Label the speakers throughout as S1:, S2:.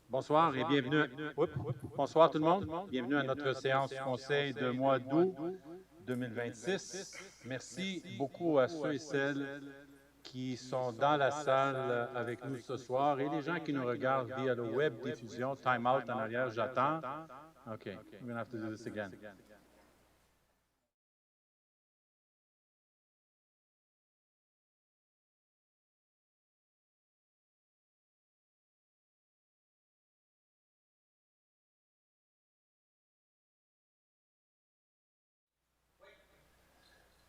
S1: Bonsoir et bienvenue. Bonsoir tout le monde. Bienvenue à notre séance conseil de mois d'août 2026. Merci beaucoup à ceux et celles qui sont dans la salle avec nous ce soir et les gens qui nous regardent via le web diffusion. Time out en arrière, j'attends. OK, we're going to have to do this again.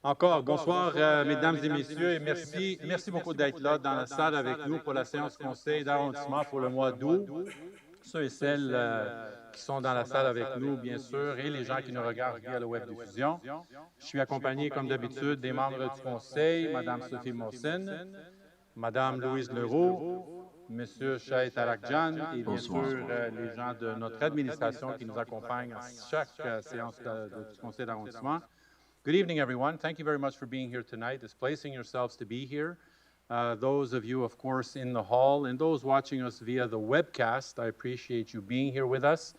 S1: Encore, bonsoir, mesdames et messieurs, et merci beaucoup d'être là dans la salle avec nous pour la séance conseil d'arrondissement pour le mois d'août. Ceux et celles qui sont dans la salle avec nous, bien sûr, et les gens qui nous regardent via le web diffusion. Je suis accompagné, comme d'habitude, des membres du Conseil, Mme Sophie Mohsen, Mme Louise Leroux, M. Shahid Tarakjan et bien sûr les gens de notre administration qui nous accompagnent à chaque séance du Conseil d'arrondissement. Good evening, everyone. Thank you very much for being here tonight, displacing yourselves to be here. Those of you, of course, in the hall, and those watching us via the webcast, I appreciate you being here with us.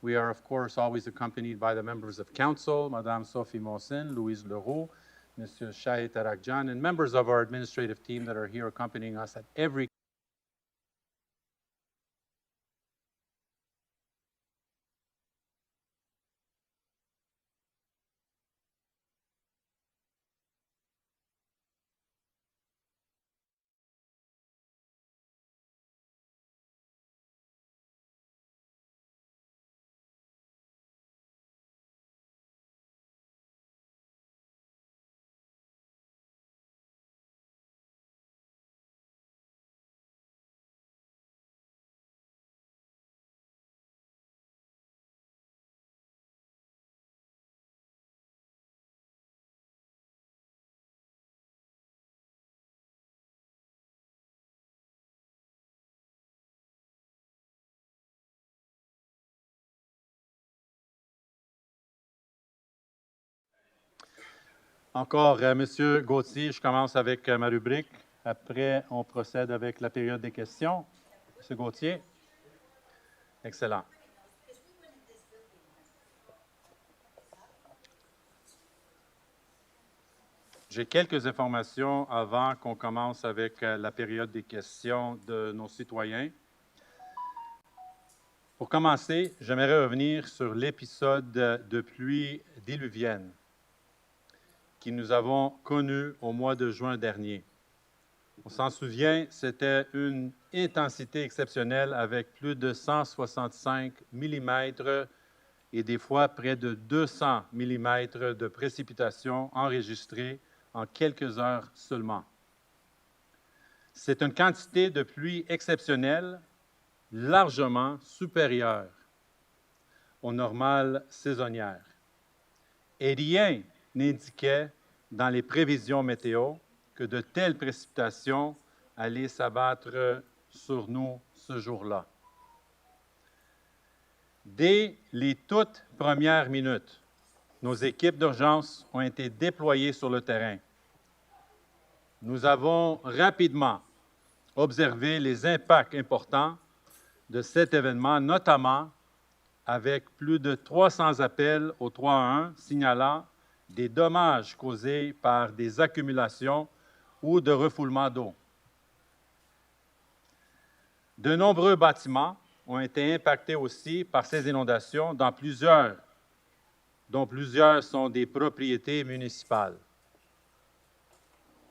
S1: We are, of course, always accompanied by the members of council, Madame Sophie Mohsen, Louise Leroux, Monsieur Shahid Tarakjan, and members of our administrative team that are here accompanying us at every Encore, Monsieur Gauthier, je commence avec ma rubrique. Après, on procède avec la période des questions. Monsieur Gauthier. Excellent. J'ai quelques informations avant qu'on commence avec la période des questions de nos citoyens. Pour commencer, j'aimerais revenir sur l'épisode de pluie diluvienne que nous avons connu au mois de juin dernier. On s'en souvient, c'était une intensité exceptionnelle avec plus de 165 mm et des fois près de 200 mm de précipitations enregistrées en quelques heures seulement. C'est une quantité de pluie exceptionnelle, largement supérieure aux normales saisonnières. Et rien n'indiquait dans les prévisions météo que de telles précipitations allaient s'abattre sur nous ce jour-là. Dès les toutes premières minutes, nos équipes d'urgence ont été déployées sur le terrain. Nous avons rapidement observé les impacts importants de cet événement, notamment avec plus de 300 appels au 311 signalant des dommages causés par des accumulations ou de refoulement d'eau. De nombreux bâtiments ont été impactés aussi par ces inondations, dont plusieurs sont des propriétés municipales.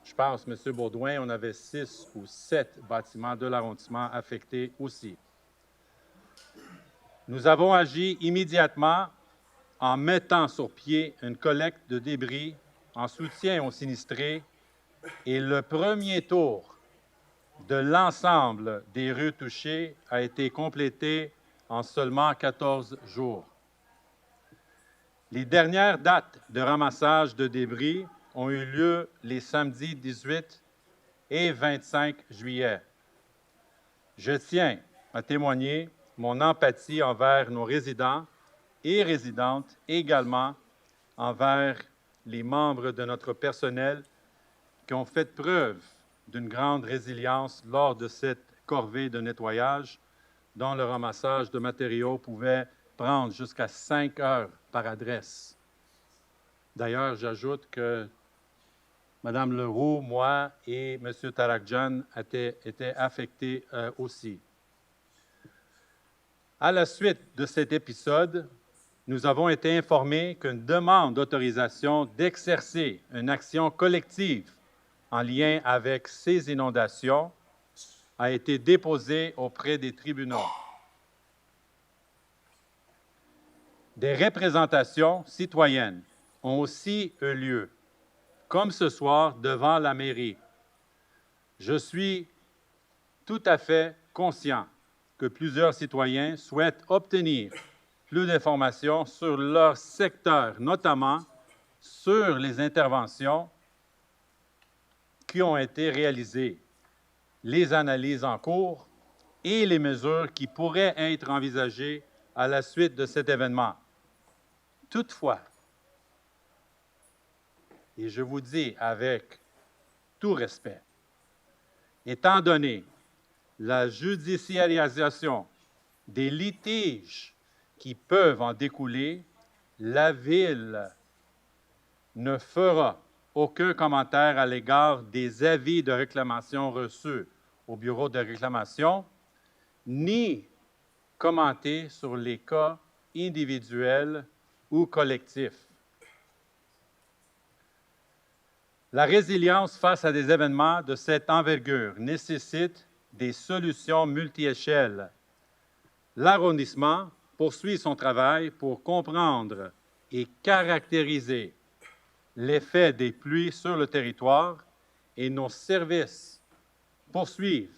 S1: Je pense, M. Baudouin, on avait 6 ou 7 bâtiments de l'arrondissement affectés aussi. Nous avons agi immédiatement en mettant sur pied une collecte de débris en soutien aux sinistrés et le premier tour de l'ensemble des rues touchées a été complété en seulement 14 jours. Les dernières dates de ramassage de débris ont eu lieu les samedis 18 et 25 juillet. Je tiens à témoigner mon empathie envers nos résidents et résidentes, également envers les membres de notre personnel qui ont fait preuve d'une grande résilience lors de cette corvée de nettoyage, dont le ramassage de matériaux pouvait prendre jusqu'à 5 heures par adresse. D'ailleurs, j'ajoute que Mme Leroux, moi et M. Tarakjan étaient affectés aussi. À la suite de cet épisode, nous avons été informés qu'une demande d'autorisation d'exercer une action collective en lien avec ces inondations a été déposée auprès des tribunaux. Des représentations citoyennes ont aussi eu lieu, comme ce soir devant la mairie. Je suis tout à fait conscient que plusieurs citoyens souhaitent obtenir plus d'informations sur leur secteur, notamment sur les interventions qui ont été réalisées, les analyses en cours et les mesures qui pourraient être envisagées à la suite de cet événement. Toutefois, et je vous dis avec tout respect, étant donné la judiciarisation des litiges qui peuvent en découler, la Ville ne fera aucun commentaire à l'égard des avis de réclamation reçus au Bureau de réclamation, ni commenter sur les cas individuels ou collectifs. La résilience face à des événements de cette envergure nécessite des solutions multi-échelles. L'arrondissement poursuit son travail pour comprendre et caractériser l'effet des pluies sur le territoire et nos services poursuivent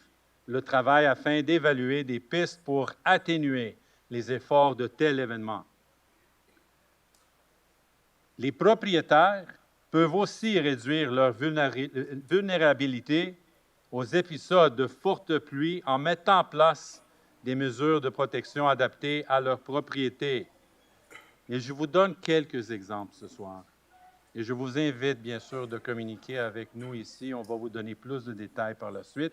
S1: le travail afin d'évaluer des pistes pour atténuer les efforts de tels événements. Les propriétaires peuvent aussi réduire leur vulnérabilité aux épisodes de fortes pluies en mettant en place des mesures de protection adaptées à leur propriété. Et je vous donne quelques exemples ce soir. Et je vous invite, bien sûr, de communiquer avec nous ici. On va vous donner plus de détails par la suite.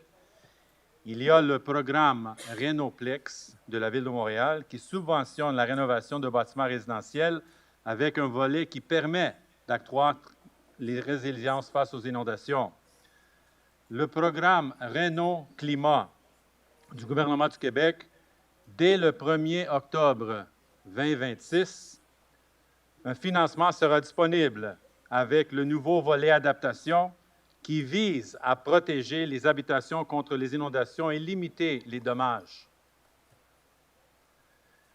S1: Il y a le programme Rénoplex de la Ville de Montréal qui subventionne la rénovation de bâtiments résidentiels avec un volet qui permet d'accroître les résiliences face aux inondations. Le programme Réno-Climat du gouvernement du Québec, dès le 1er octobre 2026, un financement sera disponible avec le nouveau volet adaptation qui vise à protéger les habitations contre les inondations et limiter les dommages.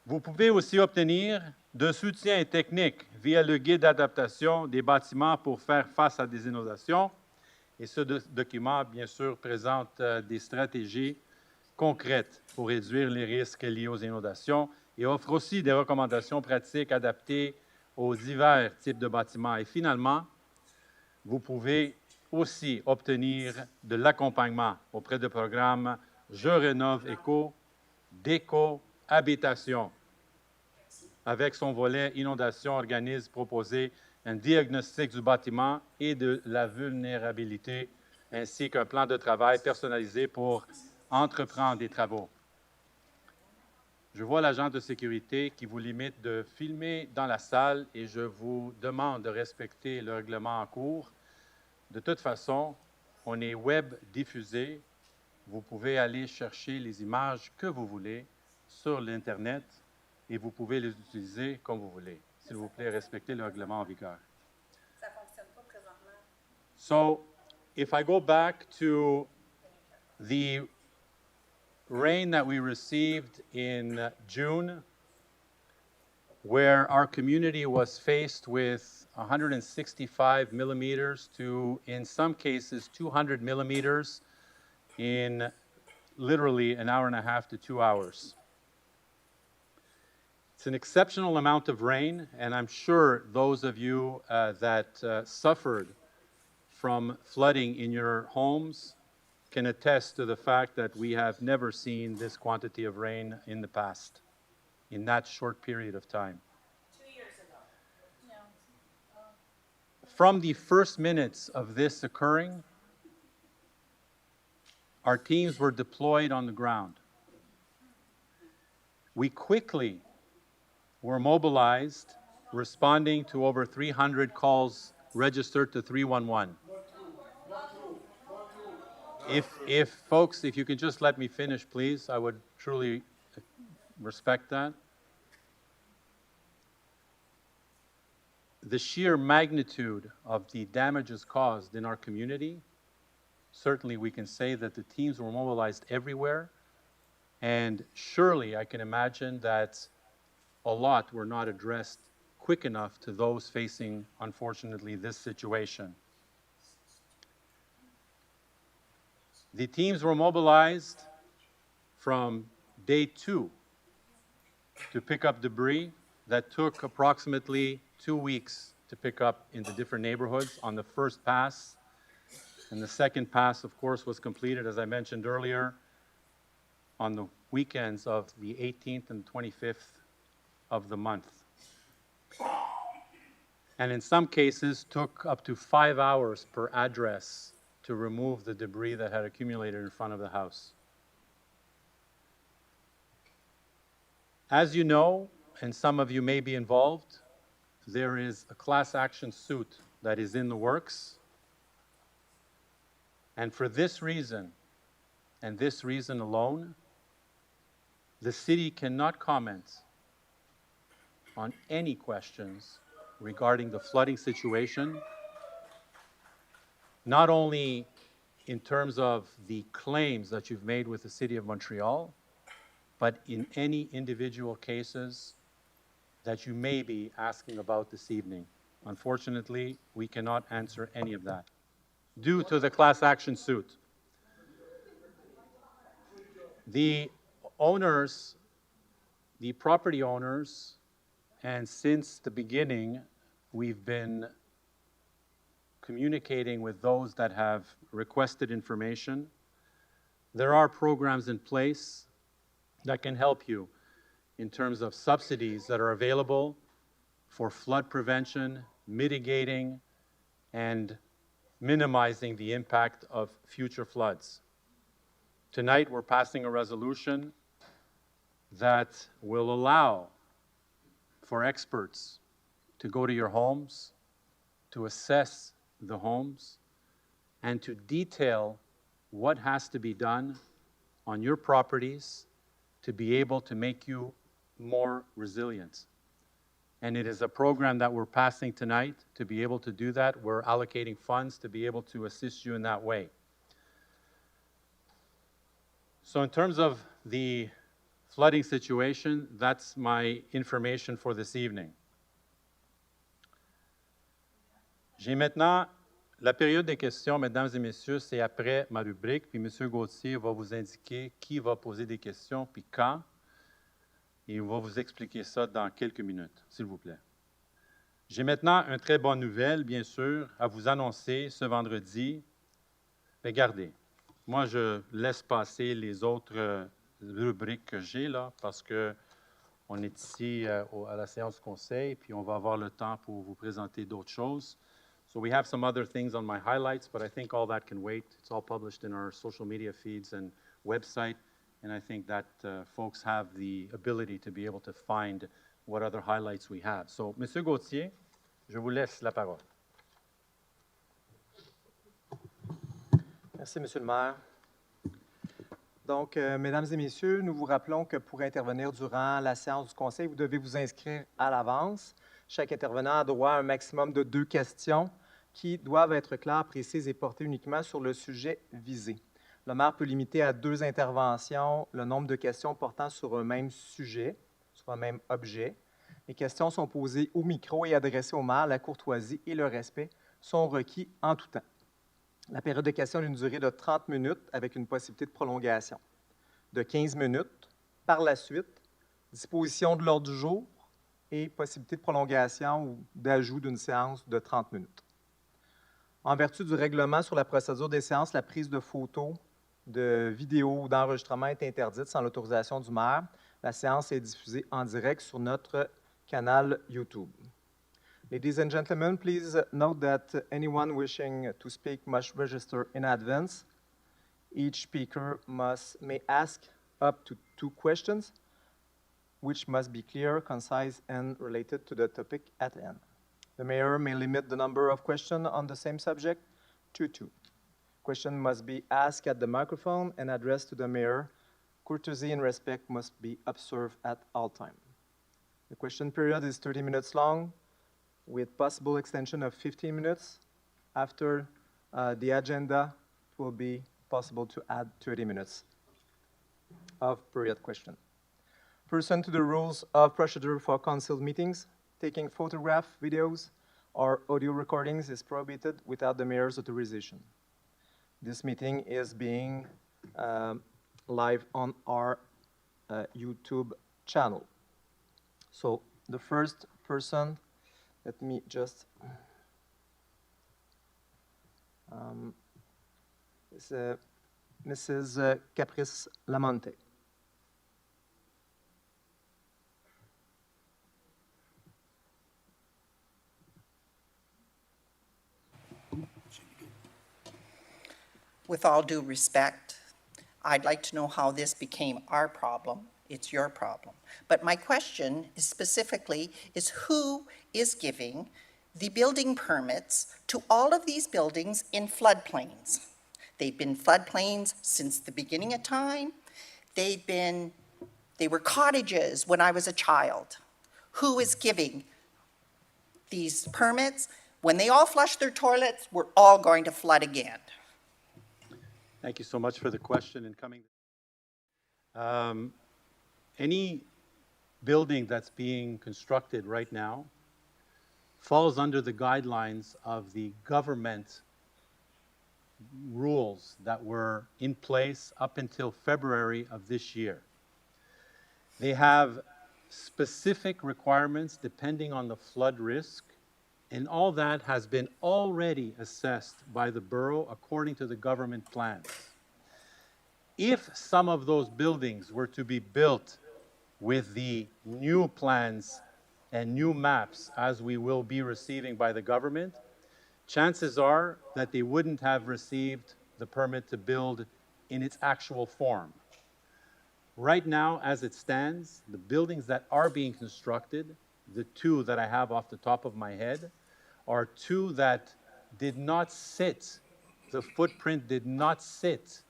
S1: Vous pouvez aussi obtenir de soutien technique via le guide d'adaptation des bâtiments pour faire face à des inondations. Et ce document, bien sûr, présente des stratégies concrètes pour réduire les risques liés aux inondations et offre aussi des recommandations pratiques adaptées aux divers types de bâtiments. Et finalement, vous pouvez aussi obtenir de l'accompagnement auprès du programme Je rénove éco d'éco-habitation. Avec son volet inondation, organise proposer un diagnostic du bâtiment et de la vulnérabilité, ainsi qu'un plan de travail personnalisé pour entreprendre des travaux. Je vois l'agent de sécurité qui vous limite de filmer dans la salle et je vous demande de respecter le règlement en cours. De toute façon, on est web diffusé. Vous pouvez aller chercher les images que vous voulez sur l'Internet et vous pouvez les utiliser comme vous voulez. S'il vous plaît, respectez le règlement en vigueur.
S2: Ça ne fonctionne pas présentement.
S1: So, if I go back to the rain that we received in June, where our community was faced with 165 millimeters to, in some cases, 200 millimeters in literally an hour and a half to 2 hours. It's an exceptional amount of rain, and I'm sure those of you that suffered from flooding in your homes can attest to the fact that we have never seen this quantity of rain in the past, in that short period of time.
S2: 2 years ago. No.
S1: From the first minutes of this occurring, our teams were deployed on the ground. We quickly were mobilized, responding to over 300 calls registered to 311. If folks, if you can just let me finish, please, I would truly respect that. The sheer magnitude of the damages caused in our community, certainly we can say that the teams were mobilized everywhere, and surely I can imagine that a lot were not addressed quick enough to those facing, unfortunately, this situation. The teams were mobilized from day 2 to pick up debris that took approximately 2 weeks to pick up in the different neighborhoods on the first pass. And the second pass, of course, was completed, as I mentioned earlier, on the weekends of the 18th and 25th of the month. And in some cases, took up to 5 hours per address to remove the debris that had accumulated in front of the house. As you know, and some of you may be involved, there is a class action suit that is in the works. And for this reason, and this reason alone, the city cannot comment on any questions regarding the flooding situation, not only in terms of the claims that you've made with the City of Montreal, but in any individual cases that you may be asking about this evening. Unfortunately, we cannot answer any of that due to the class action suit. The owners, the property owners, and since the beginning, we've been communicating with those that have requested information. There are programs in place that can help you in terms of subsidies that are available for flood prevention, mitigating, and minimizing the impact of future floods. Tonight, we're passing a resolution that will allow for experts to go to your homes, to assess the homes, and to detail what has to be done on your properties to be able to make you more resilient. And it is a program that we're passing tonight to be able to do that. We're allocating funds to be able to assist you in that way. So in terms of the flooding situation, that's my information for this evening. J'ai maintenant la période des questions, mesdames et messieurs, c'est après ma rubrique, puis M. Gauthier va vous indiquer qui va poser des questions, puis quand, et il va vous expliquer ça dans quelques minutes, s'il vous plaît. J'ai maintenant une très bonne nouvelle, bien sûr, à vous annoncer ce vendredi. Regardez, moi, je laisse passer les autres rubriques que j'ai là, parce qu'on est ici à la séance du Conseil, puis on va avoir le temps pour vous présenter d'autres choses. So we have some other things on my highlights, but I think all that can wait. It's all published in our social media feeds and website, and I think that folks have the ability to be able to find what other highlights we have. So, Monsieur Gauthier, je vous laisse la parole.
S3: Merci, Monsieur le maire. Donc, Mesdames et Messieurs, nous vous rappelons que pour intervenir durant la séance du Conseil, vous devez vous inscrire à l'avance. Chaque intervenant a droit à un maximum de 2 questions qui doivent être claires, précises et portées uniquement sur le sujet visé. Le maire peut limiter à 2 interventions le nombre de questions portant sur un même sujet, sur un même objet. Les questions sont posées au micro et adressées au maire. La courtoisie et le respect sont requis en tout temps. La période de questions a une durée de 30 minutes avec une possibilité de prolongation de 15 minutes. Par la suite, disposition de l'ordre du jour et possibilité de prolongation ou d'ajout d'une séance de 30 minutes. En vertu du règlement sur la procédure des séances, la prise de photos, de vidéos ou d'enregistrement est interdite sans l'autorisation du maire. La séance est diffusée en direct sur notre canal YouTube. Ladies and gentlemen, please note that anyone wishing to speak must register in advance. Each speaker may ask up to 2 questions. which must be clear, concise, and related to the topic at hand. The mayor may limit the number of questions on the same subject to 2. Questions must be asked at the microphone and addressed to the mayor. Courtesy and respect must be observed at all times. The question period is 30 minutes long, with possible extension of 15 minutes. After the agenda, it will be possible to add 30 minutes of period question. Pursuant to the rules of procedure for council meetings, taking photographs, videos, or audio recordings is prohibited without the mayor's authorization. This meeting is being live on our YouTube channel. So the first person, let me just, is Mrs. Caprice Lamonte.
S4: With all due respect, I'd like to know how this became our problem. It's your problem. But my question is specifically is who is giving the building permits to all of these buildings in floodplains? They've been floodplains since the beginning of time. They were cottages when I was a child. Who is giving these permits? When they all flush their toilets, we're all going to flood again.
S1: Thank you so much for the question and coming. Any building that's being constructed right now falls under the guidelines of the government rules that were in place up until February of this year. They have specific requirements depending on the flood risk, and all that has been already assessed by the borough according to the government plans. If some of those buildings were to be built with the new plans and new maps as we will be receiving by the government, chances are that they wouldn't have received the permit to build in its actual form. Right now, as it stands, the buildings that are being constructed, the 2 that I have off the top of my head, are 2 that did not sit, the footprint did not sit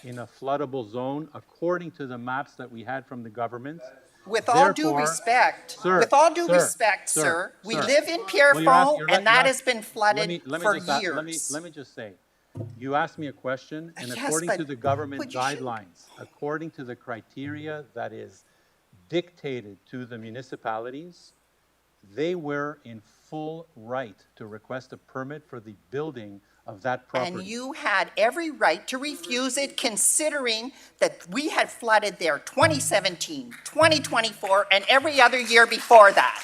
S1: in a floodable zone according to the maps that we had from the government.
S4: With all due respect, sir, we live in Pierrefonds, and that has been flooded for years.
S1: Let me just say, you asked me a question, and according to the government guidelines, according to the criteria that is dictated to the municipalities, they were in full right to request a permit for the building of that property.
S4: And you had every right to refuse it, considering that we had flooded there 2017, 2024, and every other year before that.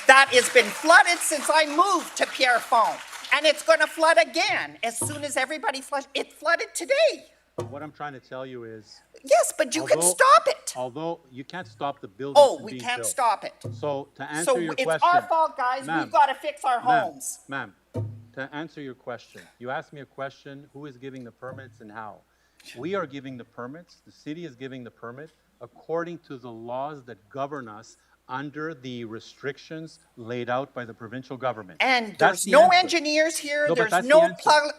S4: That has been flooded since I moved to Pierrefonds, and it's going to flood again as soon as everybody floods. It flooded today.
S1: What I'm trying to tell you is...
S4: Yes, but you can stop it.
S1: Although you can't stop the building from being built.
S4: We can't stop it.
S1: So to answer your question...
S4: So it's our fault, guys. We've got to fix our homes.
S1: Ma'am, to answer your question, you asked me a question, who is giving the permits and how? We are giving the permits, the city is giving the permit according to the laws that govern us under the restrictions laid out by the provincial government.
S4: And there's no engineers here, there's no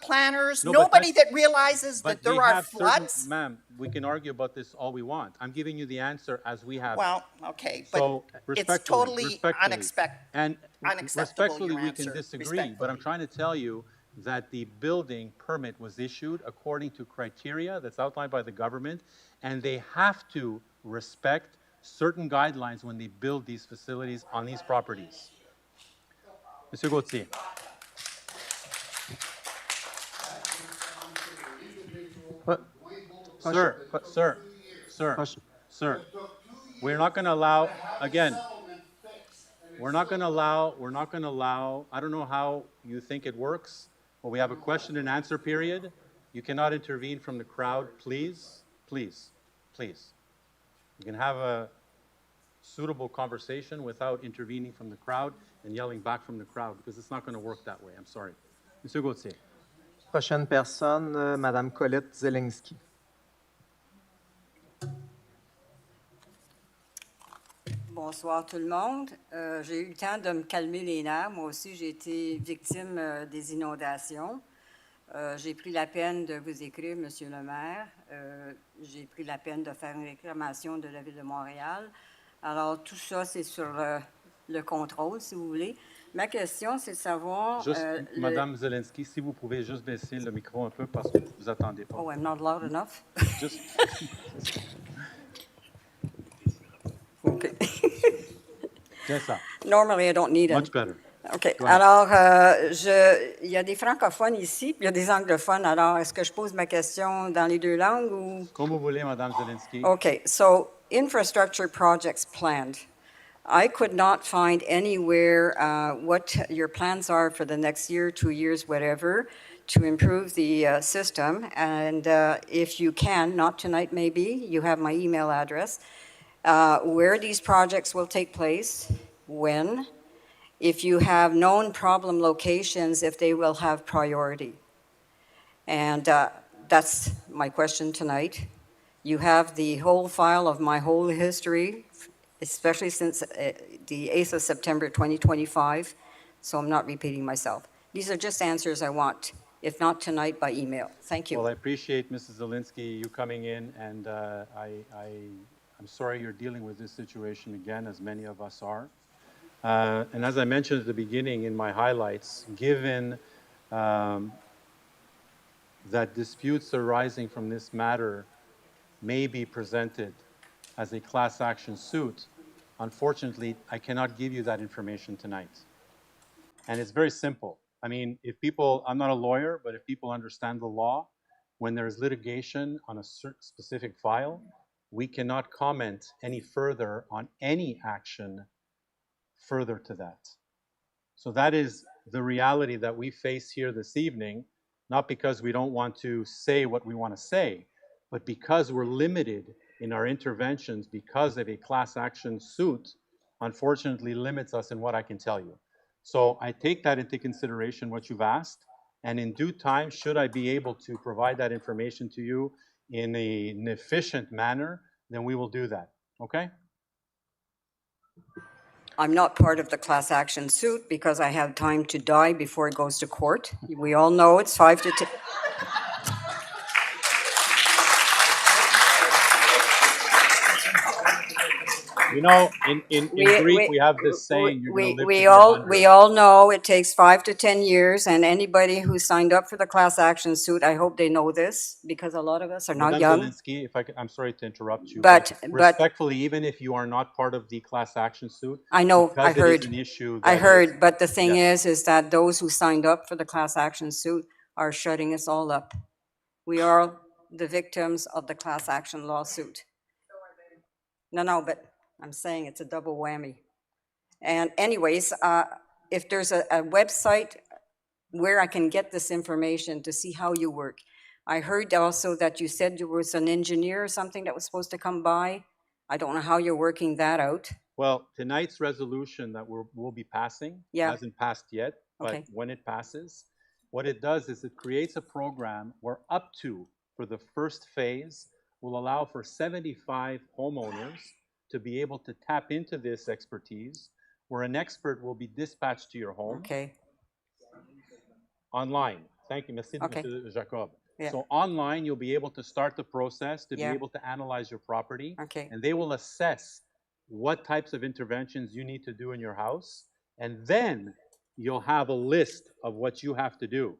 S4: planners, nobody that realizes that there are floods.
S1: Ma'am, we can argue about this all we want. I'm giving you the answer as we have it.
S4: Well, okay,
S1: so,
S4: but it's totally unexpected.
S1: And
S4: unacceptable,
S1: respectfully, we can disagree, but I'm trying to tell you that the building permit was issued according to criteria that's outlined by the government, and they have to respect certain guidelines when they build these facilities on these properties. Monsieur Gauthier. Sir, we're not going to allow, again, we're not going to allow, I don't know how you think it works, but we have a question and answer period. You cannot intervene from the crowd, please, please, please. You can have a suitable conversation without intervening from the crowd and yelling back from the crowd, because it's not going to work that way. I'm sorry. Monsieur Gauthier.
S3: Prochaine personne, Madame Colette Zelensky.
S5: Bonsoir tout le monde. J'ai eu le temps de me calmer les nerfs. Moi aussi, j'ai été victime des inondations. J'ai pris la peine de vous écrire, Monsieur le maire. J'ai pris la peine de faire une réclamation de la Ville de Montréal. Alors, tout ça, c'est sur le contrôle, si vous voulez. Ma question, c'est de savoir...
S1: Juste, Madame Zelensky, si vous pouvez juste baisser le micro un peu parce que vous attendez pas.
S5: Oh, I'm not loud enough.
S1: Juste,
S5: OK.
S1: c'est ça.
S5: Normally, I don't need it.
S1: Much better.
S5: OK.
S1: Go ahead.
S5: Alors, il y a des francophones ici, puis il y a des anglophones. Alors, est-ce que je pose ma question dans les deux langues ou...
S1: Comme vous voulez, Madame Zelensky.
S5: Okay, so infrastructure projects planned. I could not find anywhere what your plans are for the next year, 2 years, whatever, to improve the system. And if you can, not tonight maybe, you have my email address, where these projects will take place, when, if you have known problem locations, if they will have priority. And that's my question tonight. You have the whole file of my whole history, especially since the 8th of September 2025, so I'm not repeating myself. These are just answers I want, if not tonight, by email. Thank you.
S1: Well, I appreciate, Mrs. Zelensky, you coming in, and I'm sorry you're dealing with this situation again, as many of us are. And as I mentioned at the beginning in my highlights, given that disputes arising from this matter may be presented as a class action suit, unfortunately, I cannot give you that information tonight. And it's very simple. I mean, if people, I'm not a lawyer, but if people understand the law, when there is litigation on a certain specific file, we cannot comment any further on any action further to that. So that is the reality that we face here this evening, not because we don't want to say what we want to say, but because we're limited in our interventions because of a class action suit, unfortunately limits us in what I can tell you. So I take that into consideration, what you've asked, and in due time, should I be able to provide that information to you in an efficient manner, then we will do that, okay?
S5: I'm not part of the class action suit because I have time to die before it goes to court. We all know it's 5 to 10.
S1: You know, in Greek, we have this saying, you're going to live to be 100.
S5: We all know it takes 5 to 10 years, and anybody who signed up for the class action suit, I hope they know this, because a lot of us are not
S1: Madame
S5: young.
S1: Zelensky, if I could, I'm sorry to interrupt you,
S5: But
S1: respectfully, even if you are not part of the class action suit,
S5: I know,
S1: because
S5: I
S1: it
S5: heard.
S1: is an issue
S5: I
S1: that
S5: heard,
S1: is-
S5: but the thing
S1: Yes.
S5: is that those who signed up for the class action suit are shutting us all up. We are the victims of the class action lawsuit. No, but I'm saying it's a double whammy. And anyways, if there's a website where I can get this information to see how you work. I heard also that you said there was an engineer or something that was supposed to come by. I don't know how you're working that out.
S1: Well, tonight's resolution that we'll be passing hasn't passed yet, but
S5: Okay.
S1: when it passes, what it does is it creates a program where up to, for the first phase, will allow for 75 homeowners to be able to tap into this expertise, where an expert will be dispatched to your home
S5: Okay,
S1: online. Thank you, merci,
S5: Okay.
S1: Monsieur Jacob.
S5: Yeah.
S1: So online, you'll be able to start the process to
S5: Yeah.
S1: be able to analyze your property.
S5: Okay.
S1: And they will assess what types of interventions you need to do in your house. And then you'll have a list of what you have to do.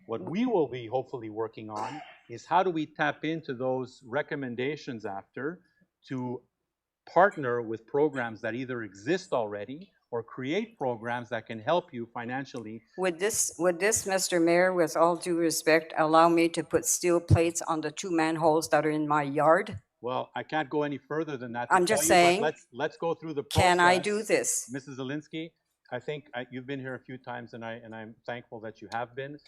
S1: What we will be hopefully working on is how do we tap into those recommendations after to partner with programs that either exist already or create programs that can help you financially.
S5: Would this, Mr. Mayor, with all due respect, allow me to put steel plates on the 2 manholes that are in my yard?
S1: Well, I can't go any further than that. to
S5: I'm
S1: tell
S5: just
S1: you, but
S5: saying,
S1: let's go through the process.
S5: Can I do this?
S1: Mrs. Zelinsky, I think you've been here a few times, and I'm thankful that you have been.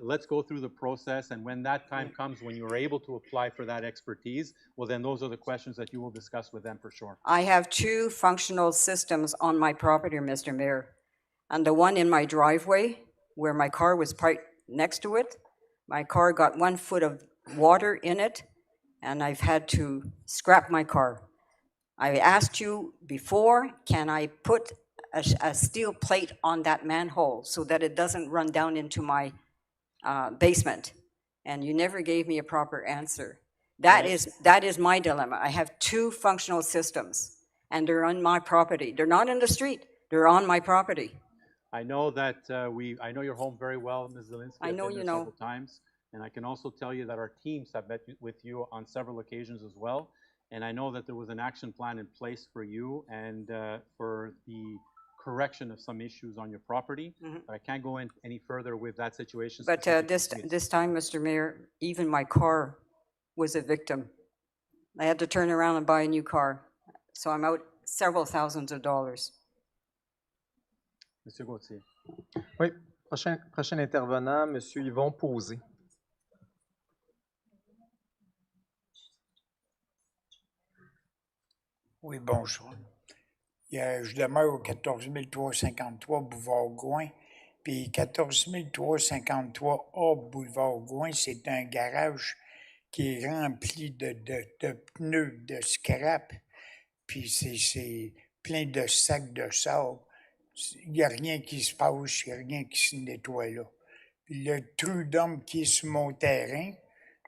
S1: Let's go through the process, and when that time comes, when you're able to apply for that expertise, well, then those are the questions that you will discuss with them for sure.
S5: I have 2 functional systems on my property, Mr. Mayor. And the one in my driveway, where my car was parked next to it, my car got 1 foot of water in it, and I've had to scrap my car. I asked you before, can I put a steel plate on that manhole so that it doesn't run down into my basement? And you never gave me a proper answer. That is my dilemma. I have two functional systems, and they're on my property. They're not in the street. They're on my property.
S1: I know that I know your home very well, Ms. Zielinski.
S5: I know
S1: I've been
S5: you
S1: there
S5: know.
S1: several times, and I can also tell you that our teams have met with you on several occasions as well. And I know that there was an action plan in place for you and for the correction of some issues on your property. But I can't go in any further with that situation.
S5: But this time, Mr. Mayor, even my car was a victim. I had to turn around and buy a new car. So I'm out several thousands of dollars.
S1: Monsieur Gauthier.
S3: Oui, prochain intervenant, M. Yvon Posé.
S6: Oui, bonjour. Je demeure au 14 353 Boulevard Gouin. Puis 14 353 A Boulevard Gouin, c'est un garage qui est rempli de pneus, de scrap. Puis c'est plein de sacs de sable. Il n'y a rien qui se passe, il n'y a rien qui se nettoie là. Puis le trou d'homme qui est sur mon terrain,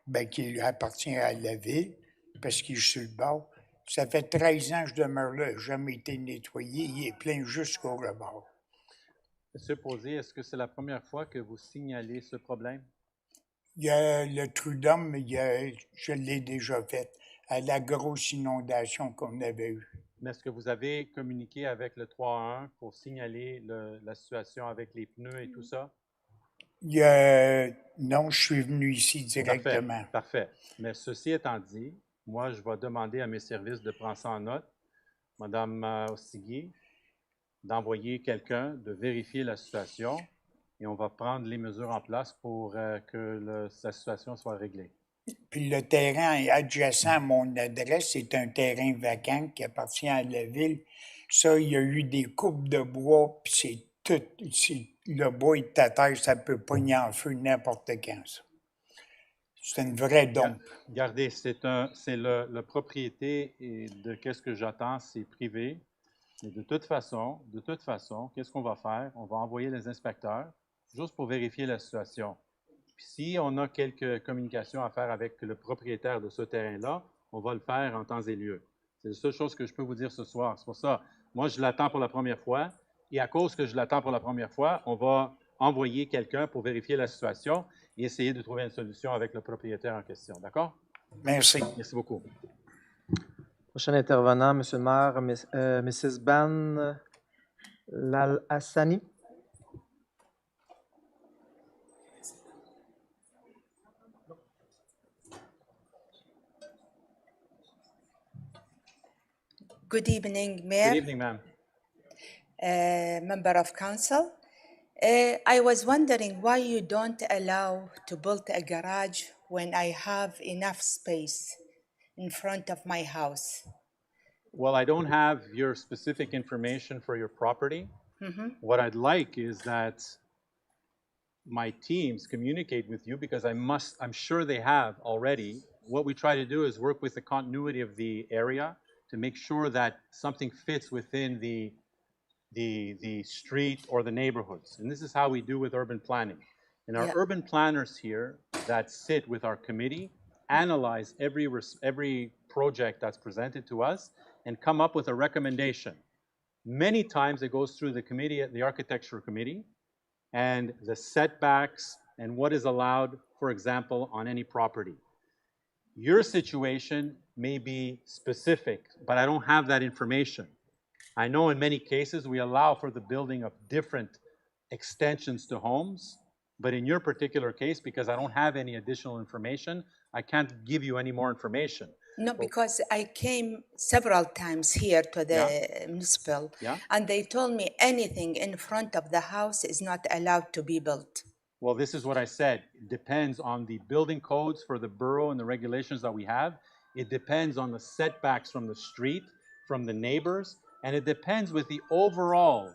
S6: ben, qui appartient à la ville, parce qu'il est sur le bord, ça fait 13 ans que je demeure là, il n'a jamais été nettoyé, il est plein jusqu'au rebord.
S1: Monsieur Posé, est-ce que c'est la première fois que vous signalez ce problème?
S6: Il y a le trou d'homme, je l'ai déjà fait, à la grosse inondation qu'on avait eue.
S1: Mais est-ce que vous avez communiqué avec le 311 pour signaler la situation avec les pneus et tout ça?
S6: Non, je suis venu ici directement.
S1: Parfait. Mais ceci étant dit, moi, je vais demander à mes services de prendre ça en note. Madame Ostigui, d'envoyer quelqu'un, de vérifier la situation et on va prendre les mesures en place pour que la situation soit réglée.
S6: Puis le terrain adjacent à mon adresse, c'est un terrain vacant qui appartient à la ville. Ça, il y a eu des coupes de bois, puis c'est tout, le bois est à terre, ça peut pogner en feu n'importe quand, ça. C'est une vraie dompe.
S1: Regardez, c'est la propriété et de qu'est-ce que j'attends, c'est privé. Mais de toute façon, qu'est-ce qu'on va faire? On va envoyer les inspecteurs juste pour vérifier la situation. Puis si on a quelques communications à faire avec le propriétaire de ce terrain-là, on va le faire en temps et lieu. C'est la seule chose que je peux vous dire ce soir. C'est pour ça, moi, je l'attends pour la première fois. Et à cause que je l'attends pour la première fois, on va envoyer quelqu'un pour vérifier la situation et essayer de trouver une solution avec le propriétaire en question. D'accord?
S6: Merci.
S1: Merci beaucoup.
S3: Prochain intervenant, M. le maire, Mrs. Ban Lal-Hassani.
S7: Good evening, Mayor.
S1: Good evening, ma'am.
S7: Member of Council. I was wondering why you don't allow to build a garage when I have enough space in front of my house.
S1: Well, I don't have your specific information for your property. What I'd like is that my teams communicate with you because I'm sure they have already. What we try to do is work with the continuity of the area to make sure that something fits within the street or the neighborhoods. And this is how we do with urban planning. And our urban planners here that sit with our committee analyze every project that's presented to us and come up with a recommendation. Many times it goes through the committee, the architecture committee, and the setbacks and what is allowed, for example, on any property. Your situation may be specific, but I don't have that information. I know in many cases we allow for the building of different extensions to homes, but in your particular case, because I don't have any additional information, I can't give you any more information.
S7: No, because I came several times here to the municipal, and they told me anything in front of the house is not allowed to be built.
S1: Well, this is what I said. It depends on the building codes for the borough and the regulations that we have. It depends on the setbacks from the street, from the neighbors, and it depends with the overall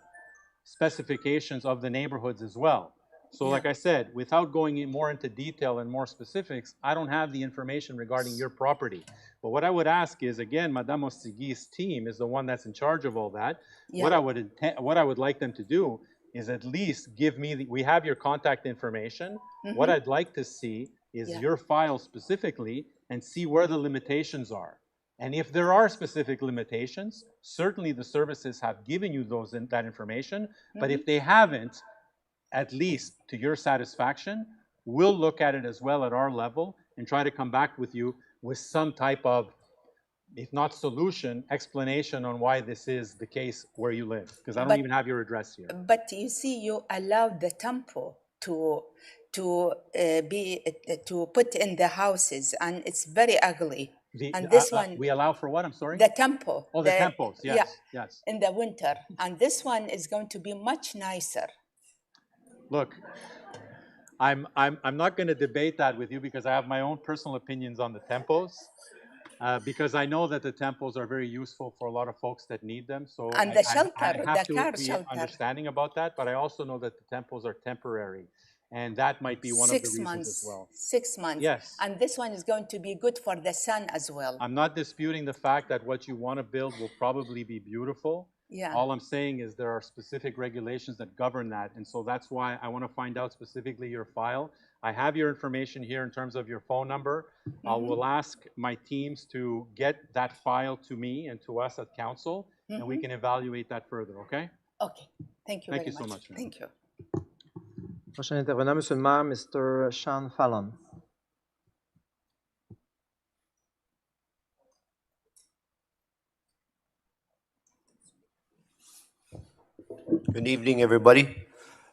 S1: specifications of the neighborhoods as well. So
S5: Yeah.
S1: like I said, without going more into detail and more specifics, I don't have the information regarding your property. But what I would ask is, again, Madame Ostigi's team is the one that's in charge of all that.
S5: Yeah.
S1: What I would like them to do is at least give me, we have your contact information. What I'd like to see is
S5: Yeah.
S1: your file specifically and see where the limitations are. And if there are specific limitations, certainly the services have given you that information. But if they haven't, at least to your satisfaction, we'll look at it as well at our level and try to come back with you with some type of, if not solution, explanation on why this is the case where you live, because I don't
S7: But-
S1: even have your address here.
S7: But you see, you allowed the temple to put in the houses, and it's very ugly. And this one,
S1: We allow for what? I'm sorry?
S7: the temple.
S1: Oh, the temples, yes,
S7: Yeah,
S1: yes.
S7: in the winter. And this one is going to be much nicer.
S1: Look, I'm not going to debate that with you because I have my own personal opinions on the tempos. Because I know that the temples are very useful for a lot of folks that need them. So
S7: And the
S1: I
S7: shelter,
S1: have
S7: the
S1: to
S7: car
S1: be
S7: shelter.
S1: understanding about that, but I also know that the temples are temporary. And that might be one of the reasons as well.
S7: 6 months.
S1: Yes.
S7: And this one is going to be good for the sun as well.
S1: I'm not disputing the fact that what you want to build will probably be beautiful.
S7: Yeah.
S1: All I'm saying is there are specific regulations that govern that. And so that's why I want to find out specifically your file. I have your information here in terms of your phone number. I will ask my teams to get that file to me and to us at council, and we can evaluate that further, okay?
S7: Okay. Thank you
S1: Thank
S7: very
S1: you so
S7: much.
S1: much, ma'am.
S7: Thank you.
S3: Prochain intervenant, Monsieur le maire, Mr. Sean Fallon.
S8: Good evening, everybody.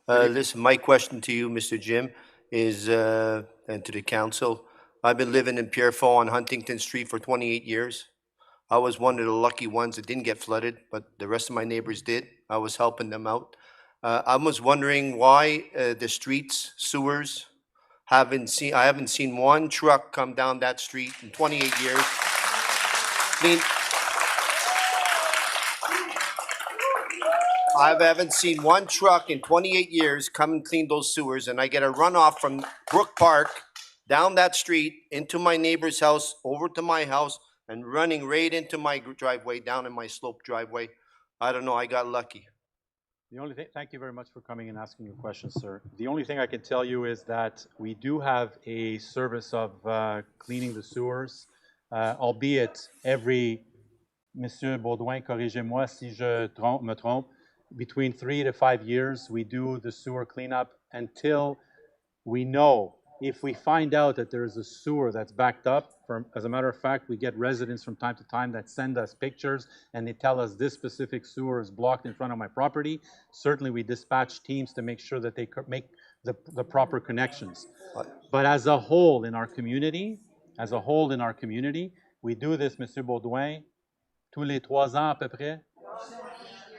S8: Listen, my question to you, Mr. Jim, is, and to the council, I've been living in Pierrefonds on Huntington Street for 28 years. I was one of the lucky ones that didn't get flooded, but the rest of my neighbors did. I was helping them out. I was wondering why the streets, sewers, I haven't seen one truck come down that street in 28 years. I haven't seen one truck in 28 years come and clean those sewers, and I get a runoff from Brook Park down that street into my neighbor's house, over to my house, and running right into my driveway, down in my slope driveway. I don't know, I got lucky.
S1: The only thing, thank you very much for coming and asking your questions, sir. The only thing I can tell you is that we do have a service of cleaning the sewers, albeit every, Monsieur Baudouin, corrigez-moi si je me trompe, between 3 to 5 years, we do the sewer cleanup until we know. If we find out that there is a sewer that's backed up, as a matter of fact, we get residents from time to time that send us pictures and they tell us this specific sewer is blocked in front of my property. Certainly we dispatch teams to make sure that they make the proper connections. But as a whole in our community, we do this, Monsieur Baudouin, tous les 3 ans à peu près.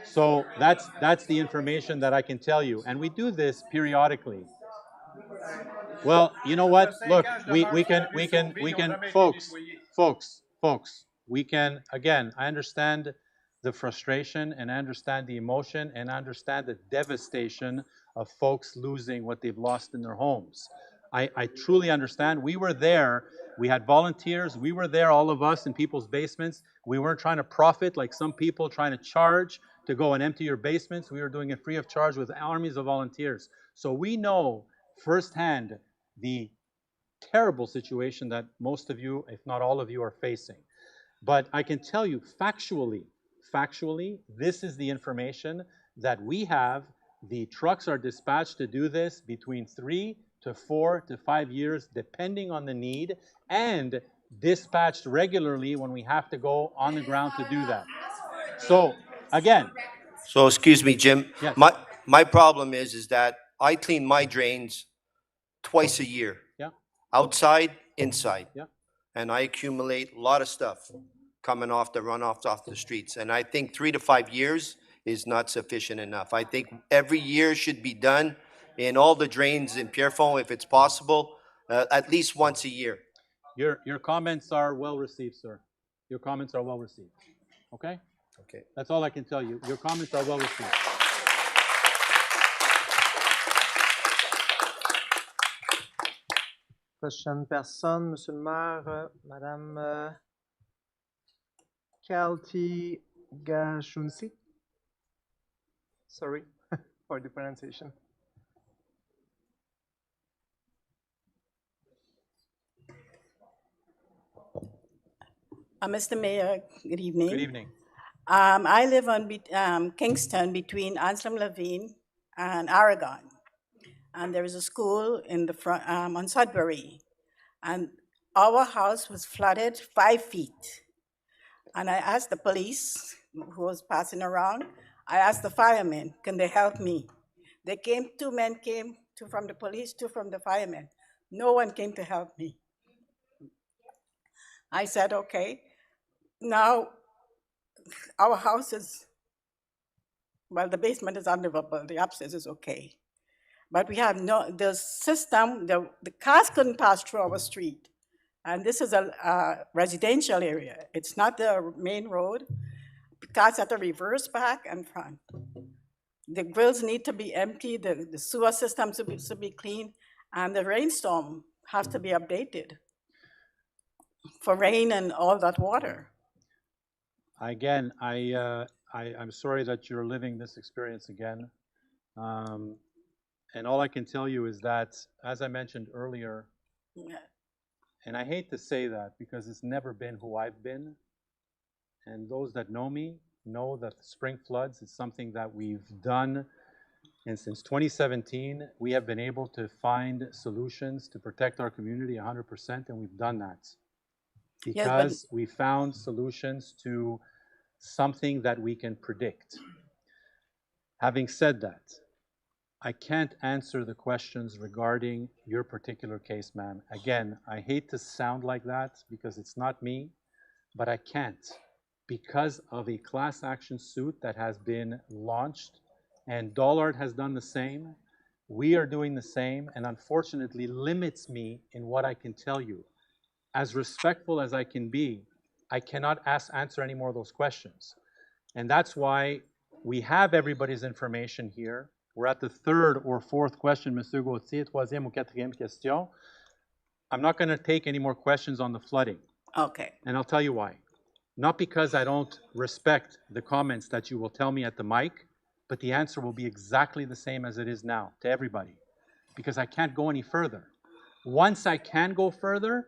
S1: So that's the information that I can tell you. And we do this periodically. Well, you know what? Look, we can, folks, we can, again, I understand the frustration and I understand the emotion and I understand the devastation of folks losing what they've lost in their homes. I truly understand. We were there. We had volunteers. We were there, all of us, in people's basements. We weren't trying to profit like some people trying to charge to go and empty your basements. We were doing it free of charge with armies of volunteers. So we know firsthand the terrible situation that most of you, if not all of you, are facing. But I can tell you factually, this is the information that we have. The trucks are dispatched to do this between 3 to 4 to 5 years, depending on the need, and dispatched regularly when we have to go on the ground to do that. So, again.
S8: So, excuse me, Jim.
S1: Yes.
S8: My problem is that I clean my drains twice a year.
S1: Yeah.
S8: Outside, inside.
S1: Yeah.
S8: And I accumulate a lot of stuff coming off the runoffs off the streets. And I think 3 to 5 years is not sufficient enough. I think every year should be done in all the drains in Pierrefonds, if it's possible, at least once a year.
S1: Your comments are well received, sir. Your comments are well received. Okay?
S8: Okay.
S1: That's all I can tell you. Your comments are well received.
S3: Prochaine personne, Monsieur le maire, Madame Kalti Gashunsi. Sorry for the pronunciation.
S9: Mr. Mayor, good evening.
S1: Good evening.
S9: I live on Kingston between Anselm Levine and Aragon. And there is a school in the front on Sudbury. And our house was flooded 5 feet. And I asked the police who was passing around, I asked the firemen, can they help me? They came, 2 men came, 2 from the police, 2 from the firemen. No one came to help me. I said, okay, now our house is, well, the basement is unlivable, the upstairs is okay. But we have the system, the cars couldn't pass through our street. And this is a residential area. It's not the main road. The cars have to reverse back and front. The grills need to be empty, the sewer system should be clean, and the rainstorm has to be updated for rain and all that water.
S1: Again, I'm sorry that you're living this experience again. And all I can tell you is that, as I mentioned earlier, and I hate to say that because it's never been who I've been, and those that know me know that the spring floods is something that we've done, and since 2017, we have been able to find solutions to protect our community 100%, and we've done that. Because we found solutions to something that we can predict. Having said that, I can't answer the questions regarding your particular case, ma'am. Again, I hate to sound like that because it's not me, but I can't because of a class action suit that has been launched, and Dollard has done the same. We are doing the same, and unfortunately limits me in what I can tell you. As respectful as I can be, I cannot answer any more of those questions. And that's why we have everybody's information here. We're at the 3rd or 4th question, Monsieur Gauthier, 3e ou 4e question. I'm not going to take any more questions on the flooding.
S9: Okay.
S1: And I'll tell you why. Not because I don't respect the comments that you will tell me at the mic, but the answer will be exactly the same as it is now to everybody, because I can't go any further. Once I can go further,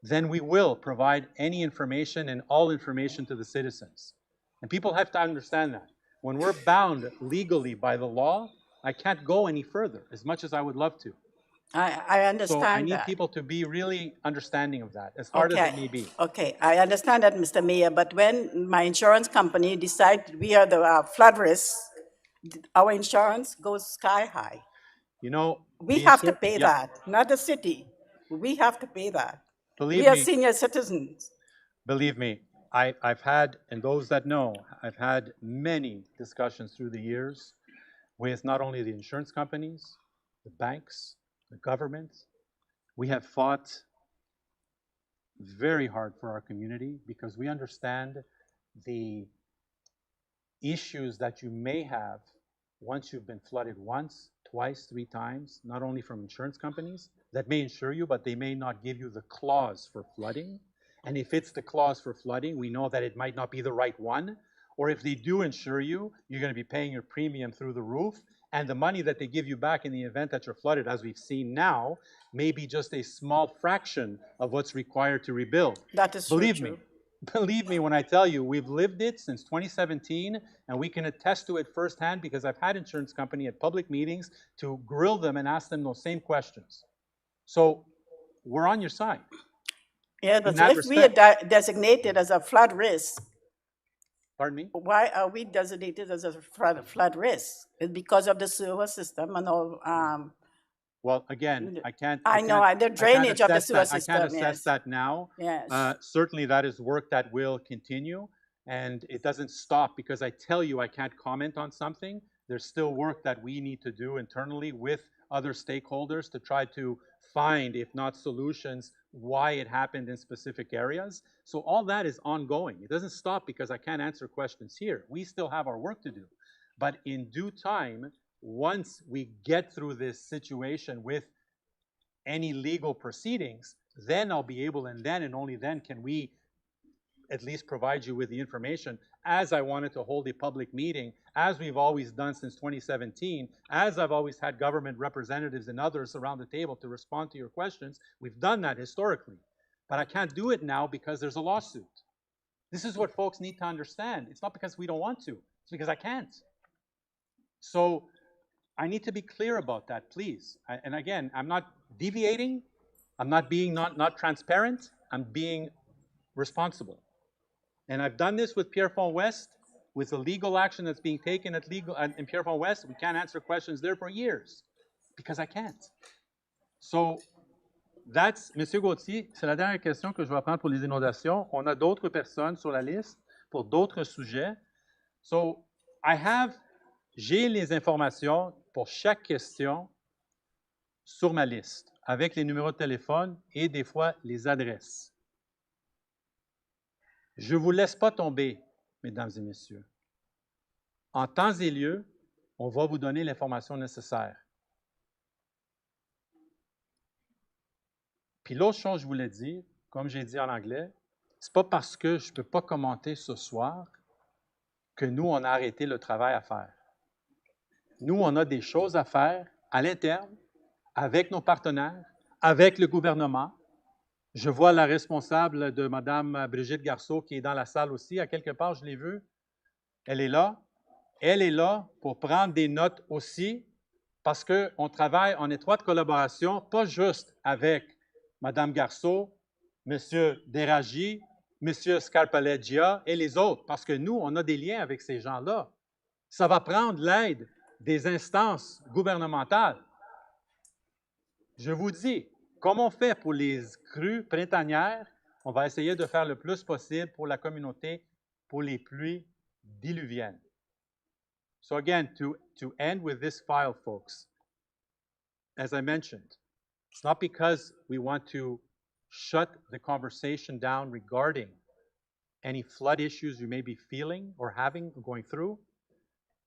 S1: then we will provide any information and all information to the citizens. And people have to understand that. When we're bound legally by the law, I can't go any further, as much as I would love to.
S9: I understand
S1: So I need
S9: that.
S1: people to be really understanding of that, as hard as it may be.
S9: Okay, I understand that, Mr. Mayor, but when my insurance company decides we are the flood risk, our insurance goes sky high.
S1: You know,
S9: We have to pay that, not the city. We have to pay that. We are senior citizens.
S1: Believe me, I've had, and those that know, I've had many discussions through the years with not only the insurance companies, the banks, the government. We have fought very hard for our community because we understand the issues that you may have once you've been flooded once, twice, 3 times, not only from insurance companies that may insure you, but they may not give you the clause for flooding. And if it's the clause for flooding, we know that it might not be the right one. Or if they do insure you, you're going to be paying your premium through the roof. And the money that they give you back in the event that you're flooded, as we've seen now, may be just a small fraction of what's required to rebuild.
S9: That is true.
S1: Believe me when I tell you, we've lived it since 2017, and we can attest to it firsthand because I've had insurance company at public meetings to grill them and ask them those same questions. So we're on your side.
S9: Yeah, but if we are designated as a flood risk,
S1: pardon me?
S9: Why are we designated as a flood risk? It's because of the sewer system and all.
S1: Well, again, I can't.
S9: I know the drainage of the sewer system.
S1: I can't assess that now.
S9: Yes.
S1: Certainly, that is work that will continue, and it doesn't stop because I tell you I can't comment on something. There's still work that we need to do internally with other stakeholders to try to find, if not solutions, why it happened in specific areas. So all that is ongoing. It doesn't stop because I can't answer questions here. We still have our work to do. But in due time, once we get through this situation with any legal proceedings, then I'll be able, and then and only then can we at least provide you with the information, as I wanted to hold a public meeting, as we've always done since 2017, as I've always had government representatives and others around the table to respond to your questions. We've done that historically. But I can't do it now because there's a lawsuit. This is what folks need to understand. It's not because we don't want to. It's because I can't. So I need to be clear about that, please. And again, I'm not deviating. I'm not being not transparent. I'm being responsible. And I've done this with Pierrefonds-West, with the legal action that's being taken in Pierrefonds-West. We can't answer questions there for years because I can't. So that's, Monsieur Gauthier, c'est la dernière question que je vais prendre pour les inondations. On a d'autres personnes sur la liste pour d'autres sujets. So j'ai les informations pour chaque question sur ma liste, avec les numéros de téléphone et des fois les adresses. Je ne vous laisse pas tomber, mesdames et messieurs. En temps et lieu, on va vous donner l'information nécessaire. Puis l'autre chose que je voulais dire, comme j'ai dit en anglais, c'est pas parce que je ne peux pas commenter ce soir que nous, on a arrêté le travail à faire. Nous, on a des choses à faire à l'interne, avec nos partenaires, avec le gouvernement. Je vois la responsable de Mme Brigitte Garceau qui est dans la salle aussi, à quelque part, je l'ai vue. Elle est là. Elle est là pour prendre des notes aussi, parce qu'on travaille en étroite collaboration, pas juste avec Mme Garceau, M. Deragi, M. Scarpaleggia et les autres, parce que nous, on a des liens avec ces gens-là. Ça va prendre l'aide des instances gouvernementales. Je vous dis, comme on fait pour les crues printanières, on va essayer de faire le plus possible pour la communauté, pour les pluies diluviennes. So again, to end with this file, folks, as I mentioned, it's not because we want to shut the conversation down regarding any flood issues you may be feeling or having or going through.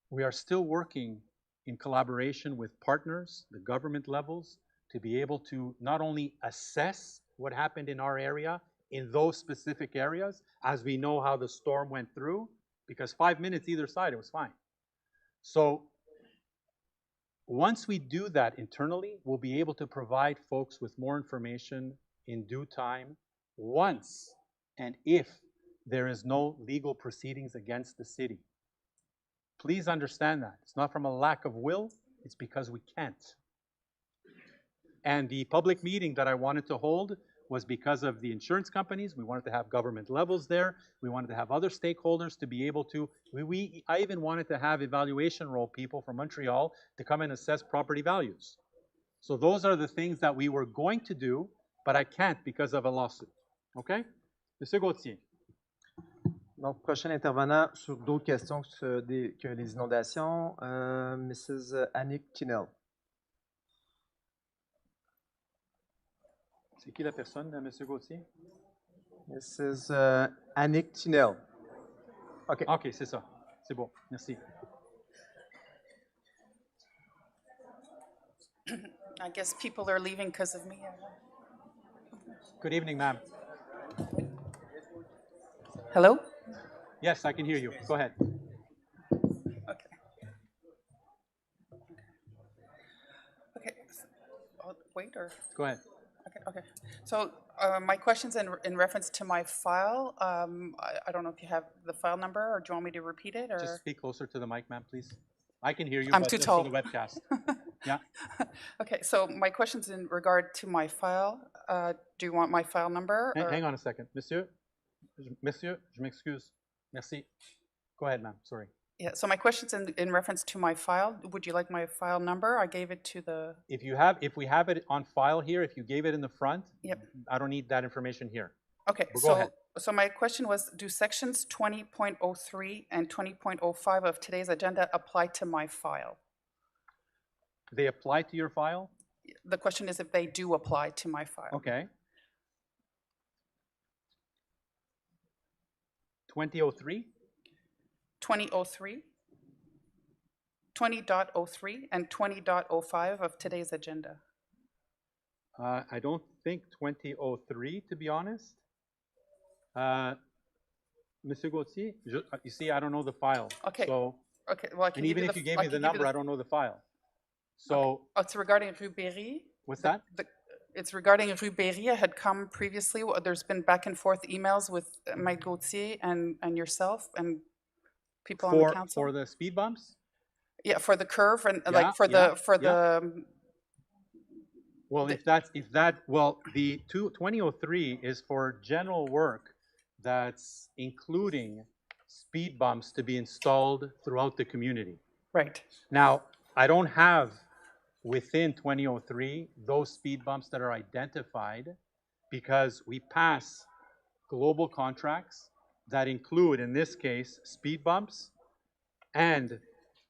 S1: We are still working in collaboration with partners, the government levels, to be able to not only assess what happened in our area, in those specific areas, as we know how the storm went through, because 5 minutes either side, it was fine. So once we do that internally, we'll be able to provide folks with more information in due time once and if there is no legal proceedings against the city. Please understand that. It's not from a lack of will, it's because we can't. And the public meeting that I wanted to hold was because of the insurance companies. We wanted to have government levels there. We wanted to have other stakeholders to be able to, I even wanted to have evaluation role people from Montreal to come and assess property values. So those are the things that we were going to do, but I can't because of a lawsuit. Okay? Monsieur Gauthier.
S3: Donc, prochain intervenant sur d'autres questions que les inondations, Mrs. Annick Tinel.
S1: C'est qui la personne, M. Gauthier?
S3: Mrs. Annick Tinel. OK.
S1: OK, c'est ça. C'est bon. Merci.
S2: I guess people are leaving because of me.
S1: Good evening, ma'am.
S2: Hello?
S1: Yes, I can hear you. Go ahead.
S2: Okay. Okay. Wait, or?
S1: Go ahead.
S2: Okay. So my question's in reference to my file. I don't know if you have the file number, or do you want me to repeat it? Or?
S1: Just speak closer to the mic, ma'am, please. I can hear you,
S2: I'm
S1: but
S2: too
S1: just
S2: tall.
S1: for the webcast. Yeah.
S2: Okay, so my question's in regard to my file. Do you want my file number?
S1: Hang on a second. Monsieur, je m'excuse. Merci. Go ahead, ma'am. Sorry.
S2: Yeah, so my question's in reference to my file. Would you like my file number? I gave it to the...
S1: If we have it on file here, if you gave it in the front,
S2: Yep.
S1: I don't need that information here.
S2: Okay,
S1: Well, go ahead.
S2: so my question was, do sections 20.03 and 20.05 of today's agenda apply to my file?
S1: They apply to your file?
S2: The question is if they do apply to my file.
S1: Okay. 2003?
S2: 20.03 and 20.05 of today's agenda.
S1: I don't think 2003, to be honest. Mr. Gauthier, you see, I don't know the file.
S2: Okay.
S1: So,
S2: Okay, well, I can
S1: and
S2: give
S1: even
S2: you
S1: if
S2: the,
S1: you gave
S2: I
S1: me the
S2: can give you
S1: number, I don't know the file. So,
S2: Oh, it's regarding Rue Berry.
S1: what's that?
S2: It's regarding Rue Berry. I had come previously. There's been back and forth emails with Mike Gauthier and yourself and people on the council.
S1: For the speed bumps?
S2: Yeah, for the curve and
S1: Yeah,
S2: like for
S1: yeah,
S2: the
S1: Well, the 2003 is for general work that's including speed bumps to be installed throughout the community.
S2: right.
S1: Now, I don't have within 2003 those speed bumps that are identified because we pass global contracts that include, in this case, speed bumps and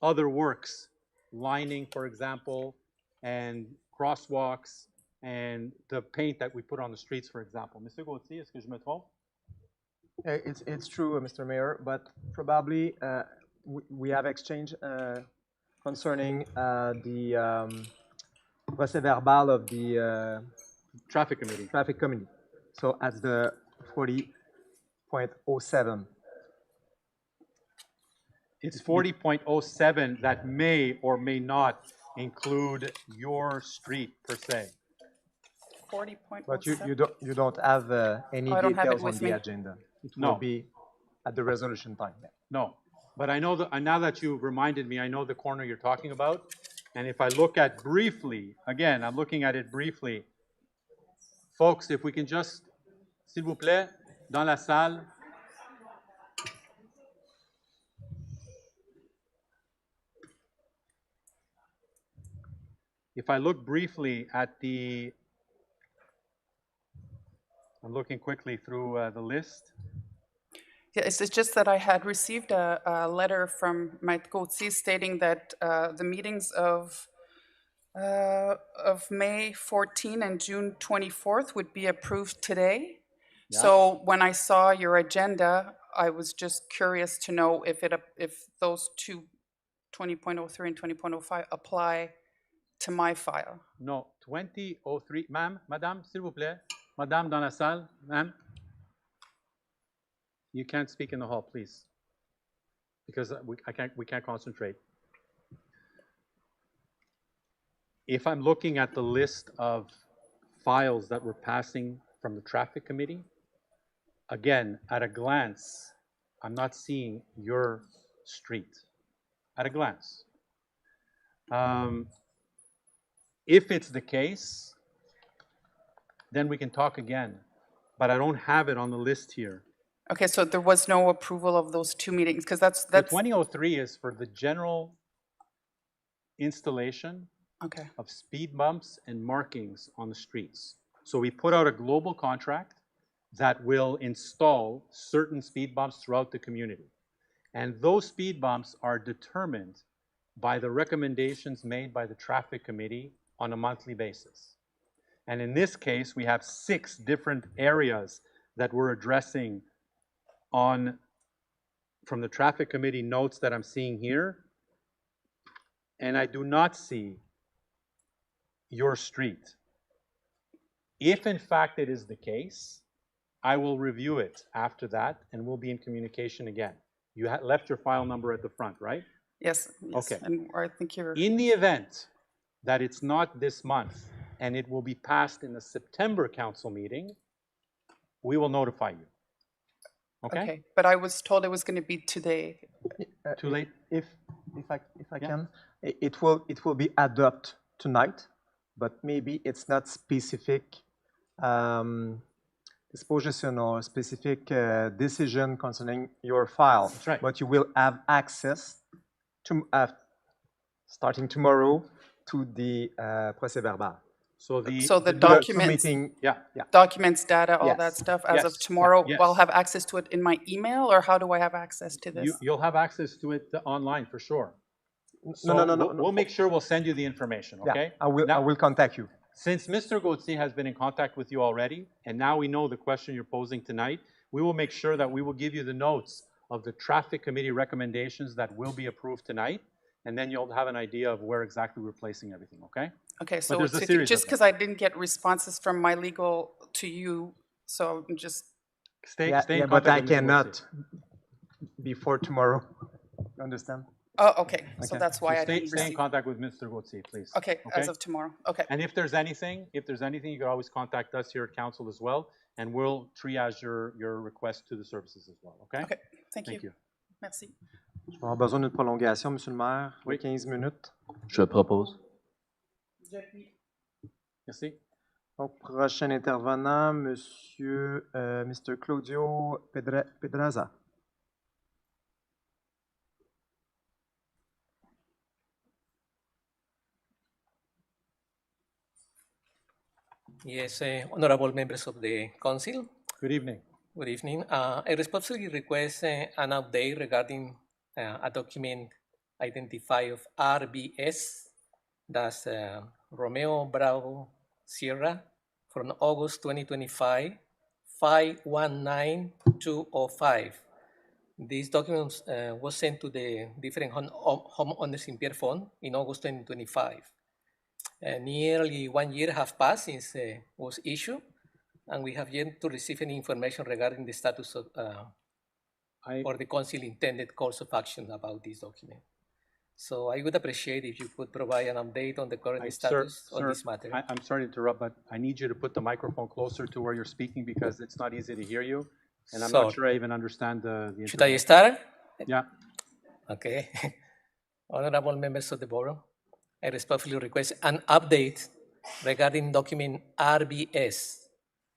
S1: other works, lining, for example, and crosswalks, and the paint that we put on the streets, for example. Monsieur Gauthier, est-ce que je me trompe?
S3: It's true, Mr. Mayor, but probably we have exchange concerning the procès verbal of the
S1: Traffic committee.
S3: traffic committee. So at the 40.07.
S1: It's 40.07 that may or may not include your street per se.
S2: 40.07.
S3: But you don't have any
S2: I don't have it
S3: details on
S2: with
S3: the
S2: me.
S3: agenda. It
S1: No.
S3: will be at the resolution time.
S1: No, but I know that now that you've reminded me, I know the corner you're talking about. And if I look at briefly, again, I'm looking at it briefly. Folks, if we can just, s'il vous plaît, dans la salle. If I look briefly at the, I'm looking quickly through the list.
S2: Yeah, it's just that I had received a letter from Mike Gauthier stating that the meetings of May 14 and June 24th would be approved today.
S1: Yeah.
S2: So when I saw your agenda, I was just curious to know if those two, 20.03 and 20.05, apply to my file.
S1: No, 2003. Ma'am, madame, s'il vous plaît. Madame dans la salle, ma'am. You can't speak in the hall, please, because we can't concentrate. If I'm looking at the list of files that we're passing from the traffic committee, again, at a glance, I'm not seeing your street. At a glance. If it's the case, then we can talk again, but I don't have it on the list here.
S2: Okay, so there was no approval of those two meetings, because that's
S1: The 2003 is for the general installation
S2: okay.
S1: of speed bumps and markings on the streets. So we put out a global contract that will install certain speed bumps throughout the community. And those speed bumps are determined by the recommendations made by the traffic committee on a monthly basis. And in this case, we have 6 different areas that we're addressing from the traffic committee notes that I'm seeing here. And I do not see your street. If in fact it is the case, I will review it after that and we'll be in communication again. You left your file number at the front, right?
S2: Yes. Yes.
S1: Okay.
S2: And I think you're.
S1: In the event that it's not this month and it will be passed in the September council meeting, we will notify you. Okay?
S2: Okay, but I was told it was going to be today.
S1: Too late?
S3: If I
S1: Yeah.
S3: can, it will be adopted tonight, but maybe it's not specific disposition or specific decision concerning your file.
S1: That's right.
S3: But you will have access to starting tomorrow to the procès verbal.
S2: So the
S3: To
S2: documents,
S3: meeting,
S1: Yeah.
S2: documents, data, all
S3: Yes.
S2: that stuff, as of
S1: Yes.
S2: tomorrow,
S1: Yes.
S2: I'll have access to it in my email, or how do I have access to this?
S1: You'll have access to it online for sure. So
S3: no.
S1: We'll make sure we'll send you the information,
S3: yeah,
S1: okay?
S3: I
S1: Now,
S3: will contact you.
S1: since Mr. Gauthier has been in contact with you already, and now we know the question you're posing tonight, we will make sure that we will give you the notes of the traffic committee recommendations that will be approved tonight. and then you'll have an idea of where exactly we're placing everything, okay?
S2: Okay, so
S1: there's a
S2: it's
S1: series
S2: just
S1: of
S2: because I didn't get responses from my legal to you, so I'm just,
S1: Stay
S3: Yeah,
S1: in
S3: but I
S1: contact with Mr.
S3: cannot before tomorrow. You understand?
S2: oh, okay, so
S3: Okay.
S2: that's why I didn't
S1: Stay in
S2: receive.
S1: contact with Mr. Gauthier, please.
S2: Okay, as of tomorrow, okay.
S1: And if there's anything, you can always contact us here at council as well, and we'll triage your request to the services as well, okay?
S2: Okay, thank
S1: Thank
S2: you.
S1: you.
S2: Merci.
S3: Je vais avoir besoin d'une prolongation, Monsieur le maire, de
S1: Oui.
S3: 15 minutes.
S10: Je propose.
S1: Merci.
S3: Donc, prochain intervenant, Monsieur, Mr. Claudio Pedraza.
S11: Yes, honorable members of the council,
S1: Good evening.
S11: good evening. I respectfully request an update regarding a document identified of RBS, that's Romeo Bravo Sierra, from August 2025, 519205. This document was sent to the different homeowners in Pierrefonds in August 2025. Nearly 1 year have passed since it was issued, and we have yet to receive any information regarding the status of or the council intended course of action about this document. So I would appreciate if you could provide an update on the current status on this matter.
S1: I'm sorry to interrupt, but I need you to put the microphone closer to where you're speaking because it's not easy to hear you, and I'm not sure I even understand the
S11: Should I start?
S1: Yeah.
S11: Okay. Honorable members of the board, I respectfully request an update regarding document RBS.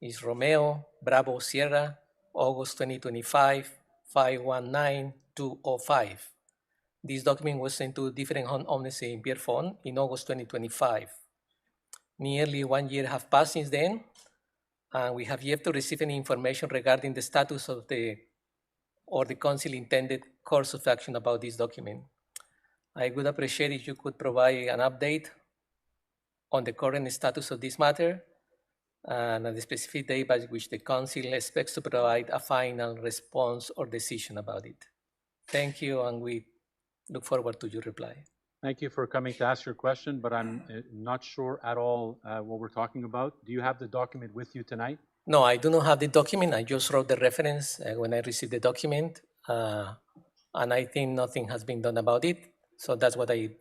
S11: Is Romeo Bravo Sierra, August 2025, 519205. This document was sent to different homeowners in Pierrefonds in August 2025. Nearly 1 year have passed since then, and we have yet to receive any information regarding the status of the council intended course of action about this document. I would appreciate if you could provide an update on the current status of this matter and the specific date by which the council expects to provide a final response or decision about it. Thank you, and we look forward to your reply.
S1: Thank you for coming to ask your question, but I'm not sure at all what we're talking about. Do you have the document with you tonight?
S11: No, I do not have the document. I just wrote the reference when I received the document, and I think nothing has been done about it. So that's what I...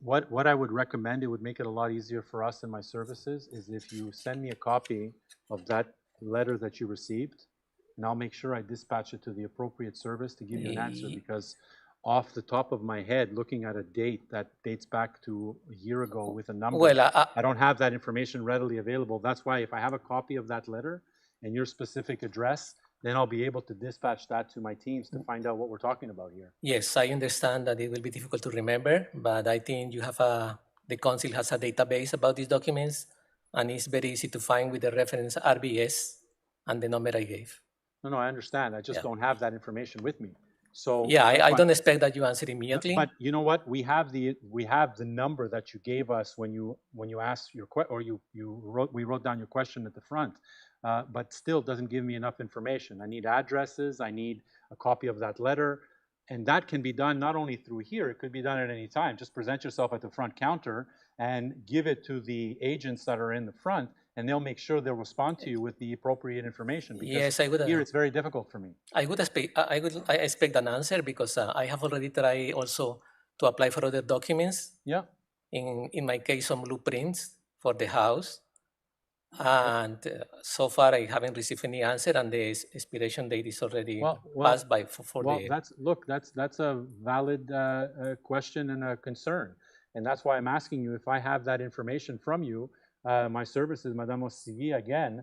S1: What I would recommend, it would make it a lot easier for us and my services, is if you send me a copy of that letter that you received, and I'll make sure I dispatch it to the appropriate service to give you an answer, because off the top of my head, looking at a date that dates back to a year ago with a number,
S11: Well,
S1: I don't have that information readily available. That's why if I have a copy of that letter and your specific address, then I'll be able to dispatch that to my teams to find out what we're talking about here.
S11: Yes, I understand that it will be difficult to remember, but I think you have the council has a database about these documents, and it's very easy to find with the reference RBS and the number I gave.
S1: No, I understand. I just don't have that information with me. So
S11: yeah, I don't expect that you answer immediately.
S1: But you know what? We have the number that you gave us when you asked your question, or we wrote down your question at the front. But still doesn't give me enough information. I need addresses, I need a copy of that letter, and that can be done not only through here, it could be done at any time. Just present yourself at the front counter and give it to the agents that are in the front, and they'll make sure they'll respond to you with the appropriate information. Because
S11: yes, I would.
S1: Here it's very difficult for me.
S11: I expect an answer because I have already tried also to apply for other documents.
S1: Yeah.
S11: In my case, some blueprints for the house. And so far, I haven't received any answer, and the expiration date is already passed by for the.
S1: That's a valid question and a concern, and that's why I'm asking you if I have that information from you. My services, Madame Ossigui, again,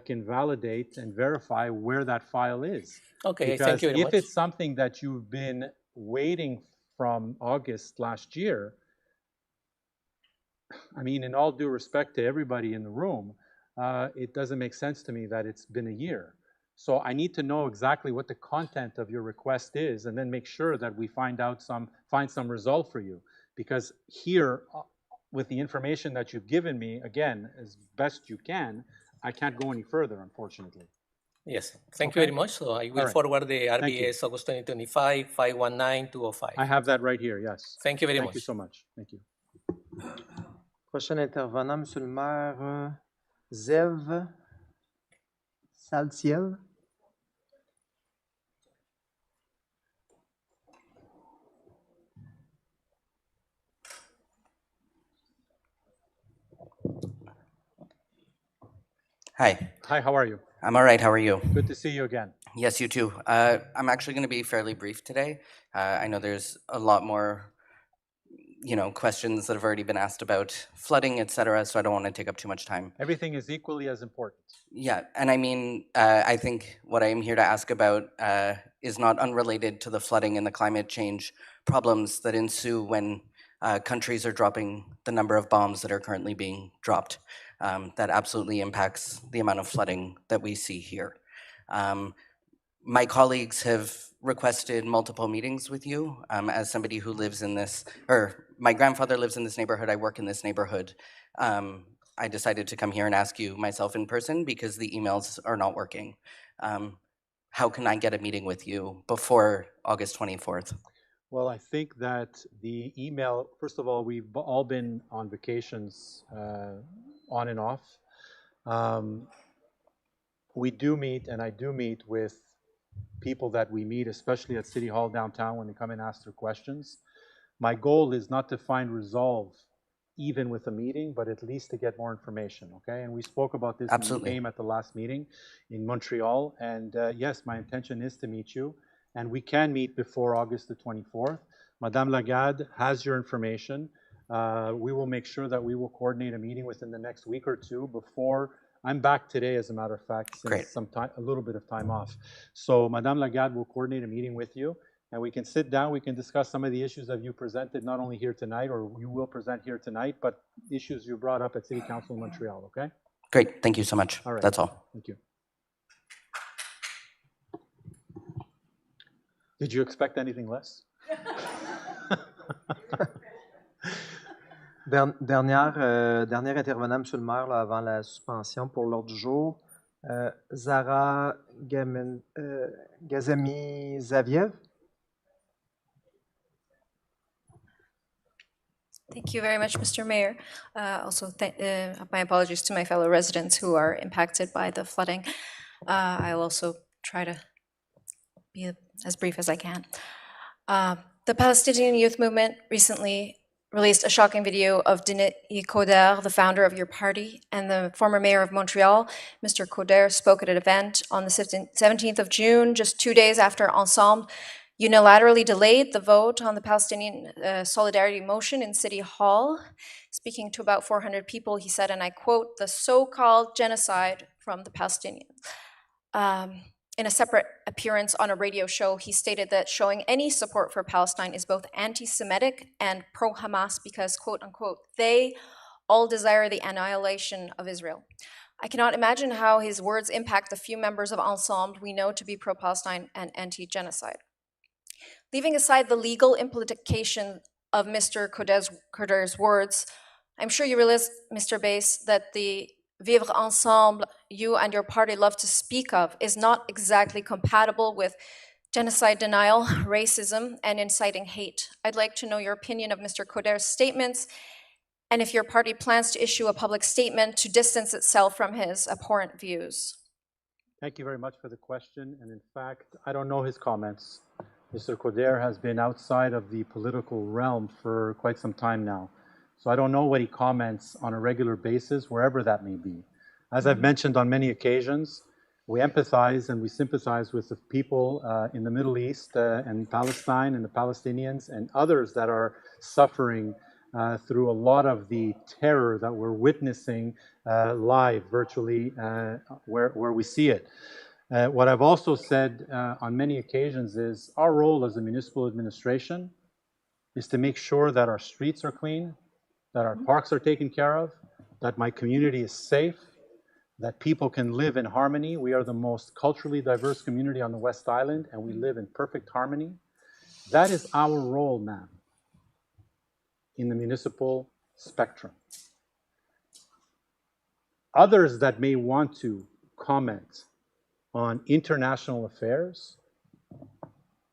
S1: can validate and verify where that file is.
S11: Okay,
S1: because
S11: thank you very much.
S1: If it's something that you've been waiting from August last year, I mean, in all due respect to everybody in the room, it doesn't make sense to me that it's been a year. So I need to know exactly what the content of your request is, and then make sure that we find some result for you. Because here, with the information that you've given me, again, as best you can, I can't go any further, unfortunately.
S11: Yes, thank you very much. So I will
S1: right.
S11: forward the
S1: Thank you.
S11: RBS August 2025 519-205.
S1: I have that right here, yes.
S11: Thank you very
S1: Thank
S11: much.
S1: you so much. Thank you.
S3: Prochain intervenant, Monsieur le maire, Zev Saltiel.
S10: Hi,
S1: Hi, how are you?
S10: I'm all right. How are you?
S1: Good to see you again.
S10: Yes, you too. I'm actually going to be fairly brief today. I know there's a lot more, questions that have already been asked about flooding, et cetera, so I don't want to take up too much time.
S1: Everything is equally as important.
S10: Yeah, and I mean, I think what I'm here to ask about is not unrelated to the flooding and the climate change problems that ensue when countries are dropping the number of bombs that are currently being dropped. That absolutely impacts the amount of flooding that we see here. My colleagues have requested multiple meetings with you. As somebody who lives in this, or my grandfather lives in this neighborhood, I work in this neighborhood. I decided to come here and ask you myself in person because the emails are not working. How can I get a meeting with you before August 24th?
S1: Well, I think that the email, first of all, we've all been on vacations on and off. We do meet, and I do meet with people that we meet, especially at City Hall downtown when they come and ask their questions. My goal is not to find resolve even with a meeting, but at least to get more information, okay? And we spoke about this
S10: Absolutely.
S1: when you came at the last meeting in Montreal, and yes, my intention is to meet you, and we can meet before August the 24th. Madame Lagarde has your information. We will make sure that we will coordinate a meeting within the next week or two before. I'm back today, as a matter of fact, since
S10: Great.
S1: some time, a little bit of time off. So Madame Lagarde will coordinate a meeting with you, and we can sit down, we can discuss some of the issues that you presented, not only here tonight, or you will present here tonight, but issues you brought up at City Council in Montreal, okay?
S10: Great, thank you so much.
S1: All right.
S10: That's all.
S1: Thank you. Did you expect anything less?
S3: Dernier intervenant, Monsieur le maire, là, avant la suspension pour l'ordre du jour. Zara Gazemi-Zaviev.
S12: Thank you very much, Mr. Mayor. Also, my apologies to my fellow residents who are impacted by the flooding. I'll also try to be as brief as I can. The Palestinian Youth Movement recently released a shocking video of Denis Coderre, the founder of your party, and the former mayor of Montreal. Mr. Coderre spoke at an event on the 17th of June, just 2 days after Ensemble unilaterally delayed the vote on the Palestinian solidarity motion in City Hall. Speaking to about 400 people, he said, and I quote, "the so-called genocide from the Palestinians." In a separate appearance on a radio show, he stated that showing any support for Palestine is both anti-Semitic and pro-Hamas because, quote unquote, they all desire the annihilation of Israel. I cannot imagine how his words impact the few members of Ensemble we know to be pro-Palestine and anti-genocide. Leaving aside the legal implication of Mr. Coderre's words, I'm sure you realize, Mr. Bass, that the Vivre Ensemble you and your party love to speak of is not exactly compatible with genocide denial, racism, and inciting hate. I'd like to know your opinion of Mr. Coderre's statements and if your party plans to issue a public statement to distance itself from his abhorrent views.
S1: Thank you very much for the question. And in fact, I don't know his comments. Mr. Coderre has been outside of the political realm for quite some time now. So I don't know what he comments on a regular basis, wherever that may be. As I've mentioned on many occasions, we empathize and we sympathize with the people in the Middle East and Palestine and the Palestinians and others that are suffering through a lot of the terror that we're witnessing live, virtually, where we see it. What I've also said on many occasions is our role as a municipal administration is to make sure that our streets are clean, that our parks are taken care of, that my community is safe, that people can live in harmony. We are the most culturally diverse community on the West Island, and we live in perfect harmony. That is our role, ma'am, in the municipal spectrum. Others that may want to comment on international affairs,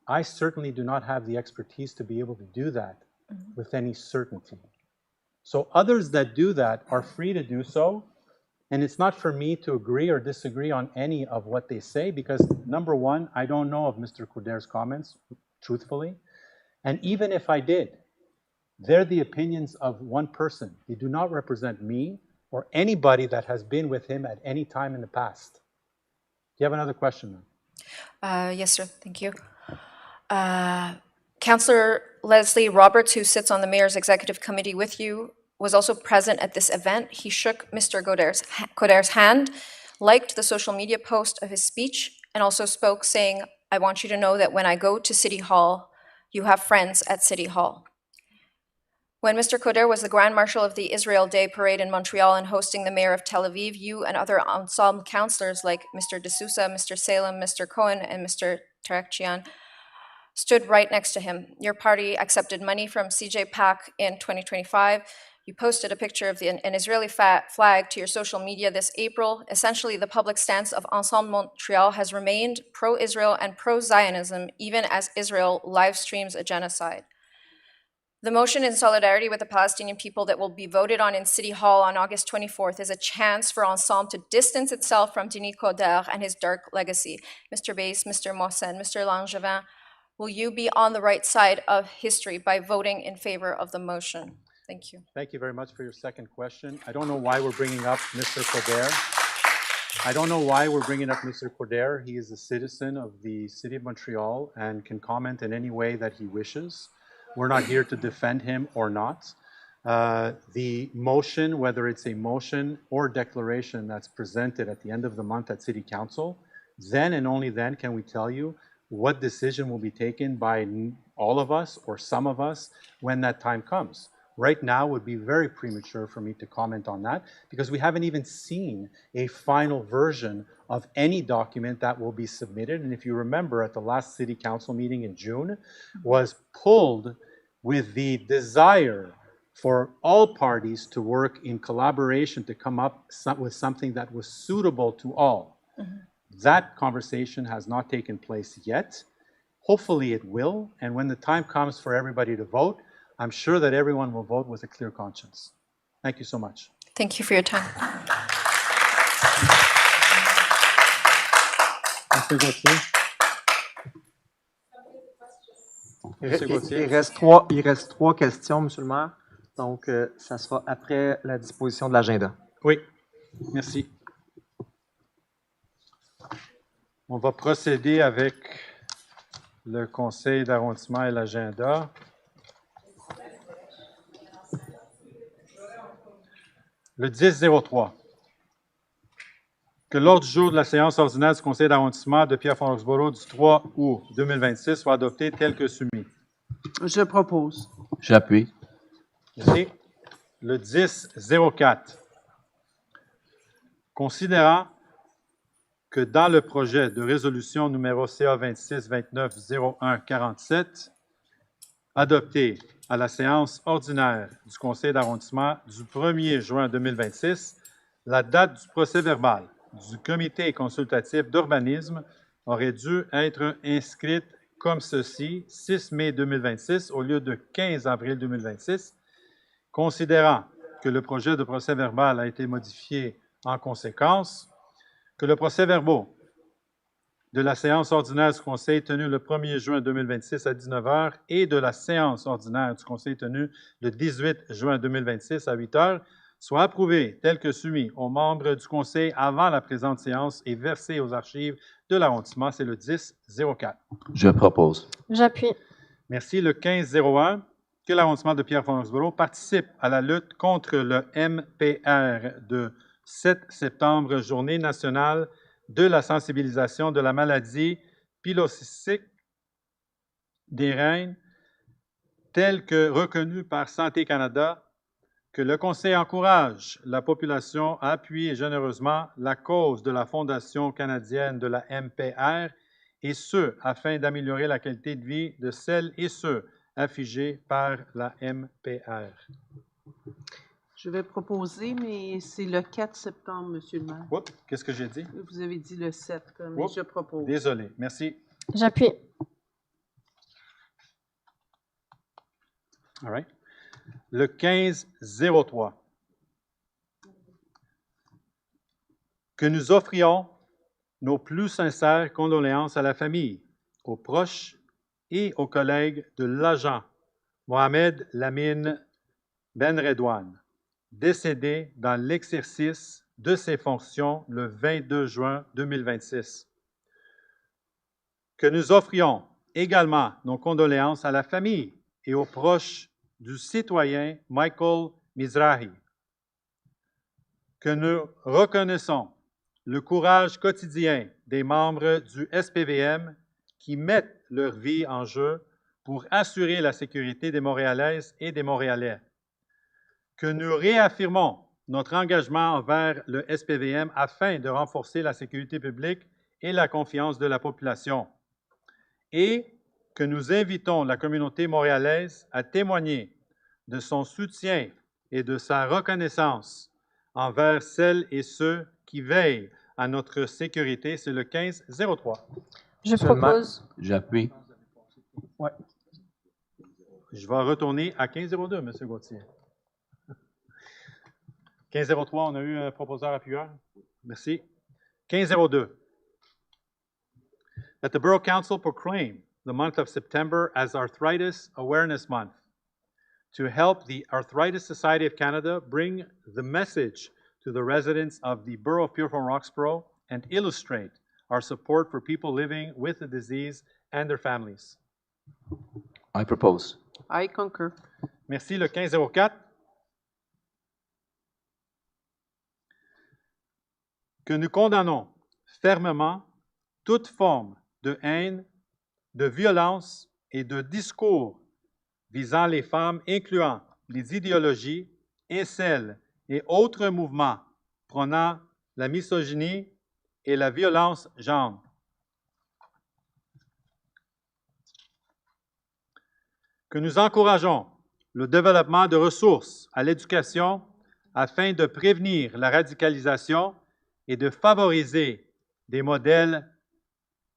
S1: I certainly do not have the expertise to be able to do that with any certainty. So others that do that are free to do so, and it's not for me to agree or disagree on any of what they say, because number one, I don't know of Mr. Couder's comments, truthfully, and even if I did, they're the opinions of one person. They do not represent me or anybody that has been with him at any time in the past. Do you have another question, ma'am?
S12: Yes, sir. Thank you. Councillor Leslie Roberts, who sits on the mayor's executive committee with you, was also present at this event. He shook Mr. Couder's hand, liked the social media post of his speech, and also spoke saying, "I want you to know that when I go to City Hall, you have friends at City Hall." When Mr. Couder was the Grand Marshal of the Israel Day Parade in Montreal and hosting the Mayor of Tel Aviv, you and other ensemble councillors like Mr. D'Souza, Mr. Salem, Mr. Cohen, and Mr. Terakchian stood right next to him. Your party accepted money from CJ PAC in 2025. You posted a picture of an Israeli flag to your social media this April. Essentially, the public stance of Ensemble Montreal has remained pro-Israel and pro-Zionism, even as Israel live streams a genocide. The motion in solidarity with the Palestinian people that will be voted on in City Hall on August 24th is a chance for Ensemble to distance itself from Denis Couder and his dark legacy. Mr. Bass, Mr. Mohsen, Mr. Langevin, will you be on the right side of history by voting in favor of the motion? Thank you.
S1: Thank you very much for your second question. I don't know why we're bringing up Mr. Couder. I don't know why we're bringing up Mr. Couder. He is a citizen of the City of Montreal and can comment in any way that he wishes. We're not here to defend him or not. The motion, whether it's a motion or declaration that's presented at the end of the month at City Council, then and only then can we tell you what decision will be taken by all of us or some of us when that time comes. Right now would be very premature for me to comment on that because we haven't even seen a final version of any document that will be submitted. And if you remember at the last City Council meeting in June, was pulled with the desire for all parties to work in collaboration to come up with something that was suitable to all. That conversation has not taken place yet. Hopefully it will, and when the time comes for everybody to vote, I'm sure that everyone will vote with a clear conscience. Thank you so much.
S12: Thank you for your time.
S3: Il reste trois questions, Monsieur le maire. Donc, ça sera après la disposition de l'agenda.
S1: Oui, merci. On va procéder avec le conseil d'arrondissement et l'agenda. Le 10-03. Que l'ordre du jour de la séance ordinaire du conseil d'arrondissement de Pierrefonds-Roxboro du 3 août 2026 soit adopté tel que soumis.
S13: Je propose.
S14: J'appuie.
S1: Merci. Le 10-04. Considérant que dans le projet de résolution numéro CA 26-29-01-47, adopté à la séance ordinaire du conseil d'arrondissement du 1er juin 2026, la date du procès-verbal du comité consultatif d'urbanisme aurait dû être inscrite comme ceci, 6 mai 2026 au lieu de 15 avril 2026, considérant que le projet de procès-verbal a été modifié en conséquence, que le procès-verbal de la séance ordinaire du Conseil tenue le 1er juin 2026 à 19h et de la séance ordinaire du Conseil tenue le 18 juin 2026 à 8h soit approuvé tel que soumis aux membres du Conseil avant la présente séance et versé aux archives de l'arrondissement. C'est le 10-04.
S14: Je propose.
S13: J'appuie.
S1: Merci. Le 15-01, que l'arrondissement de Pierrefonds-Roxboro participe à la lutte contre le MPR de 7 septembre, journée nationale de la sensibilisation de la maladie pilocystique des reins, telle que reconnue par Santé Canada, que le Conseil encourage la population à appuyer généreusement la cause de la Fondation canadienne de la MPR, et ce, afin d'améliorer la qualité de vie de celles et ceux affligés par la MPR.
S13: Je vais proposer, mais c'est le 4 septembre, Monsieur le maire.
S1: Oups, qu'est-ce que j'ai dit?
S13: Vous avez dit le 7, mais
S1: Oups,
S13: je propose.
S1: désolé, merci.
S12: J'appuie.
S1: All right. Le 1503. Que nous offrions nos plus sincères condoléances à la famille, aux proches et aux collègues de l'agent Mohamed Lamine Ben Redouane, décédé dans l'exercice de ses fonctions le 22 juin 2026. Que nous offrions également nos condoléances à la famille et aux proches du citoyen Michael Mizrahi. Que nous reconnaissons le courage quotidien des membres du SPVM qui mettent leur vie en jeu pour assurer la sécurité des Montréalaises et des Montréalais. Que nous réaffirmons notre engagement envers le SPVM afin de renforcer la sécurité publique et la confiance de la population. Et que nous invitons la communauté montréalaise à témoigner de son soutien et de sa reconnaissance envers celles et ceux qui veillent à notre sécurité. C'est le 1503.
S12: Je propose.
S14: J'appuie.
S1: Ouais. Je vais retourner à 1502, M. Gauthier. 1503, on a eu un proposeur appuyeur. Merci. 1502. That the Borough Council proclaim the month of September as Arthritis Awareness Month to help the Arthritis Society of Canada bring the message to the residents of the Borough of Pierrefonds-Roxboro and illustrate our support for people living with the disease and their families.
S14: I propose.
S13: I concur.
S1: Merci. Le 1504. Que nous condamnons fermement toute forme de haine, de violence et de discours visant les femmes, incluant les idéologies, incels et autres mouvements prônant la misogynie et la violence genre. Que nous encourageons le développement de ressources à l'éducation afin de prévenir la radicalisation et de favoriser des modèles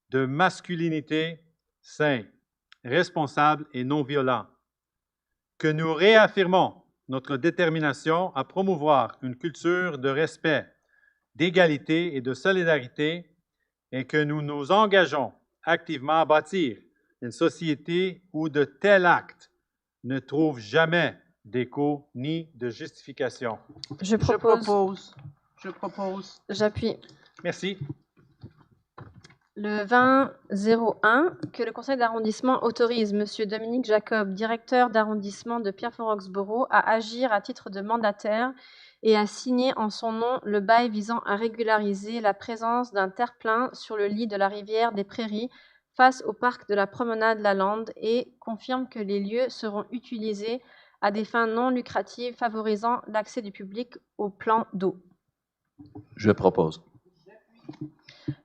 S1: de masculinité sains, responsables et non violents. Que nous réaffirmons notre détermination à promouvoir une culture de respect, d'égalité et de solidarité et que nous nous engageons activement à bâtir une société où de tels actes ne trouvent jamais d'écho ni de justification.
S12: Je propose.
S13: Je propose.
S12: J'appuie.
S1: Merci.
S12: Le 2001, que le Conseil d'arrondissement autorise M. Dominique Jacob, directeur d'arrondissement de Pierrefonds-Roxboro, à agir à titre de mandataire et à signer en son nom le bail visant à régulariser la présence d'un terre-plein sur le lit de la rivière des Prairies face au parc de la promenade Lalande et confirme que les lieux seront utilisés à des fins non lucratives favorisant l'accès du public au plan d'eau.
S14: Je propose.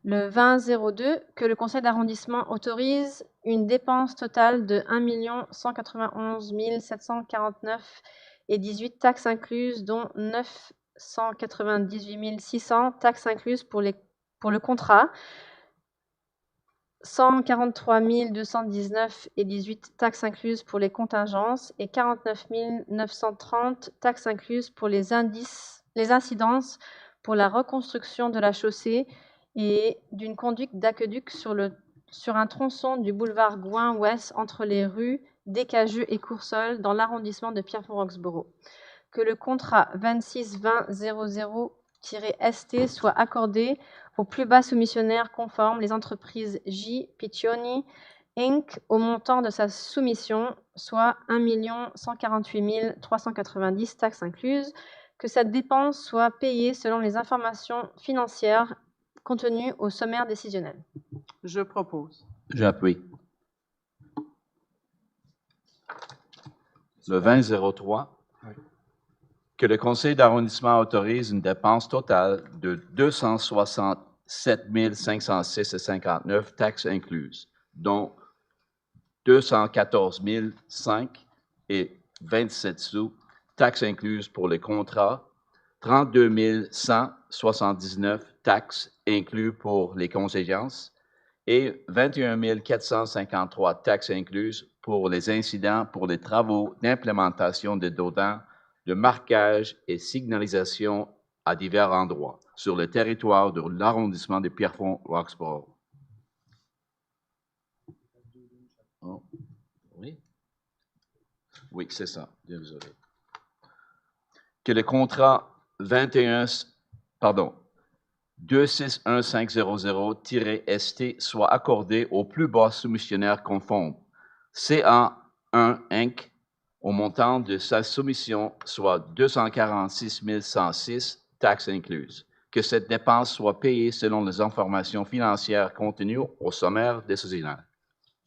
S12: Le 2002, que le Conseil d'arrondissement autorise une dépense totale de 1 191 749 et 18 taxes incluses, dont 998 600 taxes incluses pour le contrat, 143 219 et 18 taxes incluses pour les contingences et 49 930 taxes incluses pour les incidences pour la reconstruction de la chaussée et d'une conduite d'aqueduc sur un tronçon du boulevard Gouin-Ouest entre les rues Descajeux et Coursol dans l'arrondissement de Pierrefonds-Roxboro. Que le contrat 262000-ST soit accordé aux plus bas soumissionnaires conformes, les entreprises J. Piccioni, Inc., au montant de sa soumission, soit 1 148 390 taxes incluses, que cette dépense soit payée selon les informations financières contenues au sommaire décisionnel.
S13: Je propose.
S14: J'appuie. Le 2003, que le Conseil d'arrondissement autorise une dépense totale de 267 506,59 taxes incluses, dont 214 005 et 27 sous taxes incluses pour les contrats, 32 179 taxes incluses pour les conséquences et 21 453 taxes incluses pour les incidents pour les travaux d'implémentation de dodans, de marquage et signalisation à divers endroits sur le territoire de l'arrondissement de Pierrefonds-Roxboro. Oh, oui? Oui, c'est ça. Désolé. Que le contrat 26150-ST soit accordé au plus bas soumissionnaire conforme, CA1 Inc., au montant de sa soumission, soit 246 106, taxes incluses. Que cette dépense soit payée selon les informations financières contenues au sommaire décisionnaire.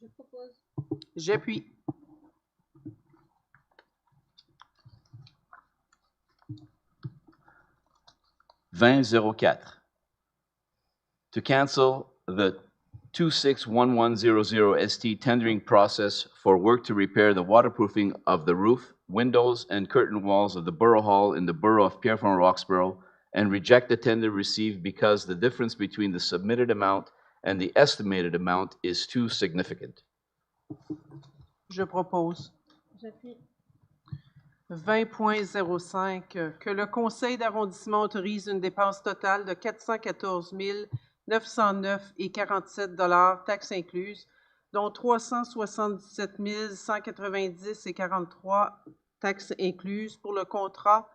S13: Je propose. J'appuie.
S14: To cancel the 261100 ST tendering process for work to repair the waterproofing of the roof, windows, and curtain walls of the Borough Hall in the Borough of Pierrefonds-Roxboro, and reject the tender received because the difference between the submitted amount and the estimated amount is too significant.
S13: Je propose. J'appuie. 20.05, que le Conseil d'arrondissement autorise une dépense totale de 414 909,47 $, taxes incluses, dont 377 190,43 taxes incluses pour le contrat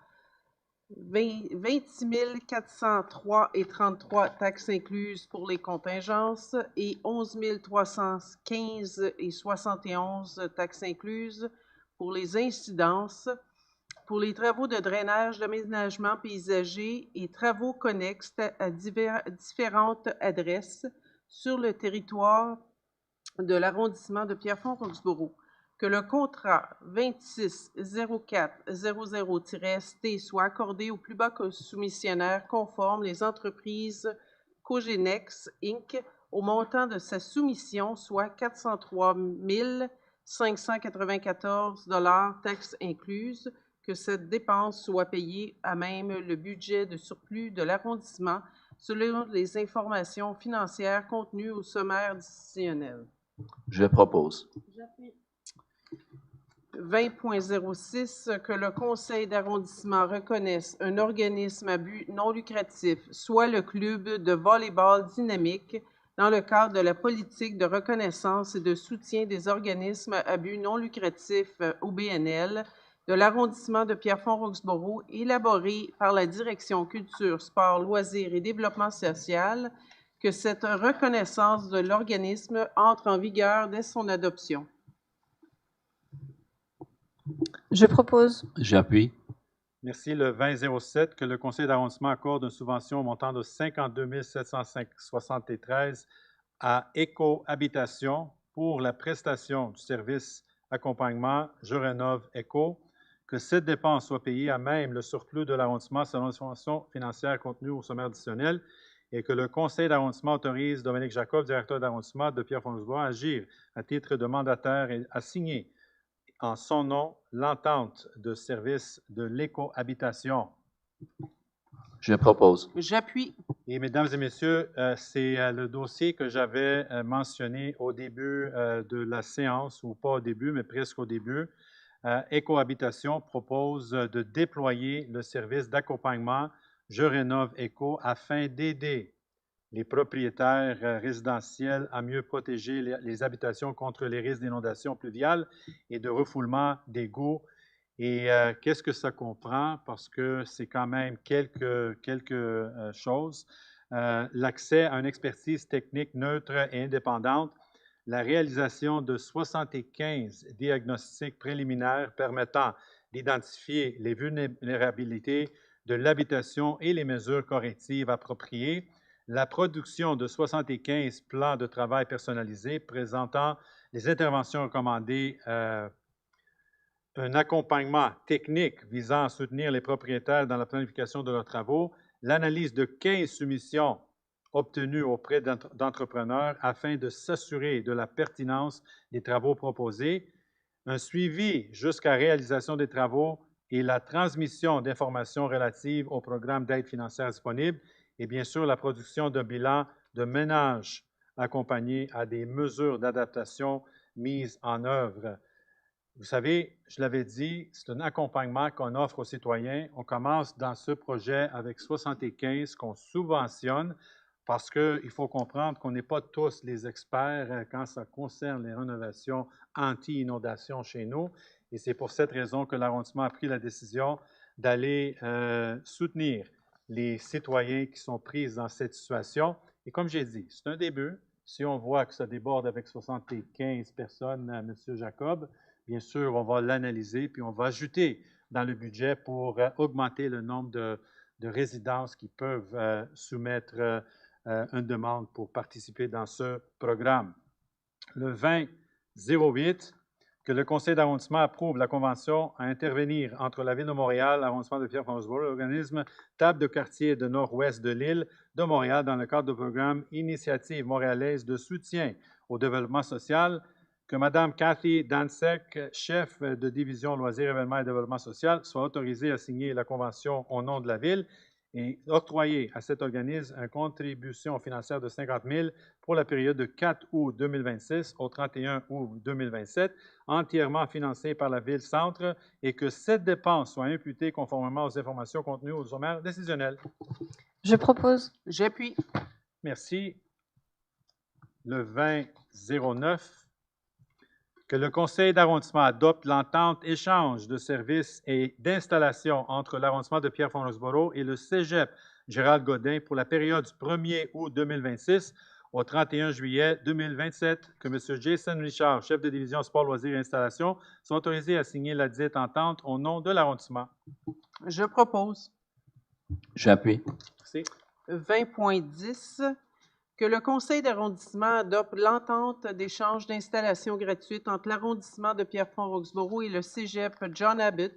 S13: 26 403,33 taxes incluses pour les contingences et 11 315,71 taxes incluses pour les incidences, pour les travaux de drainage, d'aménagement paysager et travaux connexes à différentes adresses sur le territoire de l'arrondissement de Pierrefonds-Roxboro. Que le contrat 260400-ST soit accordé au plus bas soumissionnaire conforme les entreprises Cogenex Inc. au montant de sa soumission, soit 403 594 $, taxes incluses, que cette dépense soit payée à même le budget de surplus de l'arrondissement selon les informations financières contenues au sommaire décisionnel.
S14: Je propose.
S13: 20.06, que le Conseil d'arrondissement reconnaisse un organisme à but non lucratif, soit le club de volleyball dynamique, dans le cadre de la politique de reconnaissance et de soutien des organismes à but non lucratif OBNL de l'arrondissement de Pierrefonds-Roxboro, élaboré par la Direction Culture, Sport, Loisirs et Développement social, que cette reconnaissance de l'organisme entre en vigueur dès son adoption.
S12: Je propose.
S14: J'appuie.
S1: Merci. Le 2007, que le Conseil d'arrondissement accorde une subvention au montant de 52 773 à Éco-Habitation pour la prestation du service accompagnement Je rénove Éco, que cette dépense soit payée à même le surplus de l'arrondissement selon les informations financières contenues au sommaire additionnel et que le Conseil d'arrondissement autorise Dominique Jacob, directeur d'arrondissement de Pierrefonds-Roxboro, à agir à titre de mandataire et à signer en son nom l'entente de service de l'éco-habitation.
S14: Je propose.
S13: J'appuie.
S1: Et mesdames et messieurs, c'est le dossier que j'avais mentionné au début de la séance, ou pas au début, mais presque au début. Éco-habitation propose de déployer le service d'accompagnement Je rénove Éco afin d'aider les propriétaires résidentiels à mieux protéger les habitations contre les risques d'inondations pluviales et de refoulement d'égouts. Et qu'est-ce que ça comprend? Parce que c'est quand même quelques choses. L'accès à une expertise technique neutre et indépendante, la réalisation de 75 diagnostics préliminaires permettant d'identifier les vulnérabilités de l'habitation et les mesures correctives appropriées, la production de 75 plans de travail personnalisés présentant les interventions recommandées, un accompagnement technique visant à soutenir les propriétaires dans la planification de leurs travaux, l'analyse de 15 soumissions obtenues auprès d'entrepreneurs afin de s'assurer de la pertinence des travaux proposés, un suivi jusqu'à réalisation des travaux et la transmission d'informations relatives au programme d'aide financière disponible et bien sûr la production d'un bilan de ménage accompagné à des mesures d'adaptation mises en œuvre. Vous savez, je l'avais dit, c'est un accompagnement qu'on offre aux citoyens. On commence dans ce projet avec 75 qu'on subventionne parce qu'il faut comprendre qu'on n'est pas tous les experts quand ça concerne les rénovations anti-inondation chez nous. Et c'est pour cette raison que l'arrondissement a pris la décision d'aller soutenir les citoyens qui sont pris dans cette situation. Et comme j'ai dit, c'est un début. Si on voit que ça déborde avec 75 personnes, M. Jacob, bien sûr, on va l'analyser puis on va ajouter dans le budget pour augmenter le nombre de résidences qui peuvent soumettre une demande pour participer dans ce programme. Le 20-08, que le Conseil d'arrondissement approuve la convention à intervenir entre la Ville de Montréal, l'arrondissement de Pierrefonds-Roxboro, l'organisme Table de quartier de nord-ouest de l'île de Montréal dans le cadre du programme Initiative montréalaise de soutien au développement social, que Mme Cathy Dansek, chef de division loisirs, événements et développement social, soit autorisée à signer la convention au nom de la Ville et octroyer à cet organisme une contribution financière de 50 000 pour la période de 4 août 2026 au 31 août 2027, entièrement financée par la Ville-Centre, et que cette dépense soit imputée conformément aux informations contenues au sommaire décisionnel.
S12: Je propose.
S13: J'appuie.
S1: Merci. Le 20-09, que le Conseil d'arrondissement adopte l'entente échange de services et d'installation entre l'arrondissement de Pierrefonds-Roxboro et le Cégep Gérald Godin pour la période du 1er août 2026 au 31 juillet 2027, que M. Jason Richard, chef de division sport, loisirs et installation, soit autorisé à signer la dite entente au nom de l'arrondissement.
S13: Je propose.
S14: J'appuie.
S1: Merci.
S13: 20.10, que le Conseil d'arrondissement adopte l'entente d'échange d'installations gratuites entre l'arrondissement de Pierrefonds-Roxboro et le Cégep John Abbott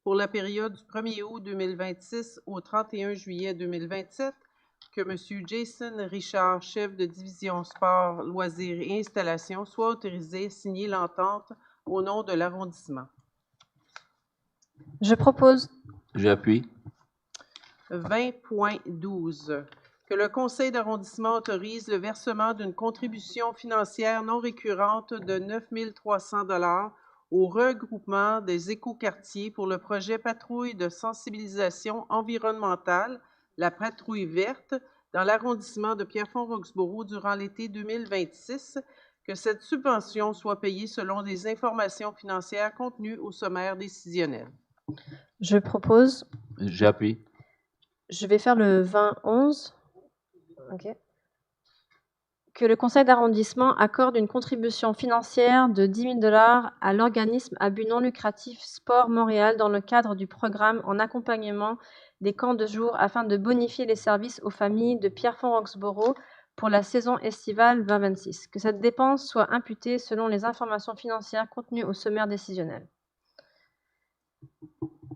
S13: pour la période du 1er août 2026 au 31 juillet 2027, que M. Jason Richard, chef de division sport, loisirs et installations, soit autorisé à signer l'entente au nom de l'arrondissement.
S12: Je propose.
S14: J'appuie.
S13: 20.12, que le Conseil d'arrondissement autorise le versement d'une contribution financière non récurrente de 9 300 $ au regroupement des écoquartiers pour le projet patrouille de sensibilisation environnementale, la patrouille verte, dans l'arrondissement de Pierrefonds-Roxboro durant l'été 2026, que cette subvention soit payée selon des informations financières contenues au sommaire décisionnel.
S12: Je propose.
S14: J'appuie.
S12: Je vais faire le 20-11. OK. Que le conseil d'arrondissement accorde une contribution financière de 10 000 $ à l'organisme à but non lucratif Sport Montréal dans le cadre du programme en accompagnement des camps de jour afin de bonifier les services aux familles de Pierrefonds-Roxboro pour la saison estivale 2026. Que cette dépense soit imputée selon les informations financières contenues au sommaire décisionnel.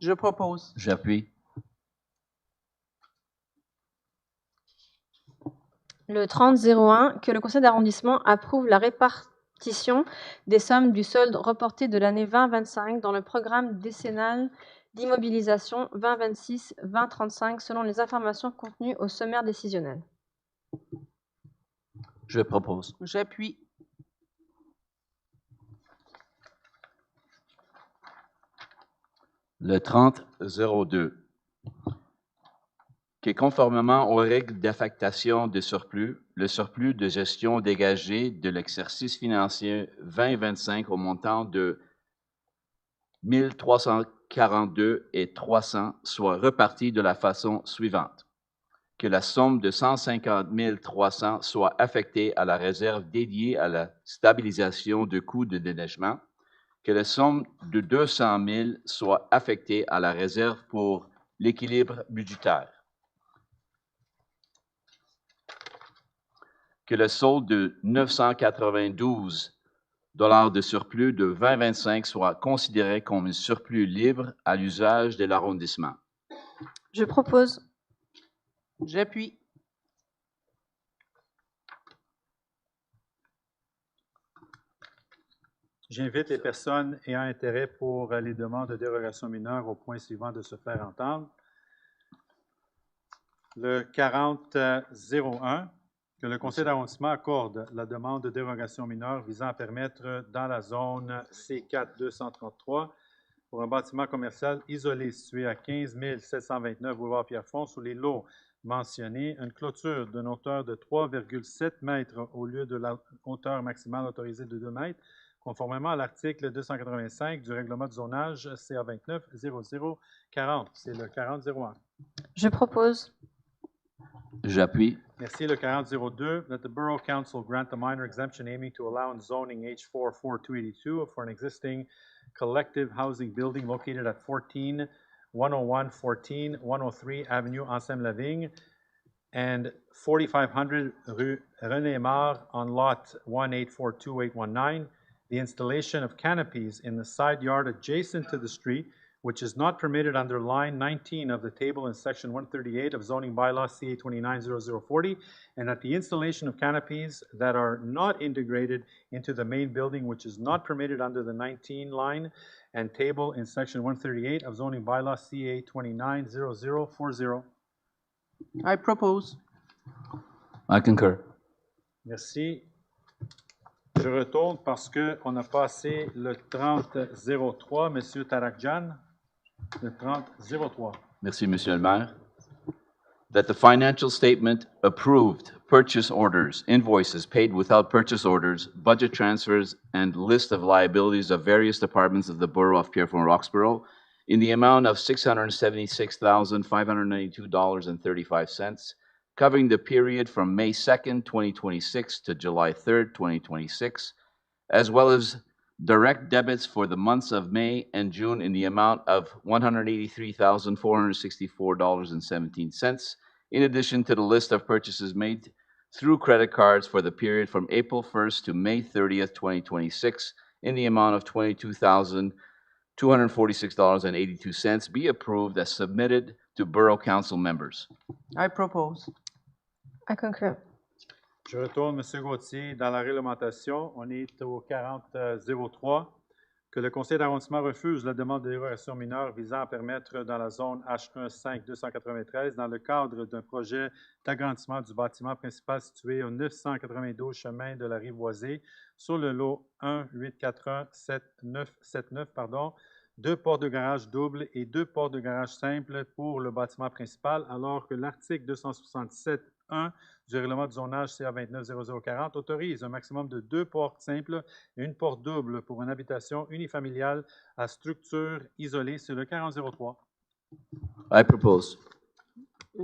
S13: Je propose.
S14: J'appuie.
S12: Le 30-01, que le conseil d'arrondissement approuve la répartition des sommes du solde reporté de l'année 2025 dans le programme décennal d'immobilisation 2026-2035 selon les informations contenues au sommaire décisionnel.
S14: Je propose.
S13: J'appuie.
S14: Le 30-02, que conformément aux règles d'affectation de surplus, le surplus de gestion dégagé de l'exercice financier 2025 au montant de 1 342 et 300 soit reparti de la façon suivante. Que la somme de 150 300 soit affectée à la réserve dédiée à la stabilisation de coûts de déneigement, que la somme de 200 000 soit affectée à la réserve pour l'équilibre budgétaire, que le solde de 992 $ de surplus de 2025 soit considéré comme un surplus libre à l'usage de l'arrondissement.
S12: Je propose.
S13: J'appuie.
S1: J'invite les personnes ayant intérêt pour les demandes de dérogation mineure au point suivant de se faire entendre. Le 40-01, que le Conseil d'arrondissement accorde la demande de dérogation mineure visant à permettre dans la zone C4-233 pour un bâtiment commercial isolé situé à 15 729 boulevard Pierrefonds sous les lots mentionnés, une clôture d'une hauteur de 3,7 mètres au lieu de la hauteur maximale autorisée de 2 mètres, conformément à l'article 285 du règlement de zonage CA 29 0040. C'est le 40-01.
S12: Je propose.
S14: J'appuie.
S1: Merci. Le 40-02, that the Borough Council grant a minor exemption aiming to allow in zoning H4 4282 for an existing collective housing building located at 10103 Avenue Anselme-Lavigne and 4500 Rue René Aymar on lot 1842819. The installation of canopies in the side yard adjacent to the street, which is not permitted under line 19 of the table in section 138 of zoning bylaw CA 290040, and that the installation of canopies that are not integrated into the main building, which is not permitted under the 19 line and table in section 138 of zoning bylaw CA 290040.
S13: I propose.
S14: I concur.
S1: Merci. Je retourne parce qu'on a passé le 30-03, M. Tarakjan. Le 30-03.
S14: Merci, Monsieur le Maire. That the financial statement approved purchase orders, invoices paid without purchase orders, budget transfers, and list of liabilities of various departments of the Borough of Pierrefonds-Roxboro in the amount of $676,592.35, covering the period from May 2nd, 2026 to July 3rd, 2026, as well as direct debits for the months of May and June in the amount of $183,464.17, in addition to the list of purchases made through credit cards for the period from April 1st to May 30th, 2026, in the amount of $22,246.82, be approved as submitted to Borough Council members.
S13: I propose.
S12: I concur.
S1: Je retourne, M. Gauthier, dans la réglementation. On est au 40-03, que le Conseil d'arrondissement refuse la demande de dérogation mineure visant à permettre dans la zone H1-5-293, dans le cadre d'un projet d'agrandissement du bâtiment principal situé au 992 chemin de la Rive-Boisée, sur le lot 1-841-7979, 2 portes de garage doubles et 2 portes de garage simples pour le bâtiment principal, alors que l'article 267.1 du règlement de zonage CA 290040 autorise un maximum de 2 portes simples et 1 porte double pour une habitation unifamiliale à structure isolée. C'est le 40-03.
S14: I propose.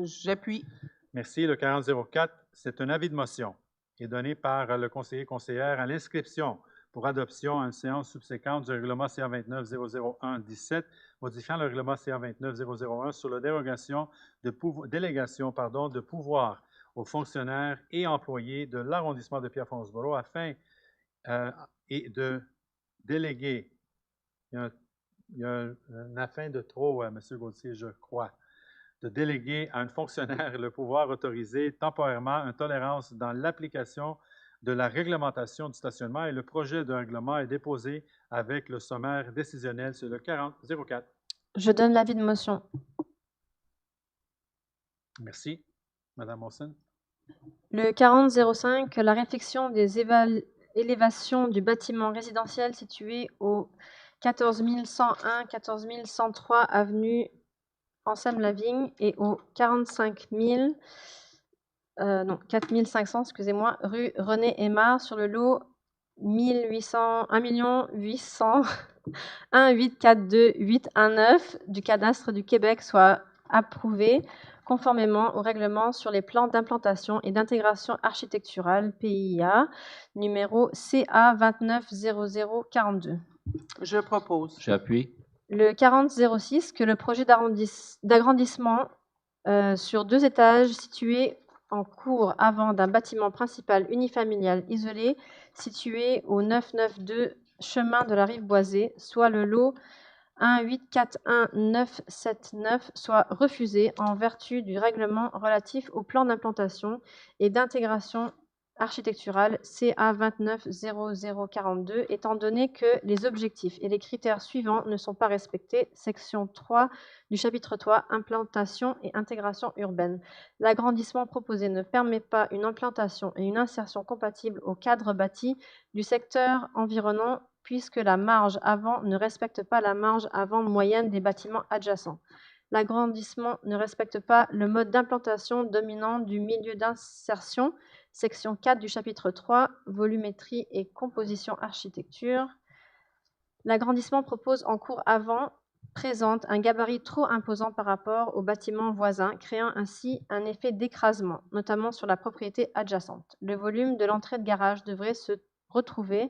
S13: J'appuie.
S1: Merci. Le 40-04, c'est un avis de motion qui est donné par le conseiller-conseillère à l'inscription pour adoption à une séance subséquente du règlement CA 29-001-17, modifiant le règlement CA 29-001 sur la délégation de pouvoir aux fonctionnaires et employés de l'arrondissement de Pierrefonds-Roxboro afin et de déléguer, il y a un afin de trop, M. Gauthier, je crois, de déléguer à un fonctionnaire le pouvoir autorisé temporairement une tolérance dans l'application de la réglementation du stationnement, et le projet de règlement est déposé avec le sommaire décisionnel sur le 40-04.
S12: Je donne l'avis de motion.
S1: Merci. Madame Monson.
S12: Le 40-05, que la réfection des élévations du bâtiment résidentiel situé au 14101-14103 avenue Anselme-Lavigne et au 4500, excusez-moi, rue René Aymar sur le lot 1842819 du cadastre du Québec soit approuvé conformément au règlement sur les plans d'implantation et d'intégration architecturale PIA numéro CA 290042.
S13: Je propose.
S14: J'appuie.
S12: Le 40-06, que le projet d'agrandissement sur 2 étages situé en cours avant d'un bâtiment principal unifamilial isolé situé au 992 chemin de la Rive-Boisée, soit le lot 1841979, soit refusé en vertu du règlement relatif au plan d'implantation et d'intégration
S15: architecturale CA 290042, étant donné que les objectifs et les critères suivants ne sont pas respectés. Section 3 du chapitre 3, implantation et intégration urbaine. L'agrandissement proposé ne permet pas une implantation et une insertion compatible au cadre bâti du secteur environnant, puisque la marge avant ne respecte pas la marge avant moyenne des bâtiments adjacents. L'agrandissement ne respecte pas le mode d'implantation dominant du milieu d'insertion, section 4 du chapitre 3, volumétrie et composition architecture. L'agrandissement propose en cours avant présente un gabarit trop imposant par rapport aux bâtiments voisins, créant ainsi un effet d'écrasement, notamment sur la propriété adjacente. Le volume de l'entrée de garage devrait se retrouver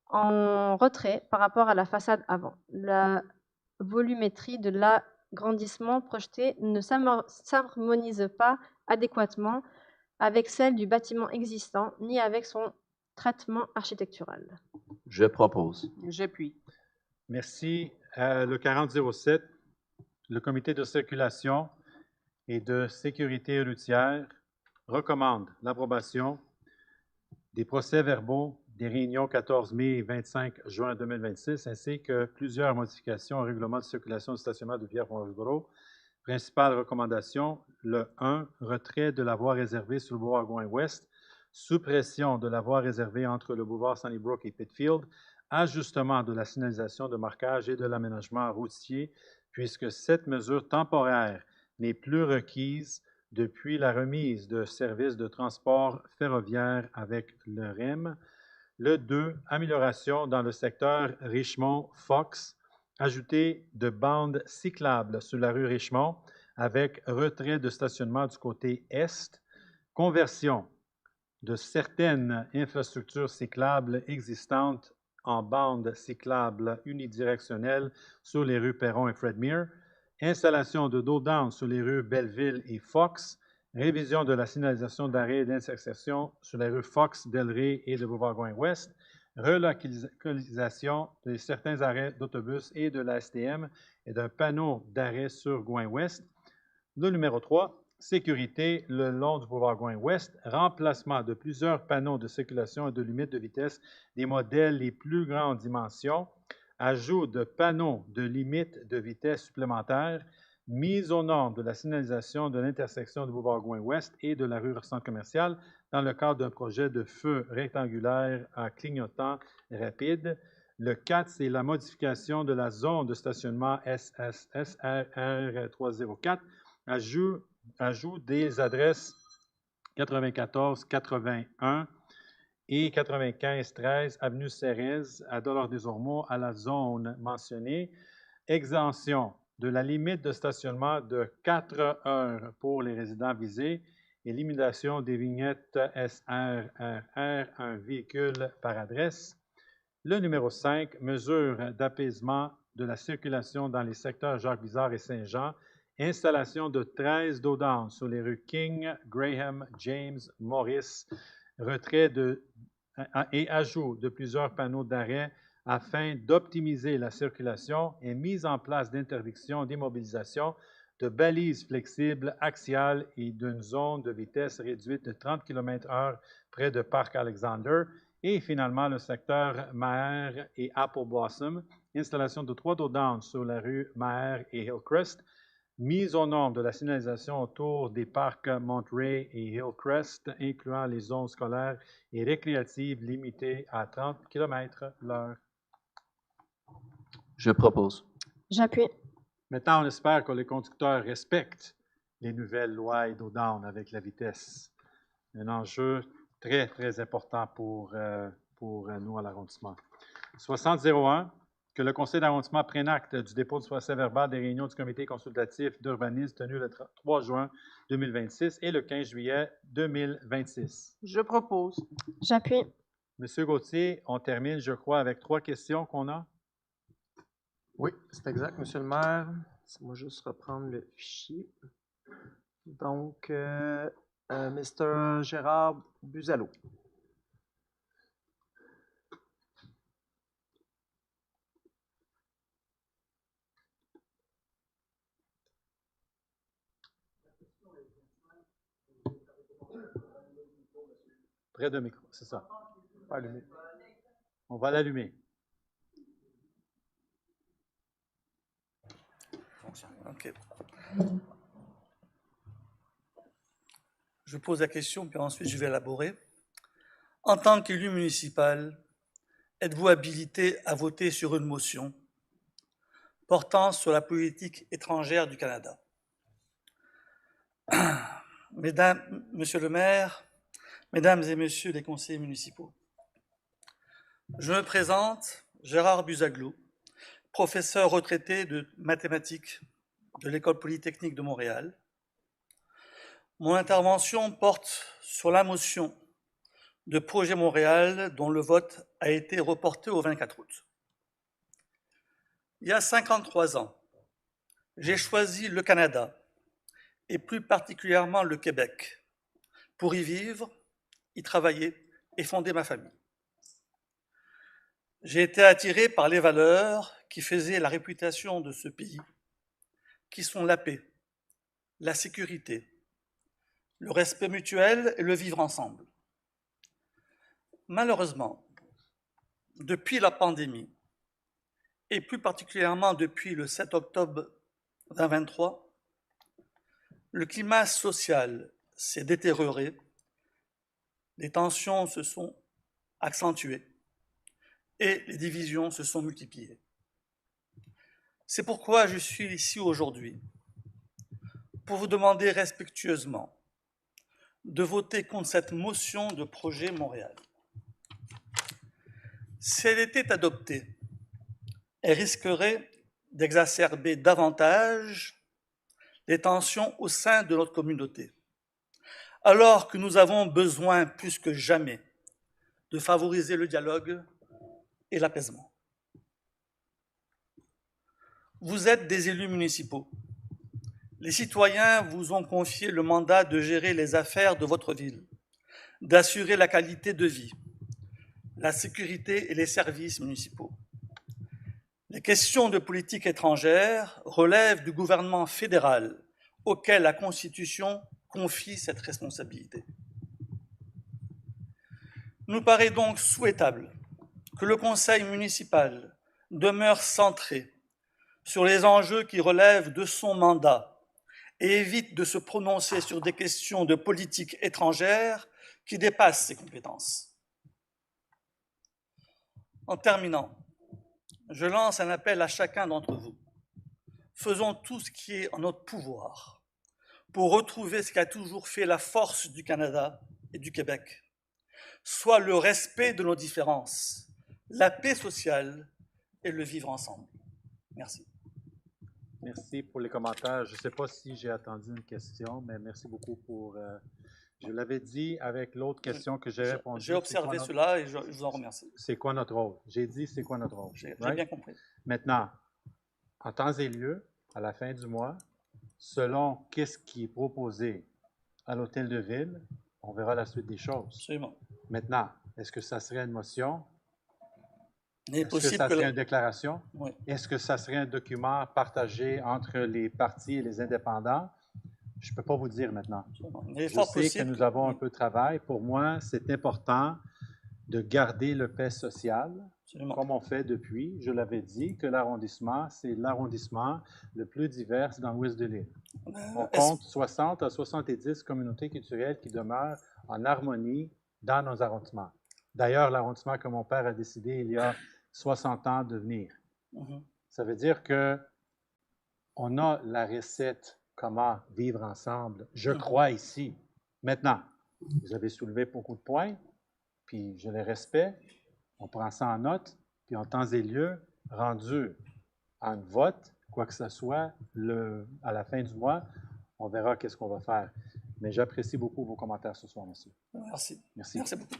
S15: en retrait par rapport à la façade avant. La volumétrie de l'agrandissement projeté ne s'harmonise pas adéquatement avec celle du bâtiment existant, ni avec son traitement architectural.
S14: Je propose.
S2: J'appuie.
S1: Merci. Le 4007, le comité de circulation et de sécurité routière recommande l'approbation des procès-verbaux des réunions 14 mai et 25 juin 2026, ainsi que plusieurs modifications au règlement de circulation et de stationnement de Pierrefonds-Roxboro. Principale recommandation, le 1, retrait de la voie réservée sur le boulevard Gouin-Ouest, suppression de la voie réservée entre le boulevard Sunnybrook et Pitfield, ajustement de la signalisation de marquage et de l'aménagement routier, puisque cette mesure temporaire n'est plus requise depuis la remise de services de transport ferroviaire avec le REM. Le 2, amélioration dans le secteur Richmond-Fox, ajouter de bandes cyclables sur la rue Richmond avec retrait de stationnement du côté est, conversion de certaines infrastructures cyclables existantes en bandes cyclables unidirectionnelles sur les rues Perron et Fredmere, installation de dos down sur les rues Belleville et Fox, révision de la signalisation d'arrêt et d'intersection sur les rues Fox, Delray et de Boulevard-Gouin-Ouest, relocalisation de certains arrêts d'autobus et de la STM et d'un panneau d'arrêt sur Gouin-Ouest. Le numéro 3, sécurité le long du boulevard Gouin-Ouest, remplacement de plusieurs panneaux de circulation et de limite de vitesse des modèles les plus grandes dimensions, ajout de panneaux de limite de vitesse supplémentaires, mise aux normes de la signalisation de l'intersection du boulevard Gouin-Ouest et de la rue Centre commercial dans le cadre d'un projet de feu rectangulaire à clignotant rapide. Le 4, c'est la modification de la zone de stationnement SSSRR 304, ajout des adresses 94-81 et 95-13 avenue Cérès à Dollard-des-Ormeaux à la zone mentionnée, exemption de la limite de stationnement de 4 heures pour les résidents visés, élimination des vignettes SRRR, un véhicule par adresse. Le numéro 5, mesure d'apaisement de la circulation dans les secteurs Jacques-Bizard et Saint-Jean, installation de 13 dos down sur les rues King, Graham, James, Morris, retrait et ajout de plusieurs panneaux d'arrêt afin d'optimiser la circulation et mise en place d'interdictions d'immobilisation, de balises flexibles axiales et d'une zone de vitesse réduite de 30 km/h près de Parc Alexander. Et finalement, le secteur Maher et Apple Blossom, installation de 3 dos down sur la rue Maher et Hillcrest, mise aux normes de la signalisation autour des parcs Monterey et Hillcrest, incluant les zones scolaires et récréatives limitées à 30 km/h.
S14: Je propose.
S15: J'appuie.
S1: Maintenant, on espère que les conducteurs respectent les nouvelles lois et dos down avec la vitesse. Un enjeu très, très important pour nous à l'arrondissement. 6001, que le Conseil d'arrondissement prenne acte du dépôt du procès-verbal des réunions du comité consultatif d'urbanisme tenu le 3 juin 2026 et le 15 juillet 2026.
S13: Je propose.
S15: J'appuie.
S1: Monsieur Gauthier, on termine, je crois, avec 3 questions qu'on a.
S3: Oui, c'est exact, Monsieur le maire. Laissez-moi juste reprendre le fichier. Donc, Mr. Gérard Buzalo.
S1: Près de micro, c'est ça. Pas allumé. On va l'allumer.
S16: OK. Je pose la question, puis ensuite je vais élaborer. En tant qu'élu municipal, êtes-vous habilité à voter sur une motion portant sur la politique étrangère du Canada? Monsieur le maire, mesdames et messieurs les conseillers municipaux, je me présente, Gérard Buzaglou, professeur retraité de mathématiques de l'École polytechnique de Montréal. Mon intervention porte sur la motion de Projet Montréal dont le vote a été reporté au 24 août. Il y a 53 ans, j'ai choisi le Canada, et plus particulièrement le Québec, pour y vivre, y travailler et fonder ma famille. J'ai été attiré par les valeurs qui faisaient la réputation de ce pays, qui sont la paix, la sécurité, le respect mutuel et le vivre ensemble. Malheureusement, depuis la pandémie, et plus particulièrement depuis le 7 octobre 2023, le climat social s'est détérioré, les tensions se sont accentuées et les divisions se sont multipliées. C'est pourquoi je suis ici aujourd'hui, pour vous demander respectueusement de voter contre cette motion de projet Montréal. Si elle était adoptée, elle risquerait d'exacerber davantage les tensions au sein de notre communauté, alors que nous avons besoin plus que jamais de favoriser le dialogue et l'apaisement. Vous êtes des élus municipaux. Les citoyens vous ont confié le mandat de gérer les affaires de votre ville, d'assurer la qualité de vie, la sécurité et les services municipaux. Les questions de politique étrangère relèvent du gouvernement fédéral, auquel la Constitution confie cette responsabilité. Il nous paraît donc souhaitable que le Conseil municipal demeure centré sur les enjeux qui relèvent de son mandat et évite de se prononcer sur des questions de politique étrangère qui dépassent ses compétences. En terminant, je lance un appel à chacun d'entre vous. Faisons tout ce qui est en notre pouvoir pour retrouver ce qui a toujours fait la force du Canada et du Québec, soit le respect de nos différences, la paix sociale et le vivre ensemble. Merci.
S1: Merci pour les commentaires. Je ne sais pas si j'ai attendu une question, mais merci beaucoup pour... je l'avais dit avec l'autre question que j'ai répondu.
S16: J'ai observé cela et je vous en remercie.
S1: C'est quoi notre rôle? J'ai dit c'est quoi notre rôle.
S16: J'ai bien compris.
S1: Maintenant, en temps et lieu, à la fin du mois, selon qu'est-ce qui est proposé à l'hôtel de ville, on verra la suite des choses.
S16: Absolument.
S1: Maintenant, est-ce que ça serait une motion?
S16: Est-ce que
S1: ça serait une déclaration?
S16: Oui.
S1: Est-ce que ça serait un document partagé entre les partis et les indépendants? Je ne peux pas vous dire maintenant. Je sais que nous avons un peu de travail. Pour moi, c'est important de garder le paix social, comme on fait depuis. Je l'avais dit que l'arrondissement, c'est l'arrondissement le plus divers dans l'ouest de l'île. On compte 60 à 70 communautés culturelles qui demeurent en harmonie dans nos arrondissements. D'ailleurs, l'arrondissement que mon père a décidé il y a 60 ans de venir. Ça veut dire qu'on a la recette comment vivre ensemble, je crois ici. Maintenant, vous avez soulevé beaucoup de points, puis je les respecte, on prend ça en note, puis en temps et lieu, rendu en vote, quoi que ce soit, à la fin du mois, on verra qu'est-ce qu'on va faire. Mais j'apprécie beaucoup vos commentaires ce soir, monsieur.
S16: Merci.
S1: Merci.
S16: Merci beaucoup.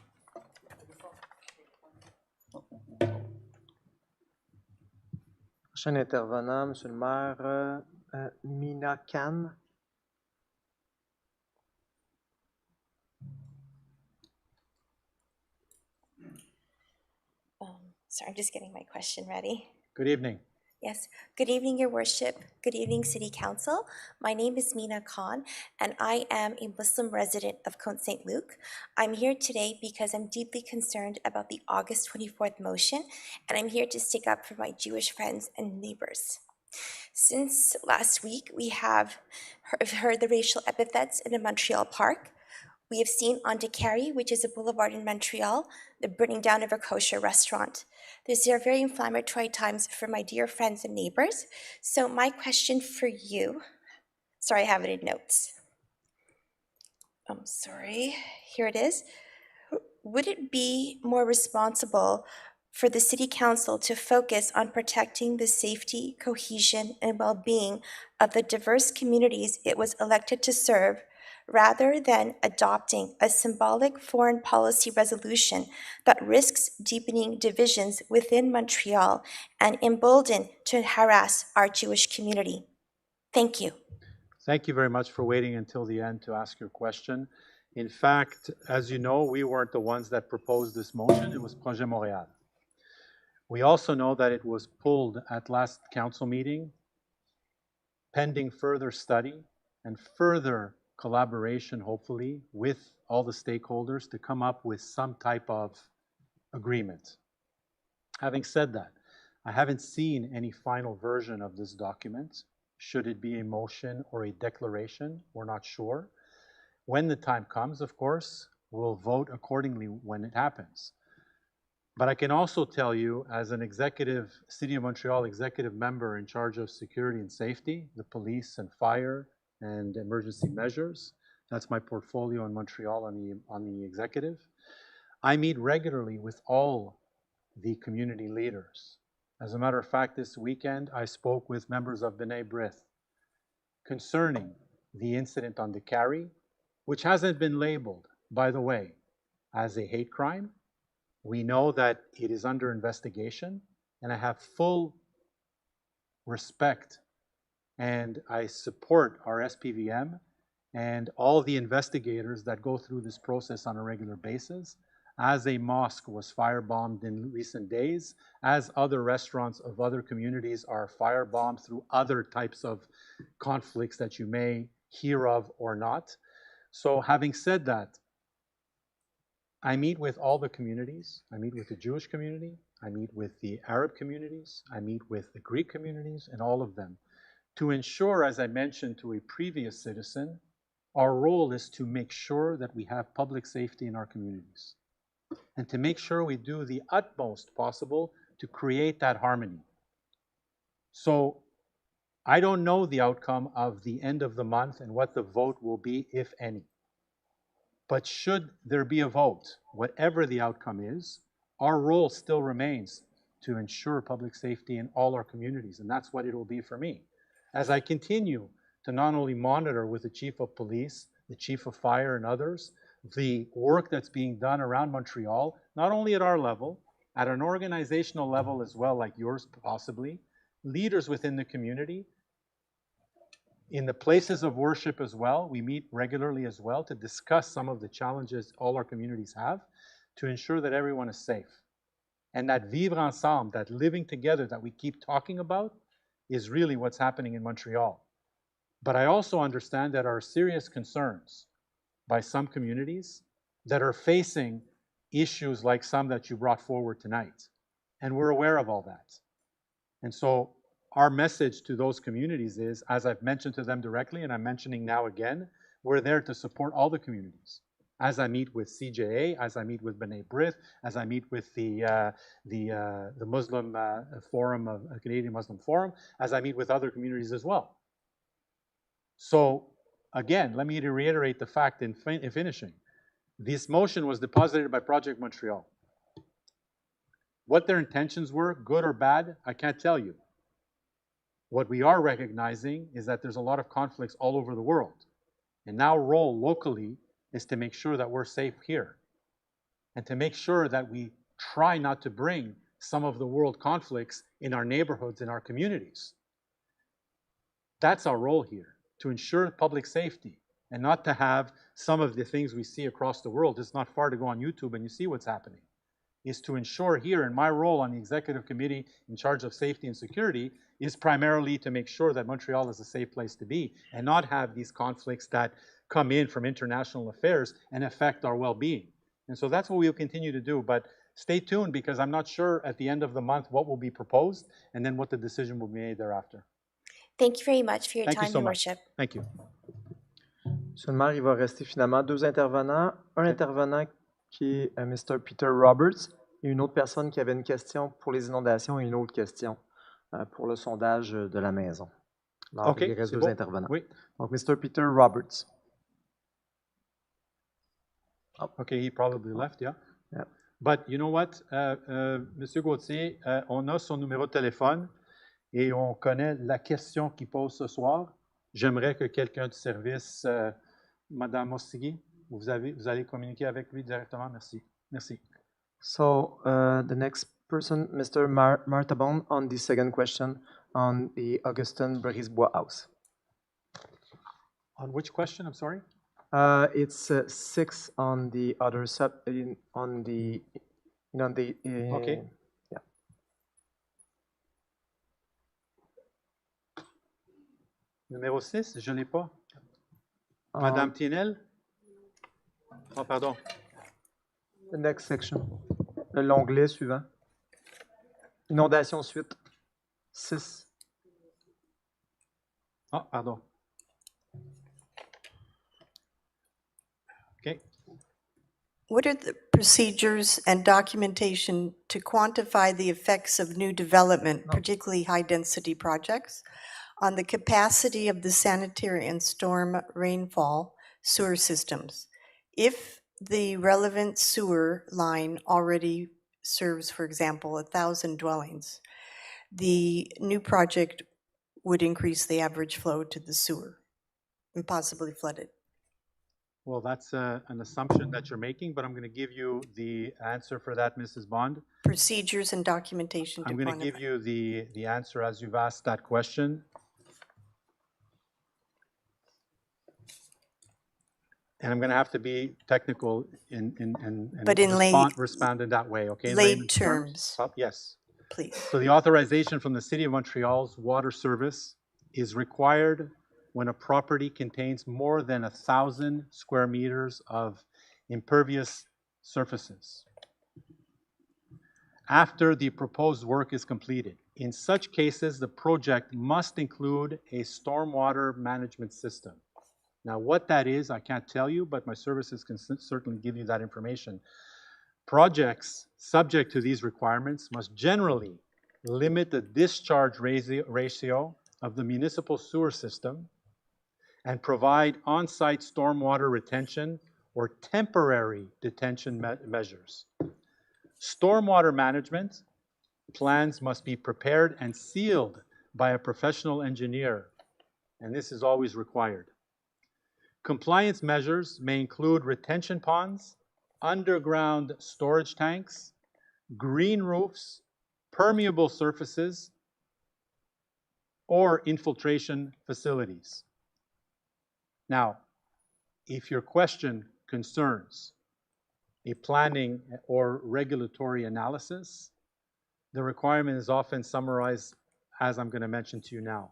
S3: Prochain intervenant, monsieur le maire, Mina Khan.
S17: Sorry, I'm just getting my question ready.
S1: Good evening.
S17: Yes. Good evening, Your Worship. Good evening, City Council. My name is Mina Khan, and I am a Muslim resident of Côte St. Luc. I'm here today because I'm deeply concerned about the August 24th motion, and I'm here to stick up for my Jewish friends and neighbors. Since last week, we have heard the racial epithets in a Montreal park. We have seen on Carry, which is a boulevard in Montreal, the burning down of a kosher restaurant. These are very inflammatory times for my dear friends and neighbors. So my question for you, sorry, I have it in notes. I'm sorry, here it is. Would it be more responsible for the City Council to focus on protecting the safety, cohesion, and well-being of the diverse communities it was elected to serve, rather than adopting a symbolic foreign policy resolution that risks deepening divisions within Montreal and embolden to harass our Jewish community? Thank you.
S1: Thank you very much for waiting until the end to ask your question. In fact, as you know, we weren't the ones that proposed this motion. It was Projet Montréal. We also know that it was pulled at last council meeting, pending further study and further collaboration, hopefully, with all the stakeholders to come up with some type of agreement. Having said that, I haven't seen any final version of this document. Should it be a motion or a declaration? We're not sure. When the time comes, of course, we'll vote accordingly when it happens. But I can also tell you, as an executive, City of Montreal executive member in charge of security and safety, the police and fire and emergency measures, that's my portfolio in Montreal on the executive. I meet regularly with all the community leaders. As a matter of fact, this weekend I spoke with members of B'nai B'rith concerning the incident on the Carry, which hasn't been labeled, by the way, as a hate crime. We know that it is under investigation, and I have full respect and I support our SPVM and all the investigators that go through this process on a regular basis. As a mosque was firebombed in recent days, as other restaurants of other communities are firebombed through other types of conflicts that you may hear of or not. So having said that, I meet with all the communities. I meet with the Jewish community. I meet with the Arab communities. I meet with the Greek communities and all of them to ensure, as I mentioned to a previous citizen, our role is to make sure that we have public safety in our communities and to make sure we do the utmost possible to create that harmony. So I don't know the outcome of the end of the month and what the vote will be, if any. But should there be a vote, whatever the outcome is, our role still remains to ensure public safety in all our communities, and that's what it will be for me. As I continue to not only monitor with the Chief of Police, the Chief of Fire, and others, the work that's being done around Montreal, not only at our level, at an organizational level as well, like yours possibly, leaders within the community, in the places of worship as well. We meet regularly as well to discuss some of the challenges all our communities have to ensure that everyone is safe. And that vivre ensemble, that living together that we keep talking about, is really what's happening in Montreal. But I also understand that there are serious concerns by some communities that are facing issues like some that you brought forward tonight. And we're aware of all that. And so our message to those communities is, as I've mentioned to them directly, and I'm mentioning now again, we're there to support all the communities. As I meet with CJA, as I meet with B'nai B'rith, as I meet with the Muslim Forum, of Canadian Muslim Forum, as I meet with other communities as well. So again, let me reiterate the fact in finishing. This motion was deposited by Project Montreal. What their intentions were, good or bad, I can't tell you. What we are recognizing is that there's a lot of conflicts all over the world. And our role locally is to make sure that we're safe here and to make sure that we try not to bring some of the world conflicts in our neighborhoods, in our communities. That's our role here, to ensure public safety and not to have some of the things we see across the world. It's not far to go on YouTube and you see what's happening. is to ensure here, in my role on the executive committee in charge of safety and security, is primarily to make sure that Montreal is a safe place to be and not have these conflicts that come in from international affairs and affect our well-being. And so that's what we'll continue to do. But stay tuned, because I'm not sure at the end of the month what will be proposed and then what the decision will be made thereafter.
S17: Thank you very much for your
S1: Thank you
S17: time,
S1: so
S17: Your
S1: much.
S17: Worship.
S1: Thank you.
S3: Monsieur le maire, il va rester finalement deux intervenants. Un intervenant qui est Mr. Peter Roberts et une autre personne qui avait une question pour les inondations et une autre question pour le sondage de la maison. Alors,
S1: OK,
S3: il reste
S1: c'est
S3: deux
S1: bon.
S3: intervenants.
S1: Oui.
S3: Donc, Mr. Peter Roberts.
S1: Okay, he probably left, yeah.
S3: Yeah.
S1: But you know what, Monsieur Gauthier, on a son numéro de téléphone et on connaît la question qu'il pose ce soir. J'aimerais que quelqu'un du service, Madame Mostigui, vous allez communiquer avec lui directement. Merci. Merci.
S3: So, the next person, Mr. Martabon, on the second question on the Augustin Brisbois house.
S1: On which question, I'm sorry?
S3: It's 6 on the other on the,
S1: Okay.
S3: Yeah.
S1: Numéro 6, je ne l'ai pas. Madame Tienel? Oh, pardon.
S3: The next section. L'onglet suivant. Inondation suite. 6.
S1: Ah, pardon. Okay.
S4: What are the procedures and documentation to quantify the effects of new development, particularly high-density projects, on the capacity of the sanitary and storm rainfall sewer systems? If the relevant sewer line already serves, for example, 1,000 dwellings, the new project would increase the average flow to the sewer and possibly flood it.
S1: Well, that's an assumption that you're making, but I'm going to give you the answer for that, Mrs. Bond.
S4: Procedures and documentation to
S1: I'm going to give you the answer as you've asked that question. And I'm going to have to be technical
S4: But in
S1: respond in that way, okay?
S4: Lay terms.
S1: Yes.
S4: Please.
S1: So the authorization from the City of Montreal's water service is required when a property contains more than 1,000 square meters of impervious surfaces after the proposed work is completed. In such cases, the project must include a stormwater management system. Now, what that is, I can't tell you, but my services can certainly give you that information. Projects subject to these requirements must generally limit the discharge ratio of the municipal sewer system and provide on-site stormwater retention or temporary detention measures. Stormwater management plans must be prepared and sealed by a professional engineer, and this is always required. Compliance measures may include retention ponds, underground storage tanks, green roofs, permeable surfaces, or infiltration facilities. Now, if your question concerns a planning or regulatory analysis, the requirement is often summarized as I'm going to mention to you now.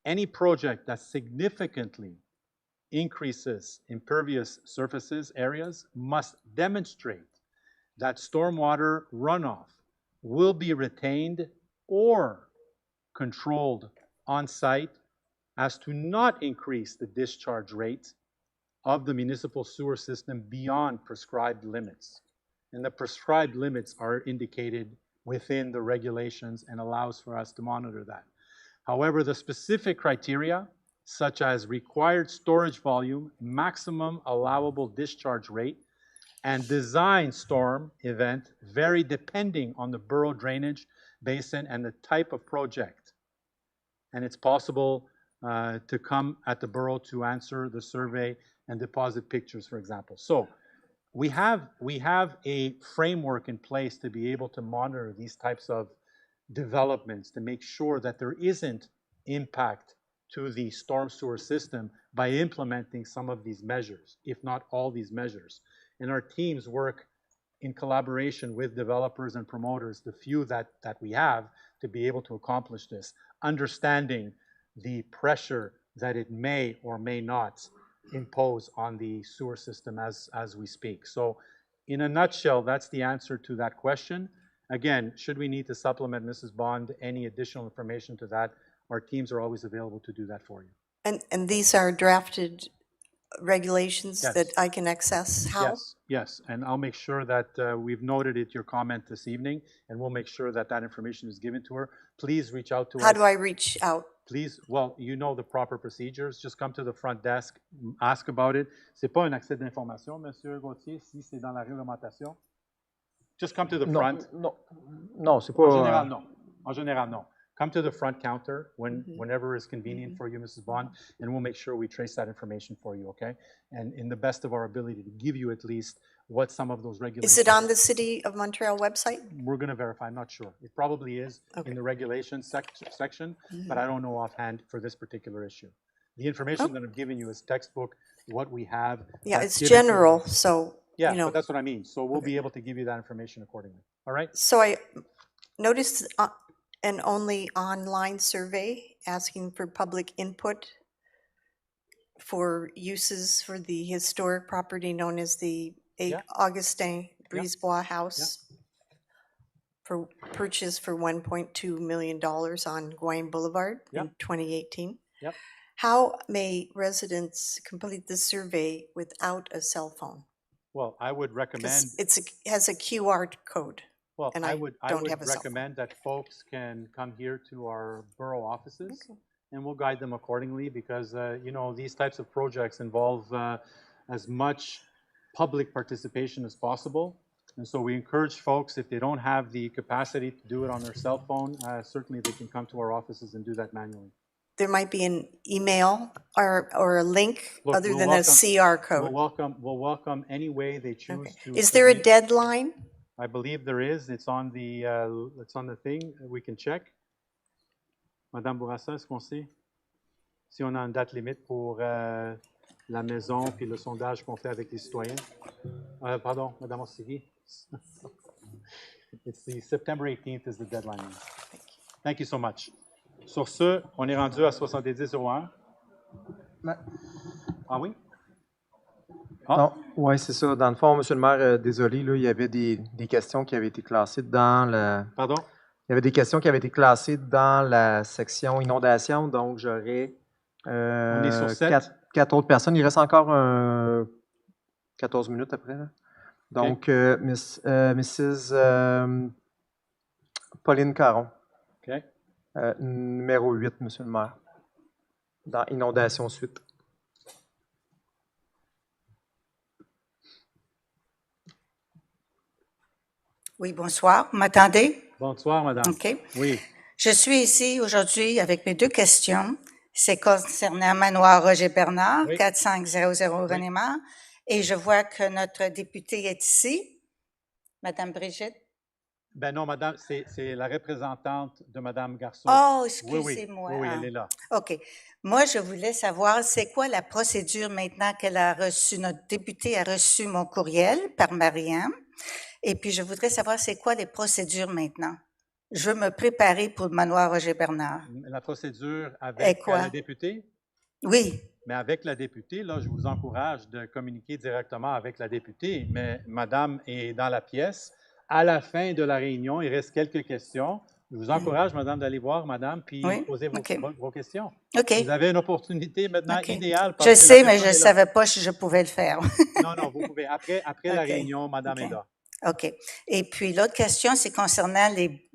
S1: Any project that significantly increases impervious surfaces areas must demonstrate that stormwater runoff will be retained or controlled on site as to not increase the discharge rate of the municipal sewer system beyond prescribed limits. And the prescribed limits are indicated within the regulations and allows for us to monitor that. However, the specific criteria, such as required storage volume, maximum allowable discharge rate, and design storm event vary depending on the borough drainage basin and the type of project. And it's possible to come at the borough to answer the survey and deposit pictures, for example. So we have a framework in place to be able to monitor these types of developments to make sure that there isn't impact to the storm sewer system by implementing some of these measures, if not all these measures. And our teams work in collaboration with developers and promoters, the few that we have, to be able to accomplish this, understanding the pressure that it may or may not impose on the sewer system as we speak. So in a nutshell, that's the answer to that question. Again, should we need to supplement, Mrs. Bond, any additional information to that, our teams are always available to do that for you.
S4: And these are drafted regulations
S1: Yes.
S4: that I can access? How?
S1: Yes, yes, and I'll make sure that we've noted it, your comment this evening, and we'll make sure that that information is given to her. Please reach out to us.
S4: How do I reach out?
S1: Please, well, you know the proper procedures. Just come to the front desk, ask about it. C'est pas un accès d'information, Monsieur Gauthier, si c'est dans la réglementation. Just come to the front.
S3: Non, c'est pas...
S1: En général, non. En général, non. Come to the front counter whenever is convenient for you, Mrs. Bond, and we'll make sure we trace that information for you, okay? And in the best of our ability to give you at least what some of those regulations...
S4: Is it on the City of Montreal website?
S1: We're going to verify. I'm not sure. It probably is in the regulations section, but I don't know offhand for this particular issue. The information that I'm giving you is textbook, what we have.
S4: Yeah, it's general, so,
S1: yeah,
S4: you know.
S1: but that's what I mean. So we'll be able to give you that information accordingly. All right?
S4: So I noticed an only online survey asking for public input for uses for the historic property known as the Augustin Brisebois House for purchase for $1.2 million on Gouin Boulevard in 2018.
S1: Yep.
S4: How may residents complete the survey without a cell phone?
S1: Well, I would recommend...
S4: It has a QR code.
S1: Well,
S4: and
S1: I would
S4: have a cell
S1: recommend that folks can come here to our borough offices, and we'll guide them accordingly because, you know, these types of projects involve as much public participation as possible. And so we encourage folks, if they don't have the capacity to do it on their cell phone, certainly they can come to our offices and do that manually.
S4: There might be an email or a link
S1: Look,
S4: other than a CR code.
S1: We'll welcome any way they choose to.
S4: Is there a deadline?
S1: I believe there is. It's on the thing. We can check. Madame Bourassa, est-ce qu'on sait si on a une date limite pour la maison puis le sondage qu'on fait avec les citoyens? Pardon, Madame Ossigi. It's the September 18th is the deadline. Thank you so much. Sur ce, on est rendu à 70-01. Ah oui?
S3: Non, oui, c'est ça. Dans le fond, Monsieur le maire, désolé, là, il y avait des questions qui avaient été classées dans la...
S1: Pardon?
S3: Il y avait des questions qui avaient été classées dans la section inondation, donc j'aurais
S1: On est sur 7.
S3: quatre autres personnes. Il reste encore 14 minutes après. Là. Donc, Mrs. Pauline Caron.
S1: OK.
S3: Numéro 8, Monsieur le maire. Dans inondation suite.
S18: Oui, bonsoir. Vous m'entendez?
S1: Bonsoir, madame.
S18: OK.
S1: Oui.
S18: Je suis ici aujourd'hui avec mes deux questions. C'est concernant Manoir Roger Bernard, 4500 René-Mar. Et je vois que notre députée est ici, Madame Brigitte.
S1: Ben non, madame, c'est la représentante de madame Garceau.
S18: Oh, excusez-moi.
S1: Oui, elle est là.
S18: OK. Moi, je voulais savoir, c'est quoi la procédure maintenant qu'elle a reçu, notre députée a reçu mon courriel par Marianne. Et puis, je voudrais savoir, c'est quoi les procédures maintenant? Je veux me préparer pour le manoir Roger Bernard.
S1: La procédure avec la députée?
S18: Oui.
S1: Mais avec la députée, là, je vous encourage de communiquer directement avec la députée. Mais madame est dans la pièce. À la fin de la réunion, il reste quelques questions. Je vous encourage, madame, d'aller voir madame puis poser vos questions.
S18: OK.
S1: Vous avez une opportunité maintenant idéale.
S18: Je sais, mais je ne savais pas si je pouvais le faire.
S1: Non, vous pouvez. Après la réunion, madame est là.
S18: OK. Et puis, l'autre question, c'est concernant les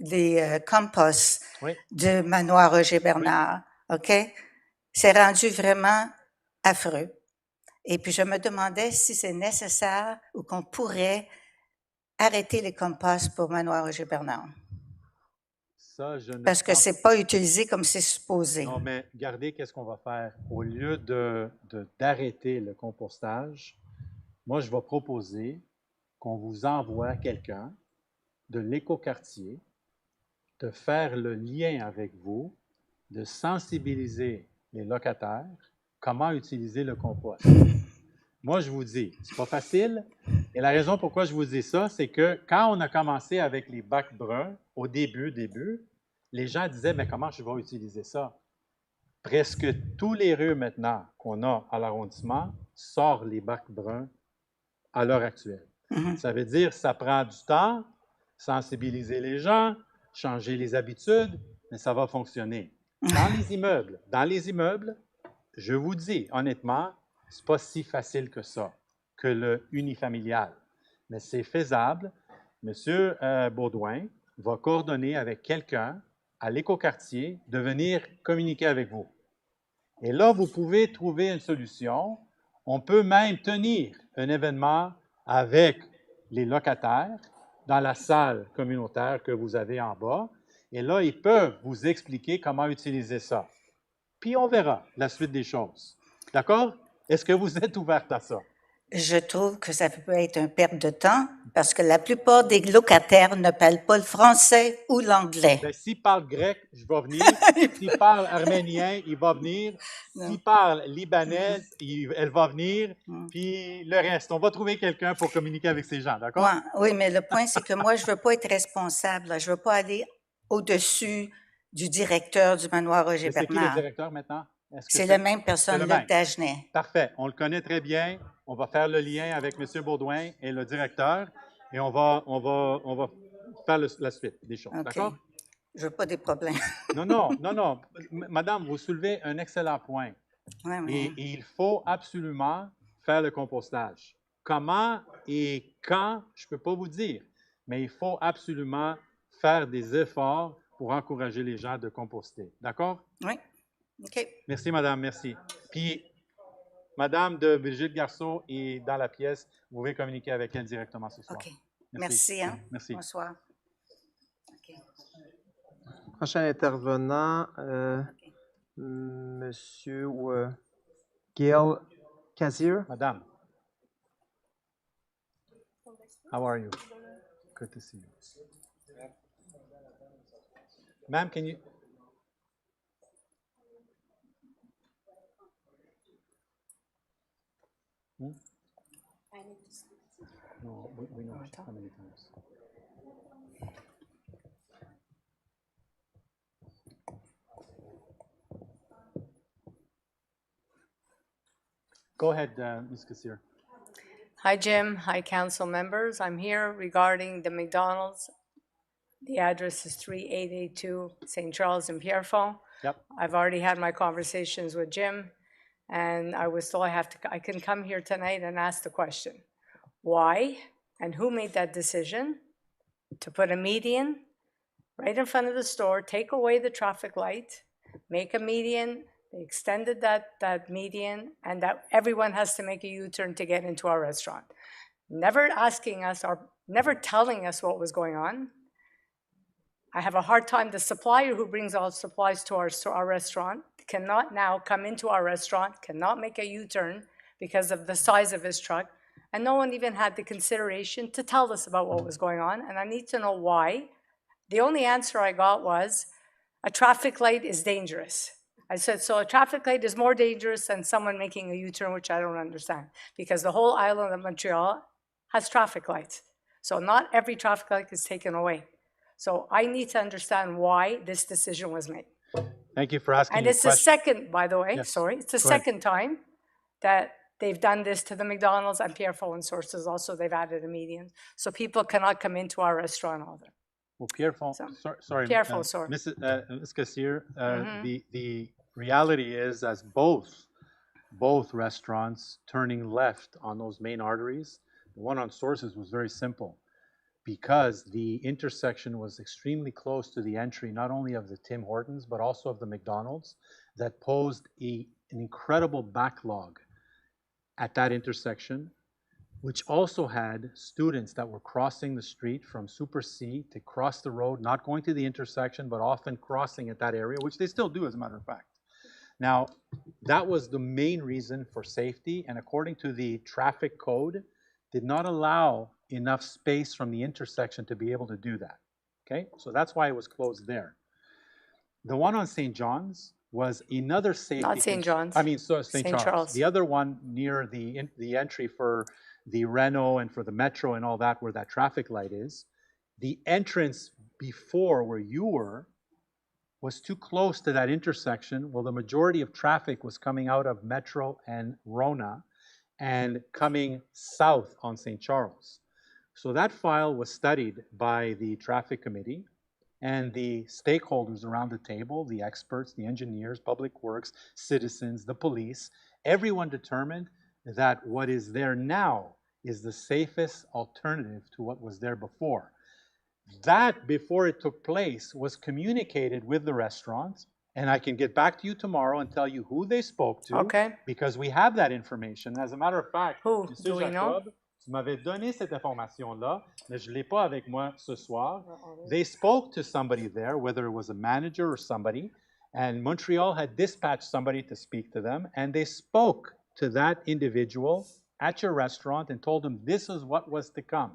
S18: composts de Manoir Roger Bernard. OK? C'est rendu vraiment affreux. Et puis, je me demandais si c'est nécessaire ou qu'on pourrait arrêter les composts pour Manoir Roger Bernard.
S1: Ça, je ne
S18: Parce que ce n'est pas utilisé comme c'est supposé.
S1: Non, mais regardez qu'est-ce qu'on va faire. Au lieu d'arrêter le compostage, moi, je vais proposer qu'on vous envoie quelqu'un de l'écoquartier, de faire le lien avec vous, de sensibiliser les locataires comment utiliser le compost. Moi, je vous dis, c'est pas facile, Et la raison pourquoi je vous dis ça, c'est que quand on a commencé avec les bacs bruns, au début, les gens disaient, mais comment je vais utiliser ça? Presque tous les rues maintenant qu'on a à l'arrondissement sortent les bacs bruns à l'heure actuelle. Ça veut dire que ça prend du temps, sensibiliser les gens, changer les habitudes, mais ça va fonctionner. Dans les immeubles, je vous dis honnêtement, ce n'est pas si facile que ça, que le unifamilial. Mais c'est faisable. Monsieur Baudouin va coordonner avec quelqu'un à l'écoquartier de venir communiquer avec vous. Et là, vous pouvez trouver une solution. On peut même tenir un événement avec les locataires dans la salle communautaire que vous avez en bas. Et là, ils peuvent vous expliquer comment utiliser ça. Puis on verra la suite des choses. D'accord? Est-ce que vous êtes ouverte à ça?
S18: Je trouve que ça peut être une perte de temps parce que la plupart des locataires ne parlent pas le français ou l'anglais.
S1: Bien, s'il parle grec, je vais venir. S'il parle arménien, il va venir. S'il parle libanais, elle va venir. Puis le reste, on va trouver quelqu'un pour communiquer avec ces gens, d'accord?
S18: Ouais, oui, mais le point, c'est que moi, je ne veux pas être responsable. Là. Je ne veux pas aller au-dessus du directeur du manoir Roger
S1: C'est qui le
S18: Bernard.
S1: directeur maintenant?
S18: C'est la même personne, Luc Dagenet.
S1: Parfait. On le connaît très bien. On va faire le lien avec M. Baudouin et le directeur et on va faire la suite des choses.
S18: OK.
S1: D'accord?
S18: Je veux pas des problèmes.
S1: Non. Madame, vous soulevez un excellent point.
S18: Ouais,
S1: Et il faut absolument faire le compostage. Comment et quand, je ne peux pas vous dire, mais il faut absolument faire des efforts pour encourager les gens de composter. D'accord?
S18: Oui. OK.
S1: Merci, madame, merci. Puis, madame de Brigitte Garceau est dans la pièce. Vous pouvez communiquer avec elle directement ce soir.
S18: OK. Merci. Hein?
S1: Merci.
S18: Bonsoir. Okay.
S3: Prochain intervenant, Monsieur Gail Kazier.
S1: Madame. How are you? Good to see you. Ma'am, can you... No, we know how many times. Go ahead, Ms. Kassir.
S19: Hi, Jim. Hi, council members. I'm here regarding the McDonald's. The address is 3882 St. Charles in Pierrefonds.
S1: Yep.
S19: I've already had my conversations with Jim, and I was told I can come here tonight and ask the question. Why and who made that decision to put a median right in front of the store, take away the traffic light, make a median? They extended that median, and that everyone has to make a U-turn to get into our restaurant. Never asking us or never telling us what was going on. I have a hard time. The supplier who brings all supplies to our restaurant cannot now come into our restaurant, cannot make a U-turn because of the size of his truck, and no one even had the consideration to tell us about what was going on, and I need to know why. The only answer I got was, a traffic light is dangerous. I said, so a traffic light is more dangerous than someone making a U-turn, which I don't understand, because the whole island of Montreal has traffic lights. So not every traffic light is taken away. So I need to understand why this decision was made.
S1: Thank you for asking.
S19: And it's the second, by the way,
S1: Yes.
S19: sorry, it's the second time that they've done this to the McDonald's and Pierrefonds sources. Also, they've added a median. So people cannot come into our restaurant either.
S1: Well, Pierrefonds, sorry,
S19: Pierrefonds, sorry.
S1: Ms. Kassir, the reality is, as both restaurants turning left on those main arteries, the one on Sources was very simple because the intersection was extremely close to the entry, not only of the Tim Hortons, but also of the McDonald's, that posed an incredible backlog at that intersection, which also had students that were crossing the street from Super C to cross the road, not going to the intersection, but often crossing at that area, which they still do, as a matter of fact. Now, that was the main reason for safety, and according to the traffic code, did not allow enough space from the intersection to be able to do that. Okay, so that's why it was closed there. The one on St. John's was another safety.
S19: Not St. John's.
S1: I mean, so St.
S19: St. Charles.
S1: The other one near the entry for the Renault and for the Metro and all that, where that traffic light is. The entrance before where you were was too close to that intersection. Well, the majority of traffic was coming out of Metro and Rona and coming south on St. Charles. So that file was studied by the traffic committee and the stakeholders around the table, the experts, the engineers, public works, citizens, the police. Everyone determined that what is there now is the safest alternative to what was there before. That, before it took place, was communicated with the restaurants, and I can get back to you tomorrow and tell you who they spoke to,
S19: Okay.
S1: because we have that information. As a matter of fact,
S19: Who?
S1: Monsieur
S19: Do we know?
S1: Jacob, tu m'avais donné cette information-là, mais je ne l'ai pas avec moi ce soir. They spoke to somebody there, whether it was a manager or somebody, and Montreal had dispatched somebody to speak to them, and they spoke to that individual at your restaurant and told him this is what was to come.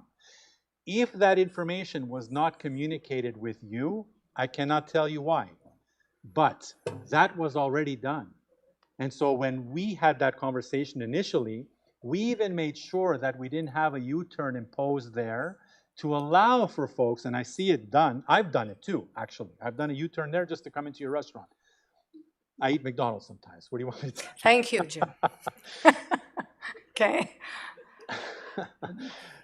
S1: If that information was not communicated with you, I cannot tell you why. But that was already done. And so when we had that conversation initially, we even made sure that we didn't have a U-turn imposed there to allow for folks, and I see it done. I've done it too, actually. I've done a U-turn there just to come into your restaurant. I eat McDonald's sometimes. What do you want me to do?
S19: Thank you, Jim. Okay.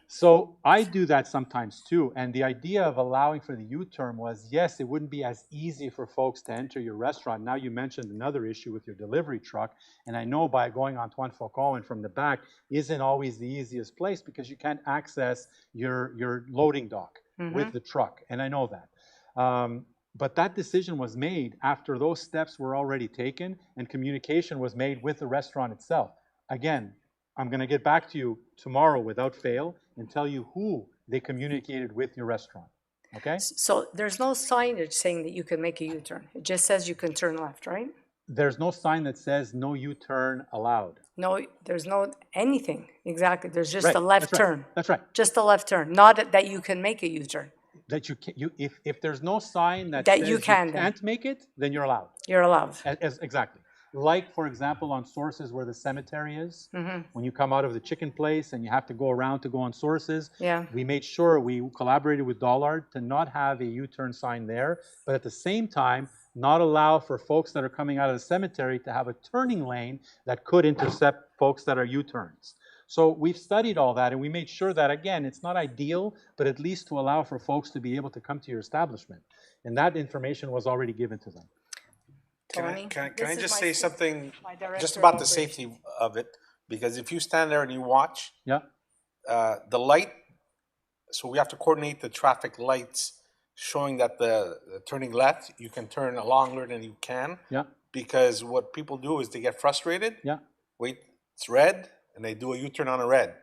S1: So I do that sometimes too, and the idea of allowing for the U-turn was, yes, it wouldn't be as easy for folks to enter your restaurant. Now you mentioned another issue with your delivery truck, and I know by going Antoine Faucon and from the back isn't always the easiest place because you can't access your loading dock with the truck, and I know that. But that decision was made after those steps were already taken and communication was made with the restaurant itself. Again, I'm going to get back to you tomorrow without fail and tell you who they communicated with your restaurant, okay?
S19: So there's no signage saying that you can make a U-turn. It just says you can turn left, right?
S1: There's no sign that says no U-turn allowed.
S19: No, there's no anything. Exactly. There's just
S1: Right,
S19: a left
S1: that's right,
S19: turn.
S1: that's right.
S19: Just a left turn. Not that you can make a U-turn.
S1: That you can, if there's no sign that
S19: That
S1: says
S19: you can then.
S1: can't make it, then you're allowed.
S19: You're allowed.
S1: Exactly. Like, for example, on Sources where the cemetery is, when you come out of the chicken place and you have to go around to go on Sources, we made sure we collaborated with Dollard to not have a U-turn sign there, but at the same time, not allow for folks that are coming out of the cemetery to have a turning lane that could intercept folks that are U-turns. So we've studied all that, and we made sure that, again, it's not ideal, but at least to allow for folks to be able to come to your establishment. And that information was already given to them.
S20: Can I
S19: This is
S20: just
S19: my
S20: say
S19: sa-
S20: something
S19: my director
S20: just
S19: of
S20: about the
S19: operations.
S20: safety of it? Because if you stand there and you watch,
S1: Yeah.
S20: The light, so we have to coordinate the traffic lights showing that the turning left, you can turn longer than you can.
S1: Yeah.
S20: Because what people do is they get frustrated.
S1: Yeah.
S20: Wait, it's red, and they do a U-turn on a red.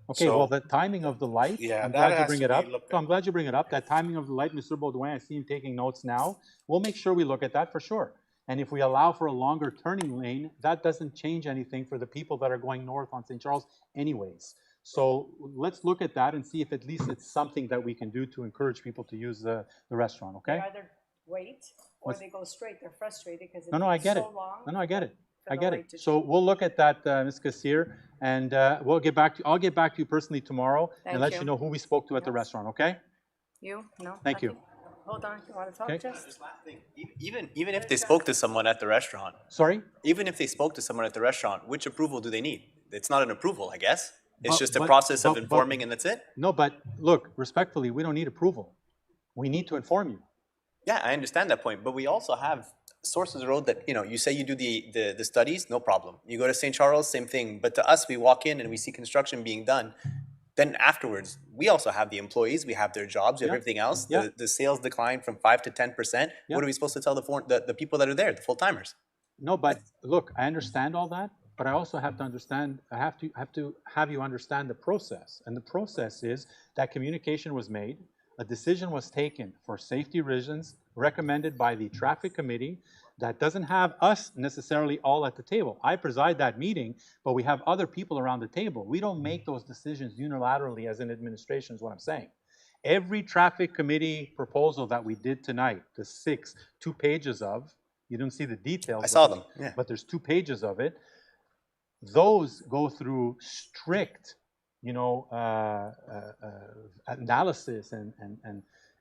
S1: Okay,
S20: So-
S1: well, the timing of the light,
S20: Yeah,
S1: I'm
S20: that
S1: glad you
S20: has
S1: bring
S20: to
S1: it
S20: be
S1: up.
S20: looked
S1: So I'm glad you bring it up. That timing of the light, Mr. Baudouin, I see him taking notes now. We'll make sure we look at that for sure. And if we allow for a longer turning lane, that doesn't change anything for the people that are going north on St. Charles anyways. So let's look at that and see if at least it's something that we can do to encourage people to use the restaurant, okay?
S19: They either wait or
S1: What's-
S19: they go straight. They're frustrated because it
S1: No, I
S19: takes
S1: get
S19: so
S1: it.
S19: long.
S1: No, I get it.
S19: for
S1: I
S19: the
S1: get
S19: light
S1: it.
S19: to
S1: So we'll look at that, Ms. Kassir, and we'll get back to you. I'll get back to you personally tomorrow
S19: Thank
S1: and let
S19: you.
S1: you know who we spoke to at the restaurant, okay?
S19: You? No?
S1: Thank you.
S19: nothing? Hold on. You want to talk,
S1: Okay.
S19: Jess?
S21: Even if they spoke to someone at the restaurant,
S1: Sorry?
S21: even if they spoke to someone at the restaurant, which approval do they need? It's not an approval, I guess. It's
S1: But-
S21: just a
S1: but-
S21: process of
S1: but-
S21: informing and that's it?
S1: No, but look, respectfully, we don't need approval. We need to inform you.
S21: Yeah, I understand that point, but we also have Sources Road that, you say you do the studies, no problem. You go to St. Charles, same thing. But to us, we walk in and we see construction being done. Then afterwards, we also have the employees, we have their jobs, we have
S1: Yeah.
S21: everything else.
S1: Yeah.
S21: The sales decline from 5 to 10%.
S1: Yeah.
S21: What are we supposed to tell the people that are there, the full-timers?
S1: No, but look, I understand all that, but I also have to understand, I have to have you understand the process. And the process is that communication was made, a decision was taken for safety reasons recommended by the traffic committee that doesn't have us necessarily all at the table. I preside that meeting, but we have other people around the table. We don't make those decisions unilaterally as an administration is what I'm saying. Every traffic committee proposal that we did tonight, the 2 pages of, you didn't see the details.
S21: I saw
S1: but-
S21: them, yeah.
S1: But there's 2 pages of it. Those go through strict analysis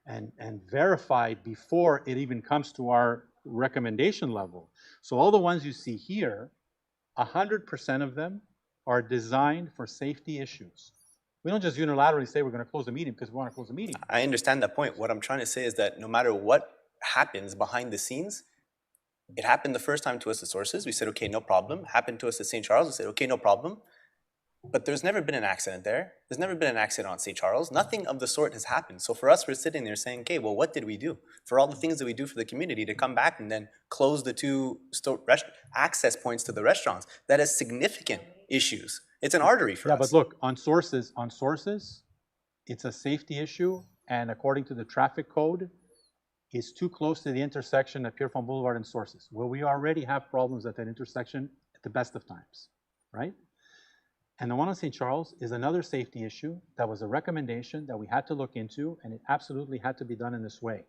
S1: and verified before it even comes to our recommendation level. So all the ones you see here, 100% of them are designed for safety issues. We don't just unilaterally say we're going to close the meeting because we want to close the meeting.
S21: I understand that point. What I'm trying to say is that no matter what happens behind the scenes, it happened the first time to us at Sources. We said, okay, no problem. Happened to us at St. Charles. We said, okay, no problem. But there's never been an accident there. There's never been an accident on St. Charles. Nothing of the sort has happened. So for us, we're sitting there saying, okay, well, what did we do? For all the things that we do for the community to come back and then close the two access points to the restaurants, that has significant issues. It's an artery for us.
S1: Yeah, but look, on Sources, it's a safety issue, and according to the traffic code, it's too close to the intersection at Pierrefonds Boulevard and Sources, where we already have problems at that intersection at the best of times, right? And the one on St. Charles is another safety issue that was a recommendation that we had to look into, and it absolutely had to be done in this way.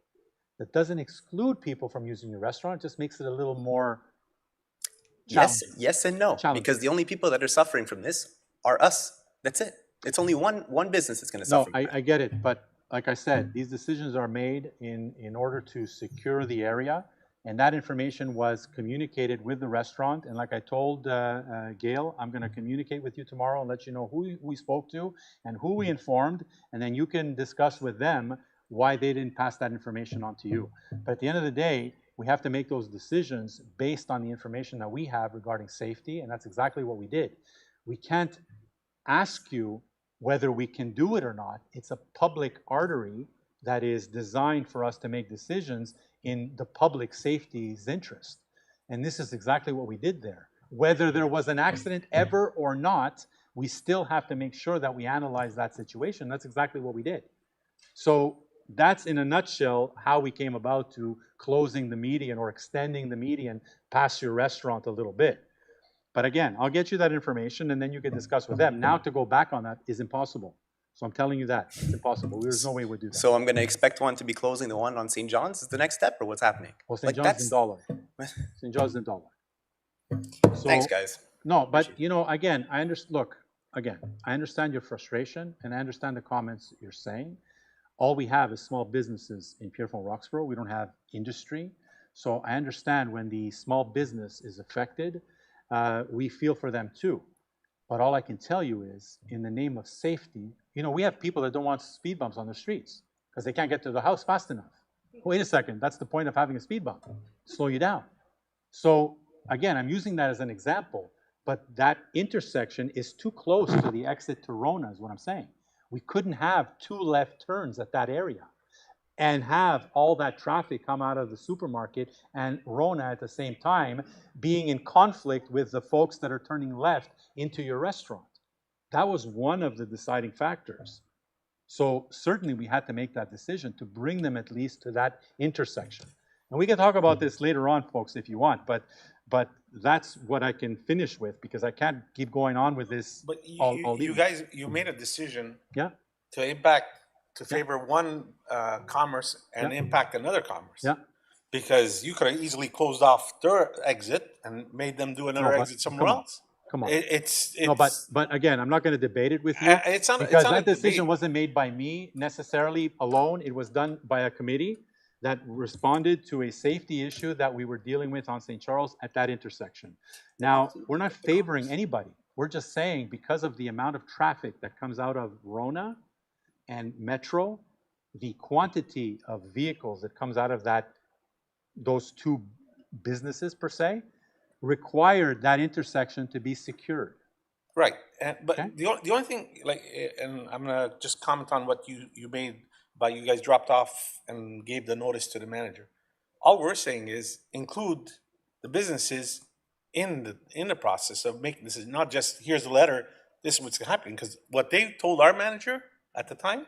S1: That doesn't exclude people from using your restaurant, it just makes it a little more
S21: Yes and no, because the only people that are suffering from this are us. That's it. It's only one business that's going to suffer.
S1: No, I get it, but like I said, these decisions are made in order to secure the area, and that information was communicated with the restaurant. And like I told Gail, I'm going to communicate with you tomorrow and let you know who we spoke to and who we informed, and then you can discuss with them why they didn't pass that information on to you. But at the end of the day, we have to make those decisions based on the information that we have regarding safety, and that's exactly what we did. We can't ask you whether we can do it or not. It's a public artery that is designed for us to make decisions in the public safety's interest. And this is exactly what we did there. Whether there was an accident ever or not, we still have to make sure that we analyze that situation. That's exactly what we did. So that's in a nutshell how we came about to closing the median or extending the median past your restaurant a little bit. But again, I'll get you that information and then you can discuss with them. Now to go back on that is impossible. So I'm telling you that, it's impossible. There's no way we'd do that.
S21: So I'm going to expect one to be closing the one on St. John's? Is the next step, or what's happening?
S1: Well, St. John's in dollar. St. John's in dollar. So,
S21: thanks, guys.
S1: No, but again, I understand your frustration and I understand the comments you're saying. All we have is small businesses in Pierrefonds-Roxboro. We don't have industry. So I understand when the small business is affected, we feel for them too. But all I can tell you is, in the name of safety, we have people that don't want speed bumps on the streets because they can't get to the house fast enough. Wait a second, that's the point of having a speed bump, slow you down. So again, I'm using that as an example, but that intersection is too close to the exit to Rona is what I'm saying. We couldn't have two left turns at that area and have all that traffic come out of the supermarket and Rona at the same time being in conflict with the folks that are turning left into your restaurant. That was one of the deciding factors. So certainly we had to make that decision to bring them at least to that intersection. And we can talk about this later on, folks, if you want, but that's what I can finish with because I can't keep going on with this.
S20: But
S1: all
S20: you guys, you made a decision
S1: to
S20: favor one commerce and impact another commerce.
S1: Yeah.
S20: Because you could have easily closed off their exit and made them do another exit somewhere else.
S1: Come on.
S20: It's
S1: no, but again, I'm not going to debate it with you because that decision wasn't made by me necessarily alone. It was done by a committee that responded to a safety issue that we were dealing with on St. Charles at that intersection. Now, we're not favoring anybody. We're just saying because of the amount of traffic that comes out of Rona and Metro, the quantity of vehicles that comes out of those two businesses per se, required that intersection to be secured.
S20: Right, but the only thing, and I'm gonna just comment on what you made by you guys dropped off and gave the notice to the manager. All we're saying is include the businesses in the process of making this. Is not just here's the letter, this is what's happening. Because what they told our manager at the time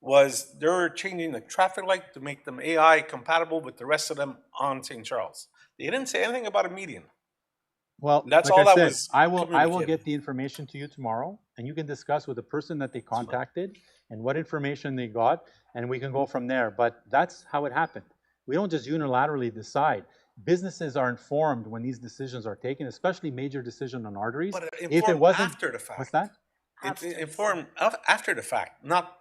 S20: was they were changing the traffic light to make them AI compatible with the rest of them on St. Charles. They didn't say anything about a median.
S1: Well,
S20: that's
S1: like
S20: all
S1: I
S20: that
S1: said,
S20: was.
S1: I will get the information to you tomorrow, and you can discuss with the person that they contacted and what information they got, and we can go from there. But that's how it happened. We don't just unilaterally decide. Businesses are informed when these decisions are taken, especially major decision on arteries.
S20: But
S1: if it wasn't
S20: after the fact.
S1: What's that?
S20: It's informed after the fact, not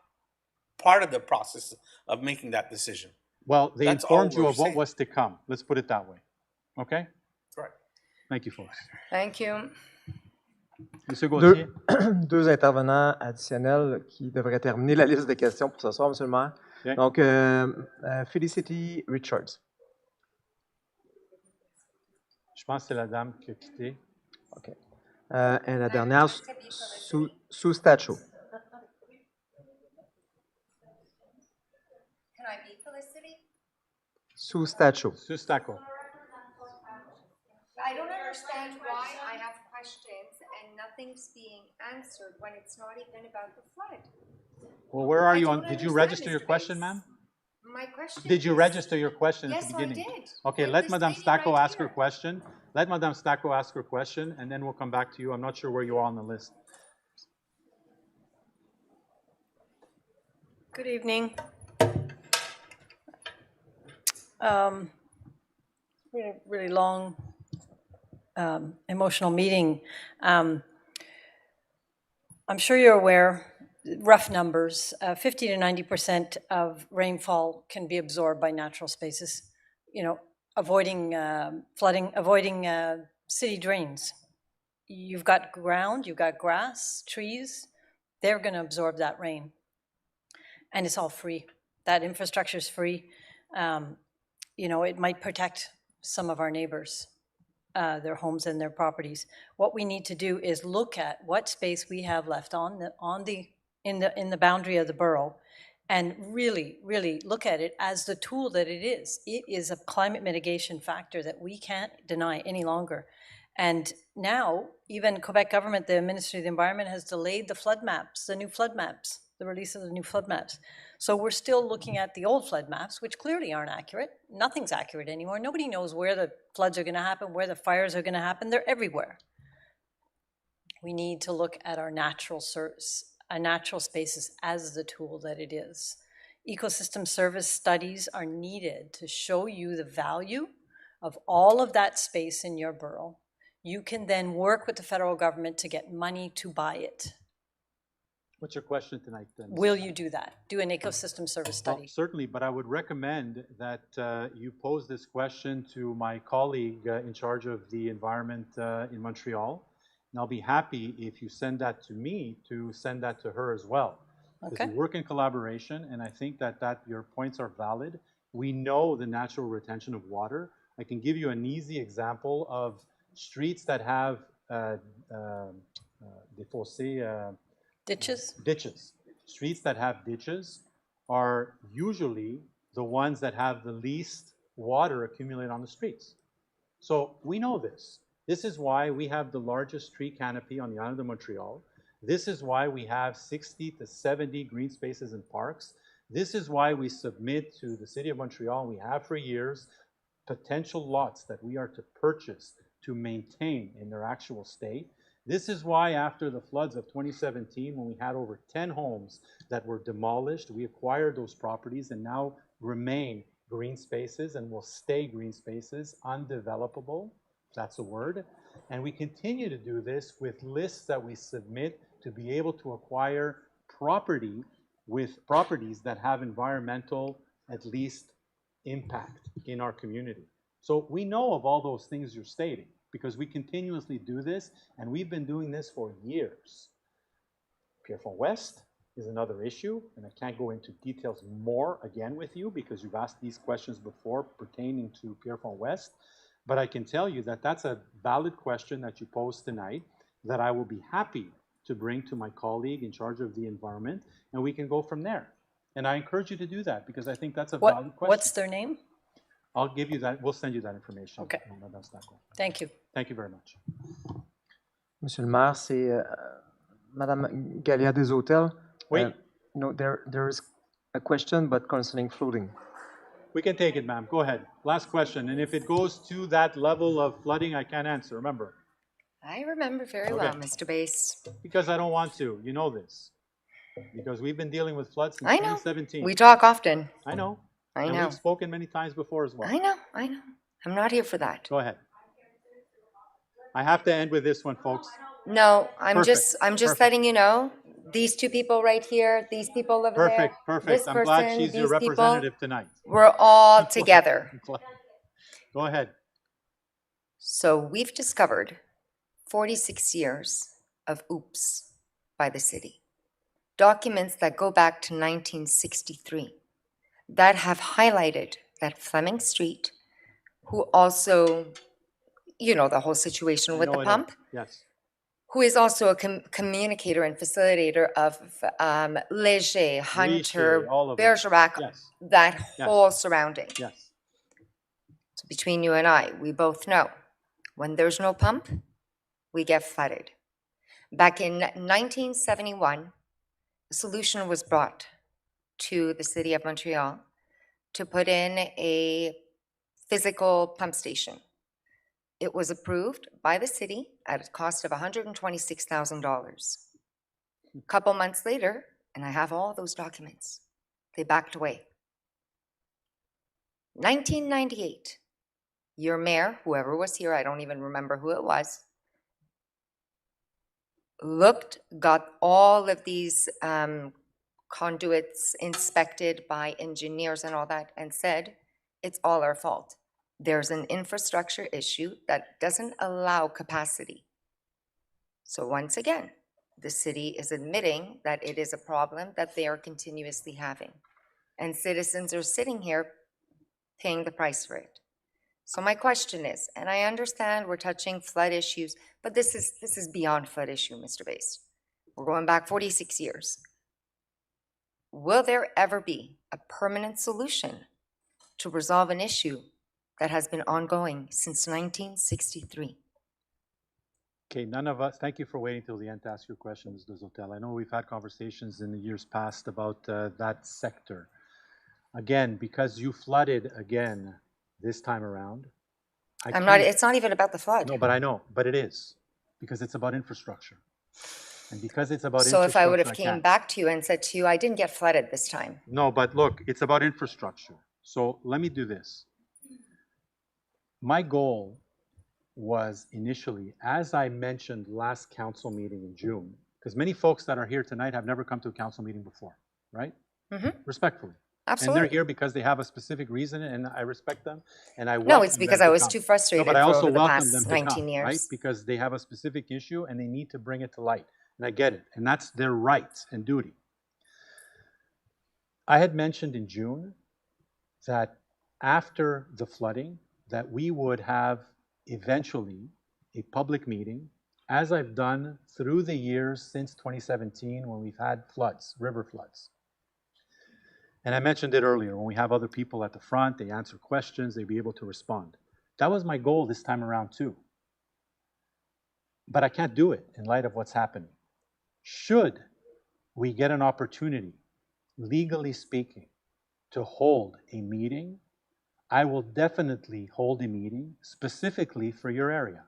S20: part of the process of making that decision.
S1: Well, they
S20: That's all
S1: informed you
S20: we're
S1: of what
S20: saying.
S1: was to come. Let's put it that way. Okay?
S20: Correct.
S1: Thank you, folks.
S19: Thank you.
S1: Monsieur Gauthier.
S3: Deux intervenants additionnels qui devraient terminer la liste de questions pour ce soir, Monsieur le maire.
S1: Okay.
S3: Donc, Felicity Richards.
S1: Je pense que c'est la dame qui a quitté.
S3: OK. Et la dernière, Sue Stacho.
S6: Can I be Felicity?
S3: Sue Stacho.
S1: Sue Stacho.
S6: I don't understand why I have questions and nothing's being answered when it's not even about the flood.
S1: Well, where are you on?
S6: don't
S1: Did you
S6: understand,
S1: register your
S6: Mr.
S1: question,
S6: Bates.
S1: ma'am?
S6: My question
S1: Did you
S6: is-
S1: register your question at
S6: Yes,
S1: the
S6: I
S1: beginning?
S6: did.
S1: Okay,
S6: With
S1: let
S6: this
S1: Madame
S6: lady
S1: Stacco
S6: right
S1: ask her
S6: here.
S1: question. Let Madame Stacco ask her question, and then we'll come back to you. I'm not sure where you are on the list.
S22: Good evening. Really long, emotional meeting. I'm sure you're aware, rough numbers, 50 to 90% of rainfall can be absorbed by natural spaces. You know, avoiding flooding, avoiding city drains. You've got ground, you've got grass, trees, they're going to absorb that rain. And it's all free. That infrastructure is free. You know, it might protect some of our neighbors, their homes and their properties. What we need to do is look at what space we have left in the boundary of the borough, and really, really look at it as the tool that it is. It is a climate mitigation factor that we can't deny any longer. And now, even Quebec government, the Ministry of the Environment has delayed the flood maps, the new flood maps, the release of the new flood maps. So we're still looking at the old flood maps, which clearly aren't accurate. Nothing's accurate anymore. Nobody knows where the floods are going to happen, where the fires are going to happen. They're everywhere. We need to look at our natural spaces as the tool that it is. Ecosystem service studies are needed to show you the value of all of that space in your borough. You can then work with the federal government to get money to buy it.
S1: What's your question tonight, then?
S22: Will you do that? Do an ecosystem service study?
S1: Well, certainly, but I would recommend that you pose this question to my colleague in charge of the environment in Montreal. And I'll be happy if you send that to me to send that to her as well. Because
S22: Okay.
S1: we work in collaboration, and I think that your points are valid. We know the natural retention of water. I can give you an easy example of streets that have des fossés,
S22: ditches.
S1: Ditches. Streets that have ditches are usually the ones that have the least water accumulate on the streets. So we know this. This is why we have the largest tree canopy on the island of Montreal. This is why we have 60 to 70 green spaces and parks. This is why we submit to the City of Montreal, and we have for years, potential lots that we are to purchase to maintain in their actual state. This is why after the floods of 2017, when we had over 10 homes that were demolished, we acquired those properties and now remain green spaces and will stay green spaces, undevelopable, that's a word. And we continue to do this with lists that we submit to be able to acquire property with properties that have environmental, at least, impact in our community. So we know of all those things you're stating, because we continuously do this, and we've been doing this for years. Pierrefonds West is another issue, and I can't go into details more again with you because you've asked these questions before pertaining to Pierrefonds West, but I can tell you that that's a valid question that you posed tonight that I will be happy to bring to my colleague in charge of the environment, and we can go from there. And I encourage you to do that because I think that's a valid question.
S22: What's their name?
S1: I'll give you that. We'll send you that information.
S22: Okay.
S1: Madame Stacco.
S22: Thank you.
S1: Thank you very much.
S3: Monsieur le maire, c'est Madame Galia des Hôtels.
S1: Oui.
S3: No, there is a question, but concerning flooding.
S1: We can take it, ma'am. Go ahead. Last question. And if it goes to that level of flooding, I can't answer. Remember.
S6: I remember very well, Mr. Bass.
S1: Because I don't want to. You know this. Because we've been dealing with floods since
S6: I know.
S1: 2017.
S6: We talk often.
S1: I know.
S6: I
S1: And
S6: know.
S1: we've spoken many times before as well.
S6: I know. I'm not here for that.
S1: Go ahead. I have to end with this one, folks.
S6: No, I'm
S1: Perfect,
S6: just
S1: perfect.
S6: letting you know, these two people right here, these people over there,
S1: Perfect, perfect.
S6: this
S1: I'm glad
S6: person,
S1: she's your
S6: these people,
S1: representative tonight.
S6: we're all together.
S1: Go ahead.
S6: So we've discovered 46 years of oops by the city. Documents that go back to 1963 that have highlighted that Fleming Street, who also, you know, the whole situation with the
S1: I know.
S6: pump,
S1: Yes.
S6: who is also a communicator and facilitator of Léger, Hunter,
S1: all of them.
S6: Bergerac,
S1: Yes.
S6: that
S1: Yes.
S6: whole surrounding.
S1: Yes.
S6: So between you and I, we both know when there's no pump, we get flooded. Back in 1971, a solution was brought to the city of Montreal to put in a physical pump station. It was approved by the city at a cost of $126,000. A couple months later, and I have all those documents, they backed away. 1998, your mayor, whoever was here, I don't even remember who it was, got all of these conduits inspected by engineers and all that, and said, it's all our fault. There's an infrastructure issue that doesn't allow capacity. So once again, the city is admitting that it is a problem that they are continuously having. And citizens are sitting here paying the price for it. So my question is, and I understand we're touching flood issues, but this is beyond flood issue, Mr. Bass. We're going back 46 years. Will there ever be a permanent solution to resolve an issue that has been ongoing since 1963?
S1: Okay, none of us, thank you for waiting till the end to ask your question, Ms. Dezotel. I know we've had conversations in the years past about that sector. Again, because you flooded again this time around.
S6: It's not even about the flood.
S1: No, but I know, but it is, because it's about infrastructure. And because it's about
S6: So
S1: infrastructure,
S6: if I would have came back to you and said to you, I didn't get flooded this time.
S1: No, but look, it's about infrastructure. So let me do this. My goal was initially, as I mentioned last council meeting in June, because many folks that are here tonight have never come to a council meeting before, right? Respectfully.
S6: Absolutely.
S1: And they're here because they have a specific reason, and I respect them, and I welcome
S6: No, it's
S1: them
S6: because
S1: to
S6: I was
S1: come.
S6: too frustrated
S1: No, but I
S6: for
S1: also
S6: over the
S1: welcome
S6: past
S1: them to
S6: 19
S1: come,
S6: years.
S1: right? Because they have a specific issue and they need to bring it to light, and I get it, and that's their right and duty. I had mentioned in June that after the flooding, that we would have eventually a public meeting, as I've done through the years since 2017 when we've had floods, river floods. And I mentioned it earlier, when we have other people at the front, they answer questions, they be able to respond. That was my goal this time around too. But I can't do it in light of what's happening. Should we get an opportunity, legally speaking, to hold a meeting, I will definitely hold a meeting specifically for your area,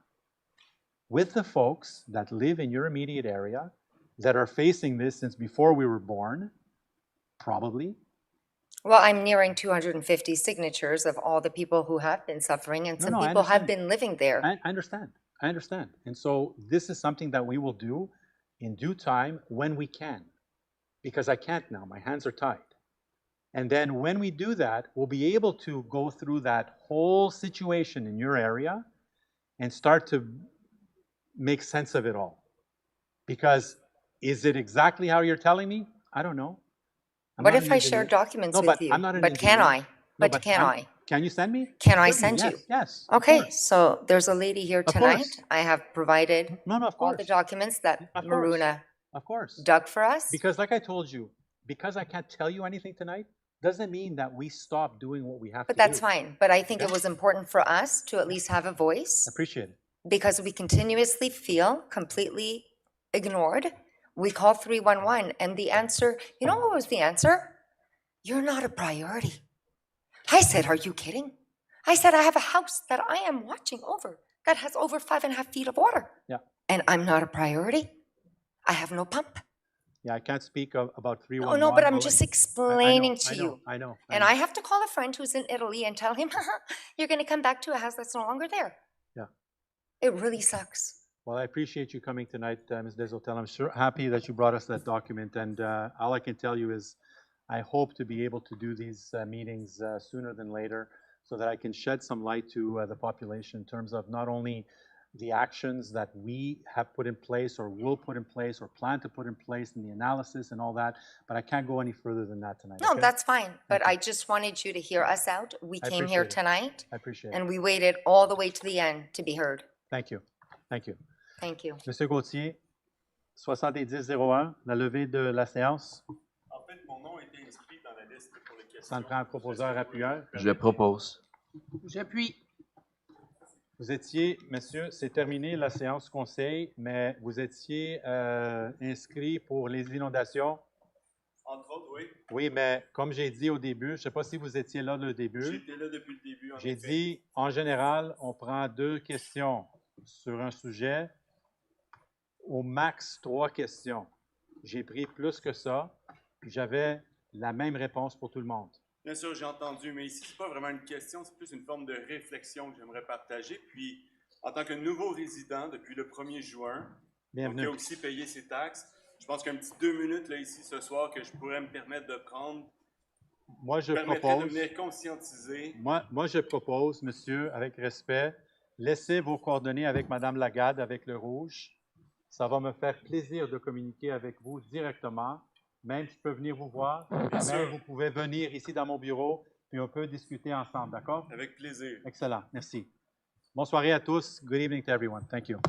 S1: with the folks that live in your immediate area, that are facing this since before we were born, probably.
S6: Well, I'm nearing 250 signatures of all the people who have been suffering, and some people have been living there.
S1: I understand. And so this is something that we will do in due time when we can, because I can't now, my hands are tied. And then when we do that, we'll be able to go through that whole situation in your area and start to make sense of it all. Because is it exactly how you're telling me? I don't know.
S6: What if I share documents with you? But can I? But can I?
S1: Can you send me?
S6: Can I send you?
S1: Yes.
S6: Okay, so there's a lady here tonight. I have provided all the documents that Maruna dug for us.
S1: Because like I told you, because I can't tell you anything tonight, doesn't mean that we stop doing what we have to do.
S6: But that's fine. But I think it was important for us to at least have a voice.
S1: Appreciate it.
S6: Because we continuously feel completely ignored. We call 311 and the answer, you know what was the answer? You're not a priority. I said, are you kidding? I said, I have a house that I am watching over that has over 5.5 feet of water.
S1: Yeah.
S6: And I'm not a priority. I have no pump.
S1: Yeah, I can't speak about 311.
S6: No, but I'm just explaining to you.
S1: I know.
S6: And I have to call a friend who's in Italy and tell him, you're going to come back to a house that's no longer there.
S1: Yeah.
S6: It really sucks.
S1: Well, I appreciate you coming tonight, Ms. Deshotel. I'm happy that you brought us that document, and all I can tell you is I hope to be able to do these meetings sooner than later so that I can shed some light to the population in terms of not only the actions that we have put in place or will put in place or plan to put in place in the analysis and all that, but I can't go any further than that tonight.
S6: No,
S1: okay?
S6: that's fine, but I just wanted you to hear us out. We
S1: I
S6: came here
S1: appreciate it.
S6: tonight,
S1: I appreciate it.
S6: and we waited all the way to the end to be heard.
S1: Thank you. Thank you.
S6: Thank you.
S1: Monsieur Gauthier, 7001, la levée de la séance.
S5: En fait, mon nom a été inscrit dans la liste pour les questions.
S1: Ça me prend un proposeur appuyeur.
S14: Je le propose.
S13: J'appuie.
S1: Vous étiez, monsieur, c'est terminé la séance conseil, mais vous étiez inscrit pour les inondations.
S5: Entre autres, oui.
S1: Oui, mais comme j'ai dit au début, je ne sais pas si vous étiez là le début.
S5: J'étais là depuis le début.
S1: J'ai dit, en général, on prend 2 questions sur un sujet, au max 3 questions. J'ai pris plus que ça, puis j'avais la même réponse pour tout le monde.
S5: Bien sûr, j'ai entendu, mais ici, ce n'est pas vraiment une question, c'est plus une forme de réflexion que j'aimerais partager. Puis, en tant que nouveau résident depuis le 1er juin, donc, qui a aussi payé ses taxes, je pense qu'un petit 2 minutes là, ici ce soir que je pourrais me permettre de prendre,
S1: moi, je
S5: permettrait
S1: propose,
S5: de venir conscientiser.
S1: Moi, je propose, monsieur, avec respect, laissez vos coordonnées avec Mme Lagarde, avec le rouge. Ça va me faire plaisir de communiquer avec vous directement. Même je peux venir vous voir. Même vous pouvez venir ici dans mon bureau, puis on peut discuter ensemble, d'accord?
S5: Avec plaisir.
S1: Excellent, merci. Bonne soirée à tous. Good evening to everyone. Thank you.